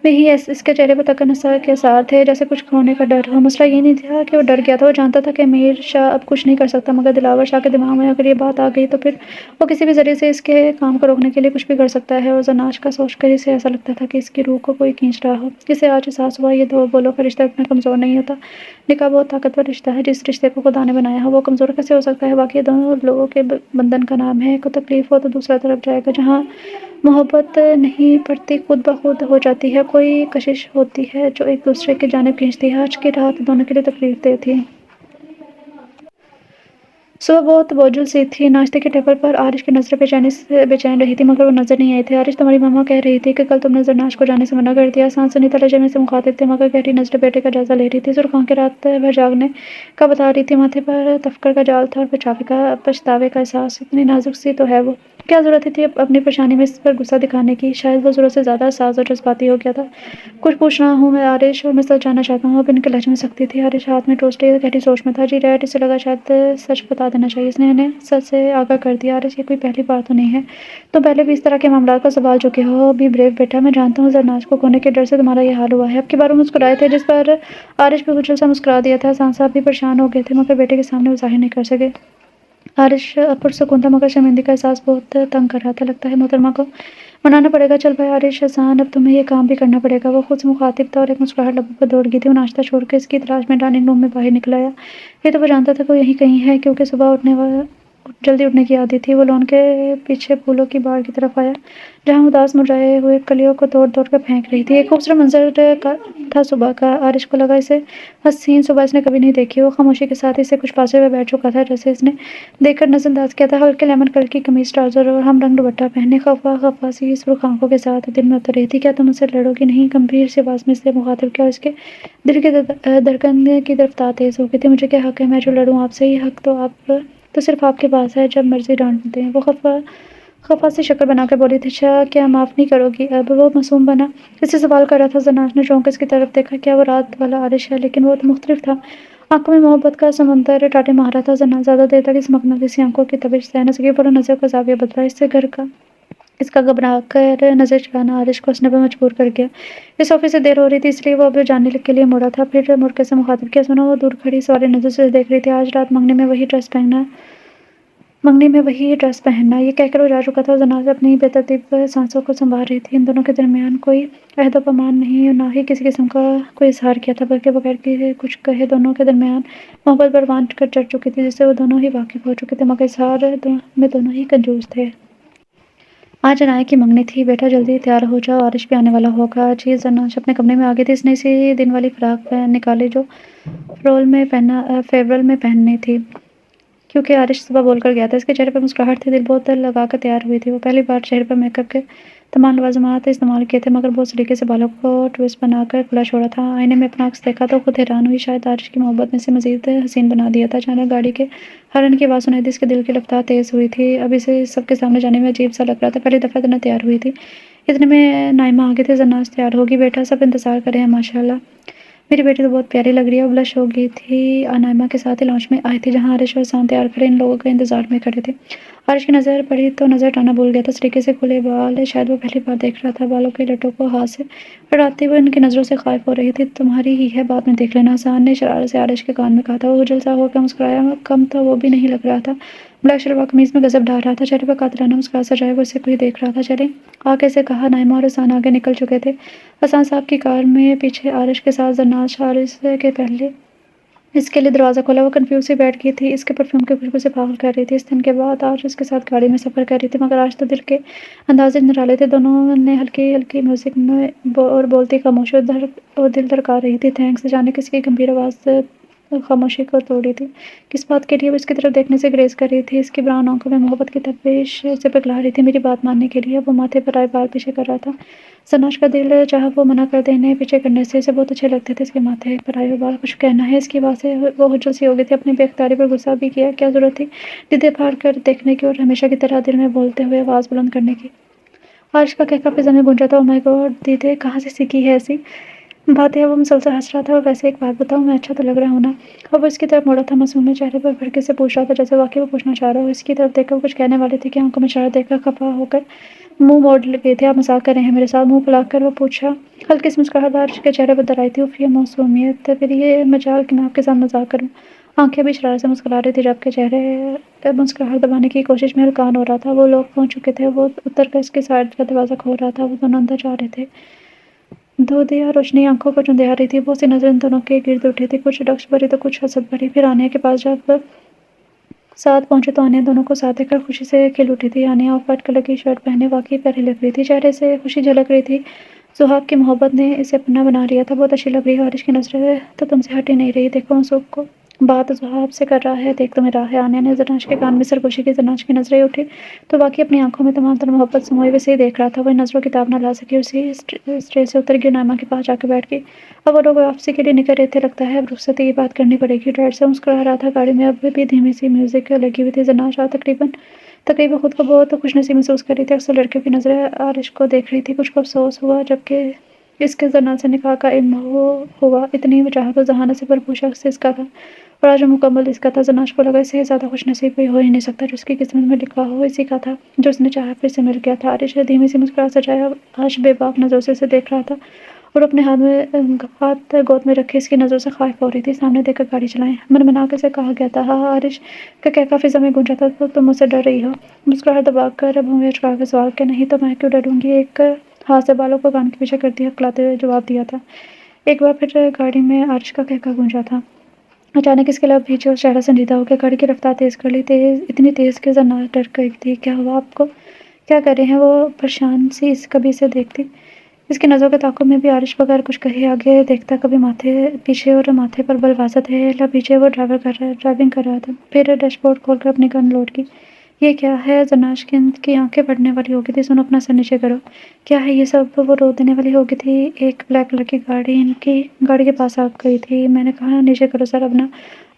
में ही इसके चेहरे पर तक नशा के आसार थे, जैसे कुछ खोने का डर हो। मसला ये नहीं था कि वो डर गया था। वो जानता था कि अमीर शाह अब कुछ नहीं कर सकता। मगर दिलावर शाह के दिमाग में अगर ये बात आ गई तो फिर वो किसी भी जरिए से इसके काम को रोकने के लिए कुछ भी कर सकता है। और जरनाश का सोचकर इसे ऐसा लगता था कि इसकी रूह को कोई खींच रहा हो। इसे आज एहसास हुआ ये दो बोलों का रिश्ता इतना कमज़ोर नहीं होता। निकाह बहुत ताकतवर रिश्ता है। जिस रिश्ते को खुदा ने बनाया हो वो कमज़ोर कैसे हो सकता है? बाकी दोनों लोगों के बंधन का नाम है। को तकलीफ हो तो दूसरा तरफ जाएगा। जहाँ मोहब्बत नहीं पड़ती खुद ब खुद हो जाती है। कोई कशिश होती है जो एक दूसरे की जानिब खींचती है। आज की रात दोनों के लिए तकलीफ दे थी। सुबह बहुत बोझिल सी थी। नाश्ते के टेबल पर आरिश की नज़रें बेचैन रही थी मगर वो नजर नहीं आई थी। आरिश तुम्हारी मम्मा कह रही थी कि कल तुमने जरनाश को जाने से मना कर दिया। सांस सुनीता लहजे में से मुखातिब थे मगर गहरी नजरें बेटे का जायजा ले रही थी। सुर्ख आंखें रात भर जागने का बता रही थी। माथे पर तफक्कर का जाल था और पछतावे का एहसास। इतनी नाजुक सी तो है वो। क्या जरूरत थी अपनी परेशानी में इस पर गुस्सा दिखाने की? शायद वो जरूरत से ज्यादा साज और जज्बाती हो गया था। कुछ पूछ रहा हूँ मैं आरिश और मैं सच जानना चाहता हूँ। अब इनके लहजे में सख्ती थी। आरिश हाथ में टोस्ट लिए गहरी सोच में था। जी डैड, इसे लगा शायद सच बता देना चाहिए। इसने इन्हें सच से आगाह कर दिया। आरिश ये कोई पहली बार तो नहीं है। तुम पहले भी इस तरह के मामला का सवाल चुके हो। बी ब्रेव बेटा। मैं जानता हूँ जरनाश को खोने के डर से तुम्हारा ये हाल हुआ है। अब की बार वो मुस्कुराए थे जिस पर आरिश भी कुछ सा मुस्कुरा दिया था। सांसा भी परेशान हो गए थे मगर बेटे के सामने वो जाहिर नहीं कर सके। आरिश पुरसुकून था मगर शर्मिंदगी का एहसास बहुत तंग कर रहा था। लगता है मोहतरमा को मनाना पड़ेगा। चल भाई आरिश एहसान, अब तुम्हें ये काम भी करना पड़ेगा। वो खुद से मुखातिब था और एक मुस्कुराहट लबों पर दौड़ गई थी। वो नाश्ता छोड़कर इसकी तलाश में डाइनिंग रूम में बाहर निकल आया। ये तो वो जानता था कि वो यहीं कहीं है क्योंकि सुबह जल्दी उठने की आदत थी। वो लॉन के पीछे फूलों की बाड़ की तरफ आया जहाँ उदास मुरझाए हुए कलियों को तोड़ तोड़ कर फेंक रही थी। एक खूबसूरत मंजर था सुबह का। आरिश को लगा इसे हसीन सुबह इसने कभी नहीं देखी। वो खामोशी के साथ इसे कुछ फासले में बैठ चुका था जैसे इसने देखकर नजरअंदाज किया था। हल्के लेमन कलर की कमीज ट्राउजर और हम रंग दुपट्टा पहने खफा सी सुर्ख आंखों के साथ दिन में उतर रही थी। क्या तुम उनसे लड़ोगी नहीं? गंभीर सी आवाज में इससे मुखातिब किया। इसके दिल की धड़कन की रफ्तार तेज हो गई थी। मुझे क्या हक है मैं जो लड़ूं आपसे? ये हक तो सिर्फ आपके पास है। जब मर्जी डांट दें। वो खफा सी शक्ल बनाकर बोली थी। अच्छा क्या माफ़ नहीं करोगी? अब वो मासूम बना इससे सवाल कर रहा था। जरनाश ने चौंक इसकी तरफ देखा। क्या वो रात वाला आरिश है? लेकिन वो तो मुख्तलिफ था। आंखों में मोहब्बत का समंदर टाटे मार रहा था। जरनाश ज़्यादा देर तक इस मकनातीसी आंखों की तपिश सह न सकी। पर नजर का जाविया बदला। इसका घबरा कर नजर चढ़ाना आरिश को हंसने पर मजबूर कर गया। इस ऑफिस से देर हो रही थी इसलिए वो अब जानने के लिए मुड़ा था। फिर मुड़के से मुखातिब किया। सुनो। वो दूर खड़ी सवारी नजर से देख रही थी। आज रात मंगनी में वही ड्रेस पहनना। ये कहकर वो जा चुका था। जरनाश अपनी बेतरतीब सांसों को संभाल रही थी। इन दोनों के दरमियान कोई अहद-ओ-पैमान नहीं और ना ही किसी किस्म का कोई इजहार किया था बल्कि बगैर किसी कुछ कहे दोनों के दरमियान मोहब्बत परवान कर चढ़ चुकी थी जिससे वो दोनों ही वाकिफ हो चुके थे मगर इजहार में दोनों ही कंजूस थे। आज अनाया की मंगनी थी। बेटा जल्दी तैयार हो जाओ, आरिश भी आने वाला होगा। जी। जरनाश अपने कमरे में आ गई थी। इसने इसी दिन वाली फ्राक निकाली जो फेवरल में पहननी थी क्योंकि आरिश सुबह बोल कर गया था। इसके चेहरे पर मुस्कुराहट थी। दिल बहुत लगा कर तैयार हुई थी। वो पहली बार चेहरे पर मेकअप के तमाम लवाज़िमात इस्तेमाल किए थे मगर बहुत सलीके से बालों को ट्विस्ट बनाकर खुला छोड़ा था। आईने में अपना अक्स देखा तो खुद हैरान हुई, शायद आरिश की मोहब्बत ने इसे मज़ीद हसीन बना दिया था। अचानक गाड़ी के हॉर्न की आवाज़ सुनाई दी, इसके दिल की रफ्तार तेज़ हुई थी। अब इसे सबके सामने जाने में अजीब सा लग रहा था, पहली दफ़ा इतना तैयार हुई थी। इतने में नाइमा आ गई थी। ज़रनाश तैयार होगी बेटा, सब इंतज़ार कर रहे हैं माशाअल्लाह। मेरी बेटी तो बहुत प्यारी लग रही है। वो ब्लश हो गई थी। नाइमा के साथ ही लॉन्च में आई थी जहाँ आरिश और हसान तैयार खड़े इन लोगों के इंतजार में खड़े थे। आरिश की नज़र पड़ी तो नज़र हटाना भूल गया था। तरीके से खुले बाल, शायद वो पहली बार देख रहा था। बालों के लटों को हाथ से हटाते हुए उनकी नज़रों से खाइफ हो रही थी। तुम्हारी ही है, बाद में देख लेना, हसान ने शरारत से आरिश के कान में कहा था। वो उजल सा होकर मुस्कुराया, कम तो वो भी नहीं लग रहा था। ब्लैक शलवार कमीज में गजब डाल रहा था, चेहरे पर कातराना मुस्कुराहट सजाए वो इसे कोई देख रहा था। चले आगे से कहा। नाइमा और हसान आगे निकल चुके थे। हसन साहब की कार में पीछे आरिश के साथ ज़रनाश। आरिश के पहले इसके लिए दरवाज़ा खोला। वो कन्फ्यूज़ सी बैठ गई थी। इसके परफ्यूम की खुशबू से पागल कर रही थी। इस दिन के बाद आज उसके साथ गाड़ी में सफ़र कर रही थी, मगर आज तो दिल के अंदाज़े निराले थे। दोनों ने हल्की-हल्की म्यूज़िक में और बोलती खामोशी और दिल धड़का रही थी। थैंक्स जाने किसकी गंभीर आवाज़ खामोशी को तोड़ी थी। किस बात के लिए वो इसकी तरफ देखने से गुरेज कर रही थी। इसकी ब्राउन आंखों में मोहब्बत की तपिश से पिघला रही थी। मेरी बात मानने के लिए वो माथे पर आए बाल पीछे कर रहा था। ज़रनाश का दिल चाहा वो मना कर दे इन्हें पीछे करने से। इसे बहुत अच्छे लगते थे इसके माथे पर आए हुए बाल। कुछ कहना है इसकी बात से वो हुज्जत सी हो गई थी। अपनी बेख्तियारी पर गुस्सा भी किया। क्या ज़रूरत थी दीदे फाड़ कर देखने की और हमेशा की तरह दिल में बोलते हुए आवाज़ बुलंद करने की। आरिश का कहका फिज़ा में गूंजा था। ओह माय गॉड दीदे, कहाँ से सीखी है ऐसी बातें। अब वो मुसलसल हंस रहा था। और वैसे एक बात बताऊँ, मैं अच्छा तो लग रहा हूँ ना? अब वो इसकी तरफ मुड़ा था, मासूम चेहरे पर भड़के से पूछ रहा था जैसे वाकई वो पूछना चाह रहा हो। इसकी तरफ देखकर वो कुछ कहने वाली थी कि आंखों में इशारा देखकर खफा होकर मुंह मोड़ गए थे। आप मजाक कर रहे हैं मेरे साथ? मुंह फुलाकर वो पूछा। हल्की सी मुस्कुराहट आरिश के चेहरे पर दर आई थी। उफ, ये मासूमियत, फिर ये मजाल कि मैं आपके साथ मजाक करूँ। आंखें भी शरारत से मुस्कुरा रही थी जबकि चेहरे मुस्कुराहट दबाने की कोशिश में हल्कान हो रहा था। वो लोग पहुंच चुके थे। वो उतर कर इसके साइड का दरवाज़ा खोल रहा था। वो दोनों अंदर जा रहे थे। धुंधिया रोशनी आंखों को चुंधिया रही थी। बहुत सी नजरें इन दोनों के गिर्द उठी थी, कुछ डक्श भरी तो कुछ हसद भरी। फिर आनिया के पास जब साथ पहुंचे तो आनिया दोनों को साथ देखकर खुशी से खिल उठी थी। आनिया ऑफ वाइट कलर की शर्ट पहने वाकई प्यारी लग रही थी। चेहरे से खुशी झलक रही थी। सुहाग की मोहब्बत ने इसे अपना बना लिया था। बहुत अच्छी लग रही है। बारिश की नजरें तो तुमसे हट ही नहीं रही। देखो मनसूब को बात सुहाग से कर रहा है, देख तो मेरा है। आनिया ने ज़रनाश के कान में सरगोशी की। ज़रनाश की नजरें उठी तो बाकी अपनी आंखों में तमाम तर मोहब्बत समाई वैसे ही देख रहा था। वह नजरों की ताब न ला सकी। उसी स्टेज से उतर गई, नाइमा के पास जाकर बैठ गई। अब वो लोग वापसी के लिए निकल रहे थे। लगता है अब रुखसती की बात करनी पड़ेगी। डैड से मुस्कुरा रहा था। गाड़ी में अब भी धीमी सी म्यूजिक लगी हुई थी। ज़रनाश तकरीबन तकरीबन खुद को बहुत खुशनसीब महसूस कर रही थी। अक्सर लड़कियों की नजरें आरिश को देख रही थी। कुछ को अफसोस हुआ जबकि इसके ज़रनाश से निकाह का इल्म हुआ। इतनी चाहत तो जहानत से भरपूर शख्स इसका था और आज मुकम्मल इसका था। ज़रनाश को लगा इससे ज़्यादा खुशनसीब कोई हो ही नहीं सकता। जो उसकी किस्मत में लिखा हो इसी का था। जो उसने चाहा फिर से मिल गया था। आरिश ने धीमी सी मुस्कुराहट सजाया। आश बेबाक नजरों से उसे देख रहा था और अपने हाथ गोद में रखे इसकी नज़रों से खाइफ हो रही थी। सामने देखकर गाड़ी चलाएं, मनमना के से कहा गया था। हाँ, आरिश का कहका फिजा में गूंजा था। तो तुम मुझसे डर रही हो? मुस्कुराहट दबाकर अब हमें चुका के सवाल के नहीं तो मैं क्यों डरूंगी। एक हाथ से बालों को कान के पीछे कर दिया, हकलाते हुए जवाब दिया था। एक बार फिर गाड़ी में आरिश का कहका गूंजा था। अचानक इसके लब भींचे और चेहरा संजीदा हो गया। गाड़ी की रफ्तार तेज कर ली, इतनी तेज कि ज़रनाश डर गई थी। क्या हुआ आपको? क्या कर रहे हैं? वो परेशान सी कभी इसे देखती। इसकी नज़रों के ताक़ुब में भी आरिश बगैर कुछ कहे आगे देखता, कभी माथे पीछे और माथे पर बल वाज़ा है। लब पीछे वो ड्राइविंग कर रहा था। फिर डैशबोर्ड खोलकर अपनी गन लोड की। ये क्या है? ज़रनाश की आंखें फटने वाली हो गई थी। सुनो, अपना सर नीचे करो। क्या है ये सब? वो रो देने वाली हो गई थी। एक ब्लैक कलर की गाड़ी इनकी गाड़ी के पास आ गई थी। मैंने कहा नीचे करो सर अपना।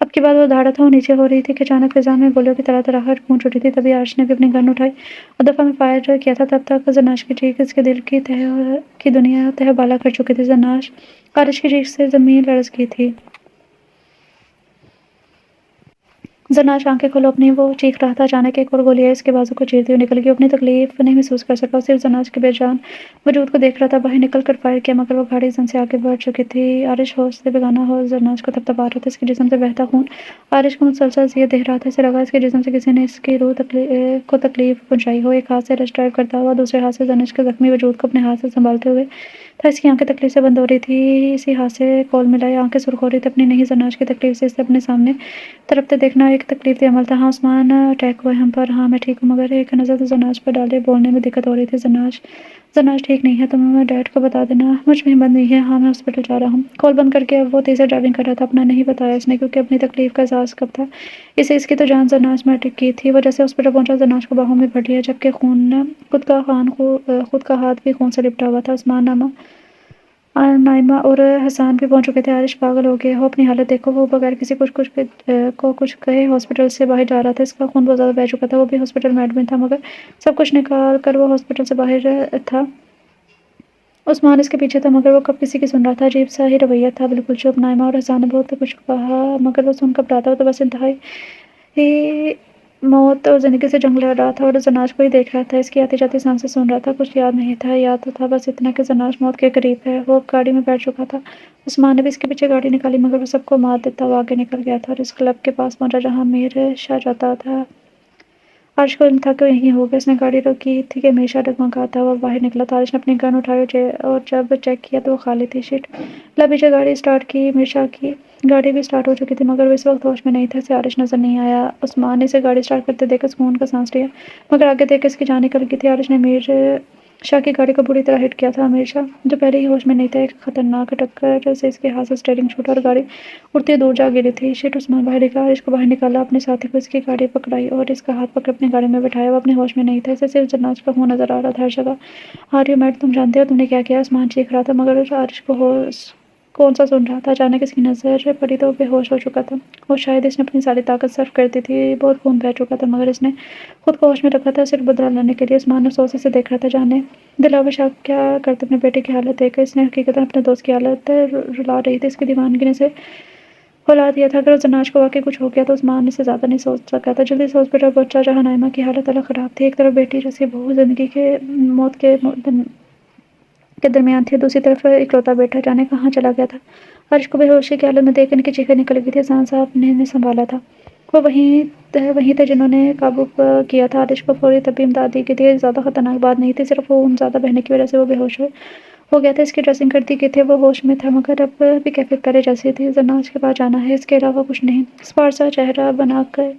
अब की बात वो धाड़ा था वो नीचे हो रही थी कि अचानक फिजा में गोलियों की तरह तराहट गूंज उठी थी। तभी आरिश ने भी अपनी गन उठाई और दफ़ा में फायर किया था। तब तक ज़रनाश की चीख इसके दिल की दुनिया तहबाला कर चुकी थी। ज़रनाश! आरिश की चीख से ज़मीन लरज़ गई थी। ज़रनाश आंखें खोलो अपनी, वो चीख रहा था। अचानक एक और गोली इसके बाजू को चीरते हुए निकल गई। अपनी तकलीफ नहीं महसूस कर सका, सिर्फ ज़रनाश के बेजान वजूद को देख रहा था। बाहर निकल कर फायर किया मगर वो गाड़ी जन से आगे बढ़ चुकी थी। आरिश होश से बेगाना हो ज़रनाश को थपथपा रहा था। इसके जिस्म से बहता खून आरिश को मुसलसल ये देख रहा था। इसे लगा इसके जिस्म से किसी ने इसकी रूह को तकलीफ पहुंचाई हो। एक हाथ से रश ड्राइव करता हुआ दूसरे हाथ से ज़रनाश के जख्मी वजूद को अपने हाथ से संभालते हुए था। इसकी आंखें तकलीफ से बंद हो रही थी। इसी हाथ से कॉल मिलाई, आंखें सुर्ख हो रही थी। अपनी नहीं, ज़रनाश की तकलीफ से इसे अपने सामने तरफते देखना एक ایک تکلیف دہ عمل تھا۔ ہاں عثمان، اٹیک ہوا ہے ہم پر۔ ہاں میں ٹھیک ہوں، مگر ایک نظر تو زناج پر ڈالے۔ بولنے میں دقت ہو رہی تھی۔ زناج ٹھیک نہیں ہے، تم ڈیڈ کو بتا دینا۔ مجھ میں ہمت نہیں ہے۔ ہاں میں ہاسپٹل جا رہا ہوں۔ کال بند کر کے اب وہ تیز ڈرائیونگ کر رہا تھا۔ اپنا نہیں بتایا اس نے، کیونکہ اپنی تکلیف کا احساس کب تھا اسے۔ اس کی تو جان زناج میں اٹک کی تھی۔ وہ جیسے ہاسپٹل پہنچا، زناج کو باہوں میں بھر لیا، جبکہ خود کا ہاتھ بھی خون سے لپٹا ہوا تھا۔ عثمان، نائمہ اور حسان بھی پہنچ چکے تھے۔ عارش پاگل ہو گیا ہو، اپنی حالت دیکھو۔ وہ بغیر کسی کچھ کہے ہاسپٹل سے باہر جا رہا تھا۔ اس کا خون بہت زیادہ بہہ چکا تھا۔ وہ بھی ہاسپٹل میں ایڈمٹ تھا، مگر سب کچھ نکال کر وہ ہاسپٹل سے باہر تھا۔ عثمان اس کے پیچھے تھا، مگر وہ کب کسی کی سن رہا تھا۔ عجیب سا ہی رویہ تھا، بالکل چپ۔ نائمہ اور حسان نے بہت کچھ کہا، مگر وہ سن کب رہا تھا۔ وہ تو بس انتہائی موت اور زندگی سے جنگ لڑ رہا تھا اور زناج کو ہی دیکھ رہا تھا۔ اس کی آتی جاتی سانسیں سن رہا تھا۔ کچھ یاد نہیں تھا، یاد تو تھا بس اتنا کہ زناج موت کے قریب ہے۔ وہ اب گاڑی میں بیٹھ چکا تھا۔ عثمان نے بھی اس کے پیچھے گاڑی نکالی، مگر وہ سب کو مات دیتا ہوا آگے نکل گیا تھا اور اس کلب کے پاس پہنچا جہاں امیر شاہ جاتا تھا۔ عارش کو علم تھا کہ وہ یہیں ہوگا۔ اس نے گاڑی روکی تھی کہ امیر شاہ ڈگمگاتا ہوا باہر نکلا تھا۔ عارش نے اپنی گن اٹھائی اور جب چیک کیا تو وہ خالی تھی۔ شٹ! پیچھے گاڑی اسٹارٹ کی۔ امیر شاہ کی گاڑی بھی اسٹارٹ ہو چکی تھی، مگر وہ اس وقت ہوش میں نہیں تھا۔ اسے عارش نظر نہیں آیا۔ عثمان نے اسے گاڑی اسٹارٹ کرتے دیکھ کر سکون کا سانس لیا، مگر آگے دیکھ کر اس کی جان نکل گئی تھی۔ عارش نے امیر شاہ کی گاڑی کو بری طرح ہٹ کیا تھا۔ امیر شاہ، جو پہلے ہی ہوش میں نہیں تھا، ایک خطرناک ٹکر سے اس کے ہاتھ سے اسٹیئرنگ چھوٹا اور گاڑی اڑتی دور جا گری تھی۔ شٹ! عثمان باہر نکلا، عارش کو باہر نکالا، اپنے ساتھی کو اس کی گاڑی پکڑائی اور اس کا ہاتھ پکڑ اپنی گاڑی میں بٹھایا۔ وہ اپنے ہوش میں نہیں تھا، اسے صرف زناج کا خون نظر آ رہا تھا ہر جگہ۔ Are you mad? تم جانتے ہو تم نے کیا کیا؟ عثمان چیخ رہا تھا، مگر عارش کو کون سا سن رہا تھا؟ اچانک اس کی نظر پڑی تو وہ بے ہوش ہو چکا تھا، اور شاید اس نے اپنی ساری طاقت صرف کر دی تھی۔ بہت خون بہہ چکا تھا، مگر اس نے خود کو ہوش میں رکھا تھا، صرف بدلہ لینے کے لیے۔ عثمان افسوس سے دیکھ رہا تھا، جانے دلاور شاہ کیا کرتے اپنے بیٹے کی حالت دیکھ کر۔ اس نے حقیقتاً اپنے دوست کی حالت رلا رہی تھی، اس کی دیوانگی نے اسے کھلا دیا تھا۔ اگر زناج کو واقعی کچھ ہو گیا تو عثمان اس سے زیادہ نہیں سوچ سکا تھا۔ جلدی سے ہاسپٹل پہنچا، جہاں نائمہ کی حالت الگ خراب تھی۔ ایک طرف بیٹی جیسی بہو زندگی کے موت کے درمیان تھی، دوسری طرف اکلوتا بیٹا، جانے کہاں چلا گیا تھا۔ عارش کو بے ہوشی کی حالت میں دیکھ کر ان کی چیخیں نکل گئی تھی۔ حسان صاحب نے سنبھالا تھا، وہ وہی تھے جنہوں نے قابو کیا تھا۔ عارش کو فوری طبی امداد دی گئی تھی۔ زیادہ خطرناک بات نہیں تھی، صرف خون زیادہ بہنے کی وجہ سے وہ بے ہوش ہو گیا تھا۔ اس کی ڈریسنگ کر دی گئی تھی، وہ ہوش میں تھا، مگر اب بھی کیفیت پہلے جیسی تھی۔ زناج کے پاس جانا ہے، اس کے علاوہ کچھ نہیں۔ اسپاٹ سا چہرہ بنا کر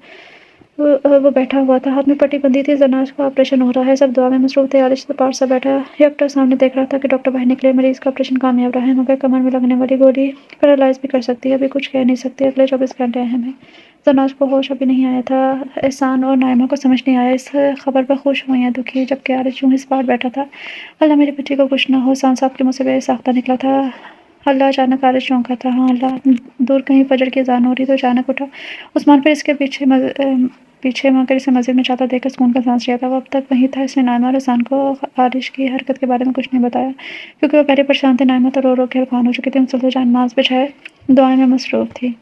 وہ بیٹھا ہوا تھا، ہاتھ میں پٹی بندھی تھی۔ زناج کا آپریشن ہو رہا ہے، سب دعا میں مصروف تھے۔ عارش اسپاٹ سا بیٹھا ڈاکٹر سامنے دیکھ رہا تھا کہ ڈاکٹر باہر نکلے۔ مریض کا آپریشن کامیاب رہا ہے، مگر کمر میں لگنے والی گولی پیرالائز بھی کر سکتی ہے۔ ابھی کچھ کہہ نہیں سکتے، اگلے 24 گھنٹے اہم ہیں۔ زناج کو ہوش ابھی نہیں آیا تھا۔ احسان اور نائمہ کو سمجھ نہیں آیا۔ اس خبر پر خوش ہوئیں یا دکھی، جبکہ عارش یوں ہی اسپاٹ بیٹھا تھا۔ اللہ میری بچی کو کچھ نہ ہو۔ حسان صاحب کے منہ سے بے ساختہ نکلا تھا اللہ۔ اچانک عارش چونکا تھا۔ ہاں اللہ! دور کہیں فجر کی اذان ہو رہی تو اچانک اٹھا عثمان، پھر اس کے پیچھے مگر اسے مسجد میں جاتا دیکھ کر سکون کا سانس لیا تھا۔ وہ اب تک وہیں تھا۔ اس نے نائمہ اور حسان کو عارش کی حرکت کے بارے میں کچھ نہیں بتایا، کیونکہ وہ پہلے پریشان تھے۔ نائمہ تو رو رو کے ہلکان ہو چکی تھی، مسلسل جائے نماز بچھائے دعائیں میں مصروف تھی۔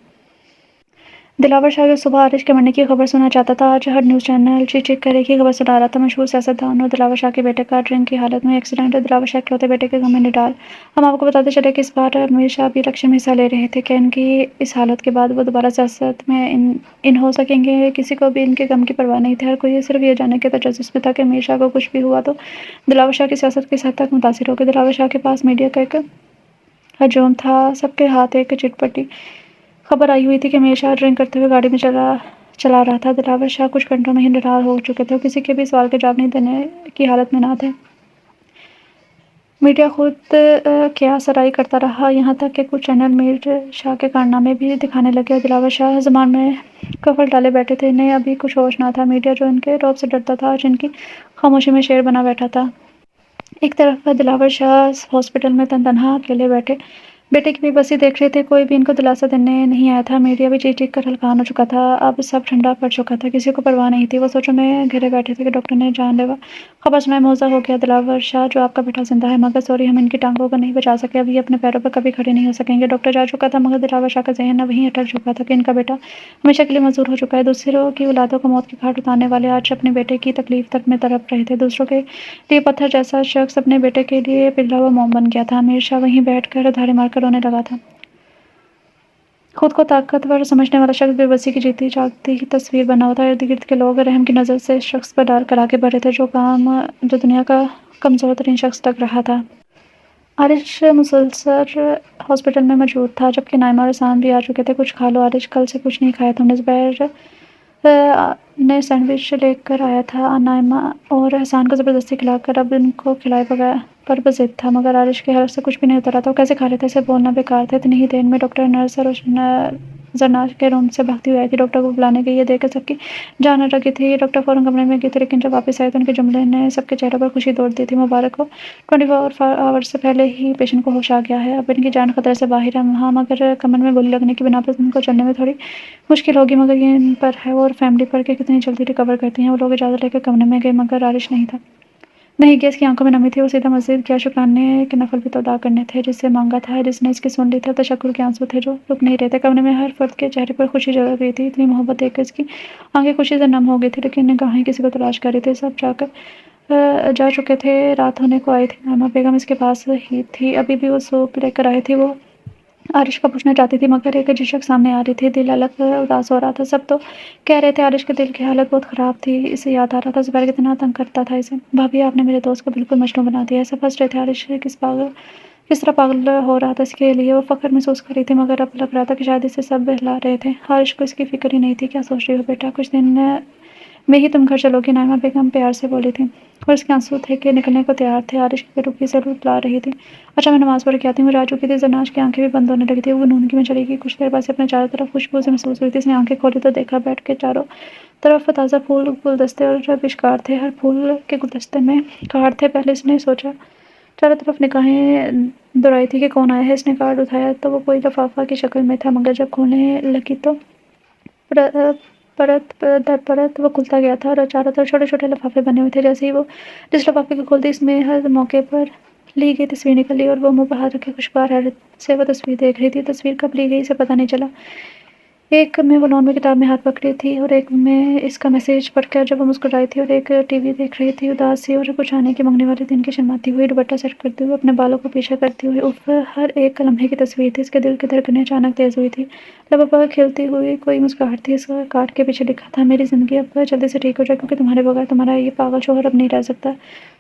دلاور شاہ جو صبح عارش کے مرنے کی خبر سننا چاہتا تھا، آج ہر نیوز چینل چیخ چیخ کر ایک ہی خبر سنا رہا تھا۔ مشہور سیاستدان اور دلاور شاہ کے بیٹے کا ڈرنک کی حالت میں ایکسیڈنٹ۔ دلاور شاہ اکلوتے بیٹے کے غم میں نڈال۔ ہم آپ کو بتاتے چلیں کہ اس بار امیر شاہ بھی الیکشن میں حصہ لے رہے تھے۔ کیا ان کی اس حالت کے بعد وہ دوبارہ سیاست میں ان ہو سکیں گے؟ کسی کو بھی ان کے غم کی پرواہ نہیں تھی۔ ہر کوئی صرف یہ جاننے کے تجسس میں تھا کہ امیر شاہ کو کچھ بھی ہوا تو دلاور شاہ کی سیاست کس حد تک متاثر ہوگی۔ دلاور شاہ کے پاس میڈیا کا ایک ہجوم تھا، سب کے ہاتھ ایک چٹ پٹی خبر آئی ہوئی تھی کہ امیر شاہ ڈرنک کرتے ہوئے گاڑی میں چلا رہا تھا۔ دلاور شاہ کچھ گھنٹوں میں ہی نڈال ہو چکے تھے، وہ کسی کے بھی سوال کے جواب نہیں دینے کی حالت میں نہ تھے۔ میڈیا خود کیا سرائی کرتا رہا، یہاں تک کہ کچھ چینل میر شاہ کے کارنامے بھی دکھانے لگے، اور دلاور شاہ زمان میں کفل ڈالے بیٹھے تھے۔ انہیں ابھی کچھ ہوش نہ تھا۔ میڈیا جو ان کے رعب سے ڈرتا تھا، آج ان کی خاموشی میں شیر بنا بیٹھا تھا۔ ایک طرف دلاور شاہ ہاسپٹل میں تنہا اکیلے بیٹے کی بے بسی دیکھ رہے تھے، کوئی بھی ان کو دلاسا دینے نہیں آیا تھا۔ میڈیا بھی چیخ چیخ کر ہلکان ہو چکا تھا، اب سب ٹھنڈا پڑ چکا تھا، کسی کو پرواہ نہیں تھی۔ وہ سوچوں میں گھرے بیٹھے تھے کہ ڈاکٹر نے جان لیوا خبر سنائی، معجزہ ہو گیا۔ دلاور شاہ، جو آپ کا بیٹا زندہ ہے، مگر سوری ہم ان کی ٹانگوں کو نہیں بچا سکے، اب یہ اپنے پیروں پر کبھی کھڑے نہیں ہو سکیں گے۔ ڈاکٹر جا چکا تھا، مگر دلاور شاہ کا ذہن وہیں اٹک چکا تھا کہ ان کا بیٹا ہمیشہ کے لیے معذور ہو چکا ہے۔ دوسروں کی اولادوں کو موت کے گھاٹ اتارنے والے آج اپنے بیٹے کی تکلیف تک میں تڑپ رہے تھے۔ دوسروں کے لیے پتھر جیسا شخص اپنے بیٹے کے لیے پگھلا ہوا موم بن گیا تھا۔ امیر شاہ وہیں بیٹھ کر دھاڑی مار کر رونے لگا تھا۔ خود کو طاقتور سمجھنے والا شخص بے بسی کی جیتی جاگتی تصویر بنا ہوا تھا۔ ارد گرد کے لوگ رحم کی نظر سے اس شخص پر ڈال کر آگے بڑھ رہے تھے، جو دنیا کا کمزور ترین شخص لگ رہا تھا۔ عارش مسلسل ہاسپٹل میں موجود تھا، جبکہ نائمہ اور حسان بھی آ چکے تھے۔ کچھ کھا لو عارش، کل سے کچھ نہیں کھایا تم نے؟ زبیر نے سینڈوچ لے کر آیا تھا۔ نائمہ اور احسان کو زبردستی کھلا کر اب ان کو کھلائے بغیر پر ضد تھا، مگر عارش کے حلق سے کچھ بھی نہیں اتر رہا تھا۔ وہ کیسے کھا لیتے؟ اسے بولنا بیکار تھا۔ اتنی ہی دیر میں ڈاکٹر، نرس اور زرناش کے روم سے بھاگتی ہوئی آئی تھی۔ ڈاکٹر کو بلانے گئی، یہ دیکھ کر سب کی جان اٹک گئی تھی۔ ڈاکٹر فوراً کمرے میں گئی تھی، لیکن جب واپس آئے تو ان کے جملے نے سب کے چہروں پر خوشی دوڑ دی تھی۔ مبارک ہو، 24 آورز سے پہلے ہی پیشنٹ کو ہوش آ گیا ہے، اب ان کی جان خطرے سے باہر ہے۔ ہاں، مگر کمر میں گولی لگنے کی بنا پر ان کو چلنے میں تھوڑی مشکل ہوگی، مگر یہ ان پر ہے اور فیملی پر کہ کتنی جلدی ریکور کرتی ہیں۔ وہ لوگ اجازت لے کر کمرے میں گئے، مگر عارش نہیں تھا۔ نہیں گیا، اس کی آنکھوں میں نمی تھی۔ وہ سیدھا مسجد گیا، شکرانے کے نفل بھی تو ادا کرنے تھے، جس سے مانگا تھا، جس نے اس کی سن لی تھی۔ اب تشکر کے آنسو تھے جو رک نہیں رہے تھے۔ کمرے میں ہر فرد کے چہرے پر خوشی جھلک رہی تھی۔ اتنی محبت دیکھ کر اس کی آنکھیں خوشی سے نم ہو گئی تھی، لیکن نگاہیں کسی کو تلاش کر رہی تھی۔ سب جا چکے تھے، رات ہونے کو آئی تھی۔ نائمہ بیگم اس کے پاس ہی تھی، ابھی بھی وہ سوپ لے کر آئی تھی۔ وہ عارش کا پوچھنا چاہتی تھی، مگر ایک جھجک سامنے آ رہی تھی۔ دل الگ اداس ہو رہا تھا۔ سب تو کہہ رہے تھے عارش کے دل کی حالت بہت خراب تھی۔ اسے یاد آ رہا تھا زبیر کتنا تنگ کرتا تھا اسے۔ بھابھی، آپ نے میرے دوست کو بالکل مجنوں بنا دیا ہے۔ سب ہنس رہے تھے۔ عارش کس طرح پاگل ہو رہا تھا اس کے لیے۔ وہ فخر محسوس کر رہی تھی، مگر اب لگ رہا تھا کہ شاید اسے سب بہلا رہے تھے۔ عارش کو اس کی فکر ہی نہیں تھی۔ کیا سوچ رہی ہو بیٹا؟ کچھ دن میں ہی تم گھر چلو گی، نائمہ بیگم پیار سے بولی تھی، اور اس کے آنسو تھے کہ نکلنے کو تیار تھے۔ عارش کی رخی سے لا رہی تھی۔ اچھا، میں نماز پڑھ کے آتی ہوں۔ وہ جا چکی تھی۔ زرناش کی آنکھیں بھی بند ہونے لگی تھی۔ وہ نونگی میں چلی گئی۔ کچھ دیر بعد سے اپنے چاروں طرف خوشبو سے محسوس ہوئی تھی۔ اس نے آنکھیں کھولی تو دیکھا بیٹھ کے چاروں طرف تازہ پھول، گلدستے اور پشکار تھے۔ ہر پھول کے گلدستے میں کارڈ تھے۔ پہلے اس نے سوچا، چاروں طرف نگاہیں دوڑائی تھی کہ کون آیا ہے۔ اس نے کارڈ اٹھایا تو وہ کوئی لفافہ کی شکل میں تھا، مگر جب کھولنے لگی تو پرت در پرت وہ کھلتا گیا تھا، اور چاروں طرف چھوٹے چھوٹے لفافے بنے ہوئے تھے۔ جیسے ہی وہ جس لفافے کو کھولتی، اس میں ہر موقع پر لی گئی تصویر نکلی، اور وہ منہ پر ہاتھ رکھے خوشگوار حیرت سے وہ تصویر دیکھ رہی تھی۔ تصویر کب لی گئی اسے پتہ نہیں چلا۔ ایک میں وہ لون میں کتاب میں ہاتھ پکڑی تھی، اور ایک میں اس کا میسج پڑھ کر جب وہ مسکرائی تھی، اور ایک ٹی وی دیکھ رہی تھی اداس سی، اور کچھ آنے کی مانگنے والے دن کی شرماتی ہوئی، دوپٹہ سیٹ کرتے ہوئے، اپنے بالوں کو پیچھے کرتی ہوئی۔ اف، ہر ایک لمحے کی تصویر تھی۔ اس کے دل کی دھڑکنیں اچانک تیز ہوئی تھی۔ لبوں پر کھلتی ہوئی کوئی مسکراہٹ تھی۔ اس کارڈ کے پیچھے لکھا تھا، میری زندگی اب جلدی سے ٹھیک ہو جائے، کیونکہ تمہارے بغیر تمہارا یہ پاگل شوہر اب نہیں رہ سکتا۔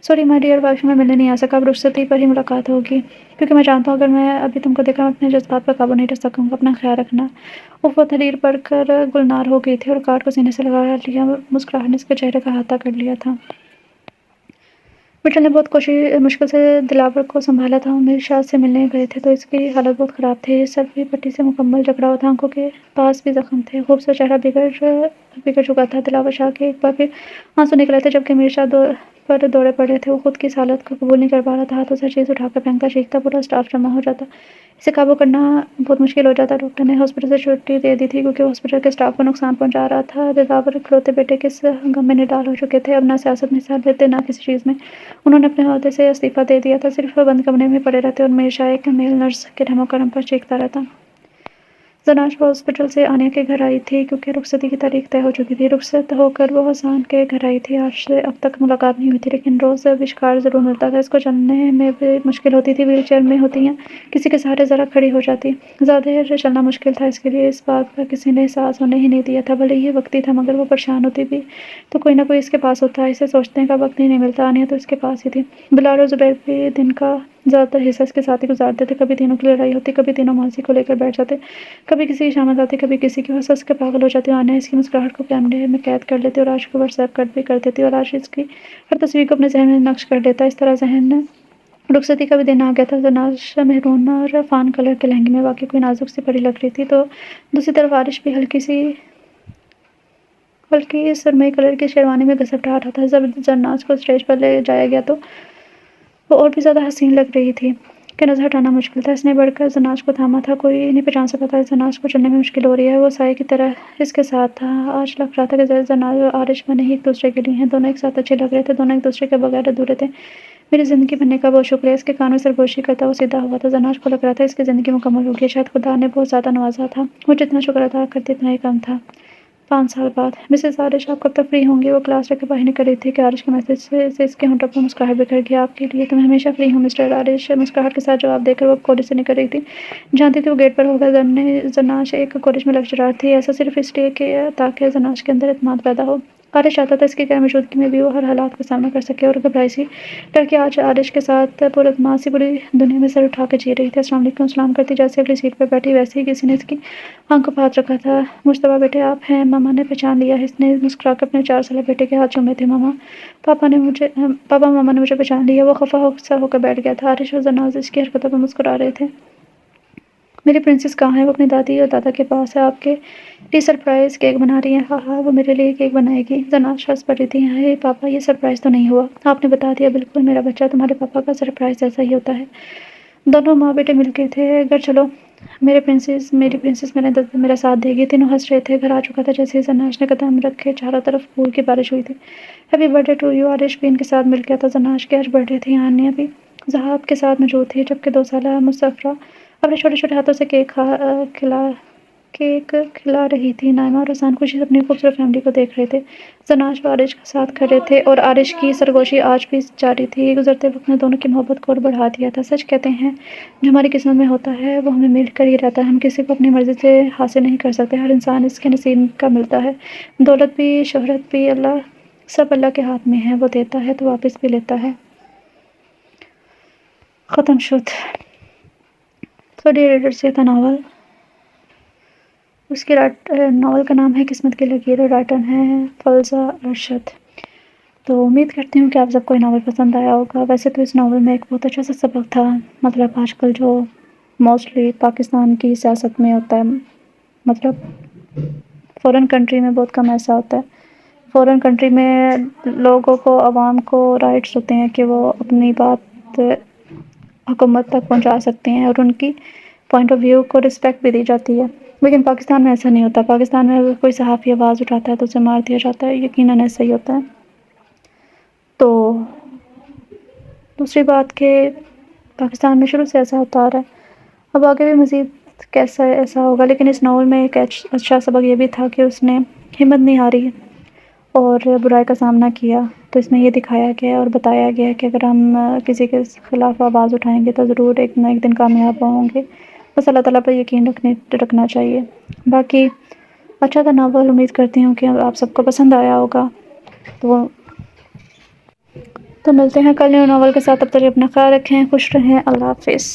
سوری مائی ڈیئر وائف، میں ملنے نہیں آ سکا۔ اب رخصتی پر ہی ملاقات ہوگی، کیونکہ میں جانتا ہوں اگر میں ابھی تم کو دیکھا میں اپنے جذبات پر قابو نہیں رکھ سکوں گا۔ اپنا خیال رکھنا۔ اف، وہ تحریر پڑھ کر گلنار ہو گئی تھی، اور کارڈ کو سینے سے لگا لیا۔ مسکراہٹ نے اس کے چہرے کا احاطہ کر لیا تھا۔ مٹل نے بہت مشکل سے دلاور کو سنبھالا تھا۔ وہ میرشاد سے ملنے گئے تھے تو اس کی حالت بہت خراب تھی۔ سر بھی پٹی سے مکمل جکڑا ہوا تھا، آنکھوں کے پاس بھی زخم تھے، خوبصورت چہرہ بگڑ چکا تھا۔ دلاور شاہ کے ایک بار پھر آنسو نکلے تھے، جبکہ میرشاد پر دوڑے پڑے تھے۔ وہ خود کی اس حالت کو قبول نہیں کر پا رہا تھا۔ ہاتھوں سے ہر چیز اٹھا کر پھینکتا، چیختا، پورا اسٹاف جمع ہو جاتا۔ اسے قابو کرنا بہت مشکل ہو جاتا۔ ڈاکٹر نے ہاسپٹل سے چھٹی دے دی تھی، کیونکہ وہ ہاسپٹل کے اسٹاف کو نقصان پہنچا رہا تھا۔ دلاور اکلوتے بیٹے کے اس غم میں نڈال ہو چکے تھے۔ اب نہ سیاست میں حصہ لیتے، نہ کسی چیز میں۔ انہوں نے اپنے عہدے سے استعفیٰ دے دیا تھا، صرف بند کمرے میں پڑے رہتے، اور میرشاہ ایک میل نرس کے رحم و کرم پر چیختا رہتا۔ زرناش ہاسپٹل سے آنیہ کے گھر آئی تھی، کیونکہ رخصتی کی تاریخ طے ہو چکی تھی۔ رخصت ہو کر وہ حسان کے گھر آئی تھی۔ عارش سے اب تک ملاقات نہیں ہوئی تھی، لیکن روز پشکار ضرور ملتا تھا۔ اس کو چلنے میں بھی مشکل ہوتی تھی، وہیل چیئر میں ہوتی یا کسی کے سہارے ذرا کھڑی ہو جاتی۔ زیادہ دیر چلنا مشکل تھا اس کے لیے۔ اس بات کا کسی نے احساس ہونے ہی نہیں دیا تھا، بھلے یہ وقتی تھا، مگر وہ پریشان ہوتی بھی تو کوئی نہ کوئی اس کے پاس ہوتا۔ اسے سوچنے کا وقت ہی نہیں ملتا۔ آنیہ تو اس کے پاس ہی تھی۔ بلال اور زبیر بھی دن کا زیادہ تر حصہ اس کے ساتھ ہی گزارتے تھے۔ کبھی تینوں کی لڑائی ہوتی، کبھی تینوں ماضی کو لے کر بیٹھ جاتے، کبھی کسی کی شامت آتی، کبھی کسی کی، ہنس ہنس کے پاگل ہو جاتی۔ آنیہ اس کی مسکراہٹ کو کیمرے میں قید کر لیتی، اور عارش کو واٹس ایپ بھی کر دیتی، اور عارش اس کی ہر تصویر کو اپنے ذہن میں نقش کر لیتا۔ اس طرح رخصتی کا بھی دن آ گیا تھا۔ زرناش مہرون اور فان کلر کے لہنگے میں واقعی کوئی نازک سی پری لگ رہی تھی، تو دوسری طرف عارش بھی ہلکی سرمئی کلر کی شیروانی میں گھسٹا رہا تھا۔ جب زرناش کو اسٹیج پر لے جایا گیا تو وہ اور بھی زیادہ حسین لگ رہی تھی کہ نظر ہٹانا مشکل تھا۔ اس نے بڑھ کر زرناش کو تھاما تھا۔ کوئی نہیں پہچان سکا تھا زرناش کو، چلنے میں مشکل ہو رہی ہے۔ وہ سائے کی طرح اس کے ساتھ تھا۔ آج لگ رہا تھا کہ زرناش اور عارش بنے ہی ایک دوسرے کے لیے ہیں۔ دونوں ایک ساتھ اچھے لگ رہے تھے، دونوں ایک دوسرے کے بغیر ادھورے تھے۔ میری زندگی بننے کا بہت شکریہ۔ اس کے کان میں سرگوشی کرتا وہ سیدھا ہوا تھا۔ زرناش کو لگ رہا تھا اس کی زندگی مکمل ہو گئی ہے، شاید خدا نے بہت زیادہ نوازا تھا۔ وہ جتنا شکر ادا کرتی اتنا ہی کم تھا۔ 5 سال بعد مسز عارش، آپ کب تک فری ہوں گی؟ وہ کلاس لے کر باہر نکل رہی تھی کہ عارش کے میسج سے اس کے ہونٹوں پر مسکراہٹ بکھر گئی۔ آپ کے لیے تو میں ہمیشہ فری ہوں مسٹر عارش، مسکراہٹ کے ساتھ جواب دے کر وہ کالج سے نکل رہی تھی۔ جانتی تھی وہ گیٹ پر ہوگا۔ زرناش ایک کالج میں لیکچرار تھی، ایسا صرف اس لیے کہ تاکہ زرناش کے اندر اعتماد پیدا ہو۔ عارش چاہتا تھا اس کی غیر موجودگی میں بھی وہ ہر حالات کا سامنا کر سکے، اور گھبرائی سی لڑکی آج عارش کے ساتھ پر اعتماد سی پوری دنیا میں سر اٹھا کے جی رہی تھی۔ السلام علیکم، سلام کرتی جیسے اگلی سیٹ پر بیٹھی ویسے ہی کسی نے اس کی آنکھوں پہ ہاتھ رکھا تھا۔ مجتبیٰ بیٹے آپ ہیں؟ ماما نے پہچان لیا۔ اس نے مسکرا کر اپنے 4 سالہ بیٹے کے ہاتھ چومے تھے۔ پاپا ماما نے مجھے پہچان لیا۔ وہ خفا سا ہو کر بیٹھ گیا تھا۔ عارش اور زناز اس کی حرکتوں پر مسکرا رہے تھے۔ میری پرنسس کہاں ہے؟ وہ اپنی دادی اور دادا کے پاس ہے، آپ کے لیے سرپرائز کیک بنا رہی ہیں۔ ہاں ہاں، وہ میرے لیے کیک بنائے گی۔ زناز ہنس پڑی تھی۔ ہائے پاپا، یہ سرپرائز تو نہیں ہوا؟ آپ نے بتا دیا۔ بالکل میرا بچہ، تمہارے پاپا کا سرپرائز ایسا ہی ہوتا ہے۔ دونوں ماں بیٹے مل گئے تھے۔ گھر چلو، میری پرنسس میرا ساتھ دے گی۔ تینوں ہنس رہے تھے۔ گھر آ چکا تھا جیسے ہی زناج نے قدم رکھے چاروں طرف پھول کی بارش ہوئی تھی۔ Happy birthday to you. Arish بھی ان کے ساتھ مل گیا تھا۔ زناج کی آج برتھ ڈے تھی۔ آنیہ بھی ذہاب کے ساتھ موجود تھی، جبکہ 2 سالہ مسفرہ اپنے چھوٹے چھوٹے ہاتھوں سے کیک کھلا رہی تھی۔ نائمہ اور حسان خوشی سے اپنی خوبصورت فیملی کو دیکھ رہے تھے۔ زناج و عارش کے ساتھ کھڑے تھے اور عارش کی سرگوشی آج بھی جاری تھی۔ گزرتے وقت نے دونوں کی محبت کو اور بڑھا دیا تھا۔ سچ کہتے ہیں، جو ہماری قسمت میں ہوتا ہے وہ ہمیں مل کر ہی رہتا ہے۔ ہم کسی کو اپنی مرضی سے حاصل نہیں کر سکتے، ہر انسان اس کے نصیب کا ملتا ہے۔ دولت بھی، شہرت بھی، سب اللہ کے ہاتھ میں ہے۔ وہ دیتا ہے تو واپس بھی لیتا ہے۔ ختم شد۔ تو ڈیئر ریڈرز، یہ تھا ناول۔ اس کی ناول کا نام ہے قسمت کی لکیر اور رائٹر ہیں فلزہ ارشد۔ تو امید کرتی ہوں کہ آپ سب کو یہ ناول پسند آیا ہوگا۔ ویسے تو اس ناول میں ایک بہت اچھا سا سبق تھا، مطلب آج کل جو موسٹلی پاکستان کی سیاست میں ہوتا ہے، مطلب فورن کنٹری میں بہت کم ایسا ہوتا ہے۔ فورن کنٹری میں لوگوں کو، عوام کو رائٹس ہوتے ہیں کہ وہ اپنی بات حکومت تک پہنچا سکتے ہیں اور ان کی پوائنٹ آف ویو کو رسپیکٹ بھی دی جاتی ہے۔ لیکن پاکستان میں ایسا نہیں ہوتا۔ پاکستان میں اگر کوئی صحافی آواز اٹھاتا ہے تو اسے مار دیا جاتا ہے۔ یقیناً ایسا ہی ہوتا ہے۔ تو دوسری بات کہ پاکستان میں شروع سے ایسا ہوتا آ رہا ہے، اب آگے بھی مزید کیسا ایسا ہوگا۔ لیکن اس ناول میں ایک اچھا سبق یہ بھی تھا کہ اس نے ہمت نہیں ہاری اور برائی کا سامنا کیا۔ تو اس میں یہ دکھایا گیا اور بتایا گیا کہ اگر ہم کسی کے خلاف آواز اٹھائیں گے تو ضرور ایک نہ ایک دن کامیاب ہوں گے۔ بس اللہ تعالیٰ پر یقین رکھنا چاہیے۔ باقی اچھا تھا ناول، امید کرتی ہوں کہ آپ سب کو پسند آیا ہوگا۔ تو ملتے ہیں کل نیو ناول کے ساتھ، تب تک اپنا خیال رکھیں، خوش رہیں، اللہ حافظ۔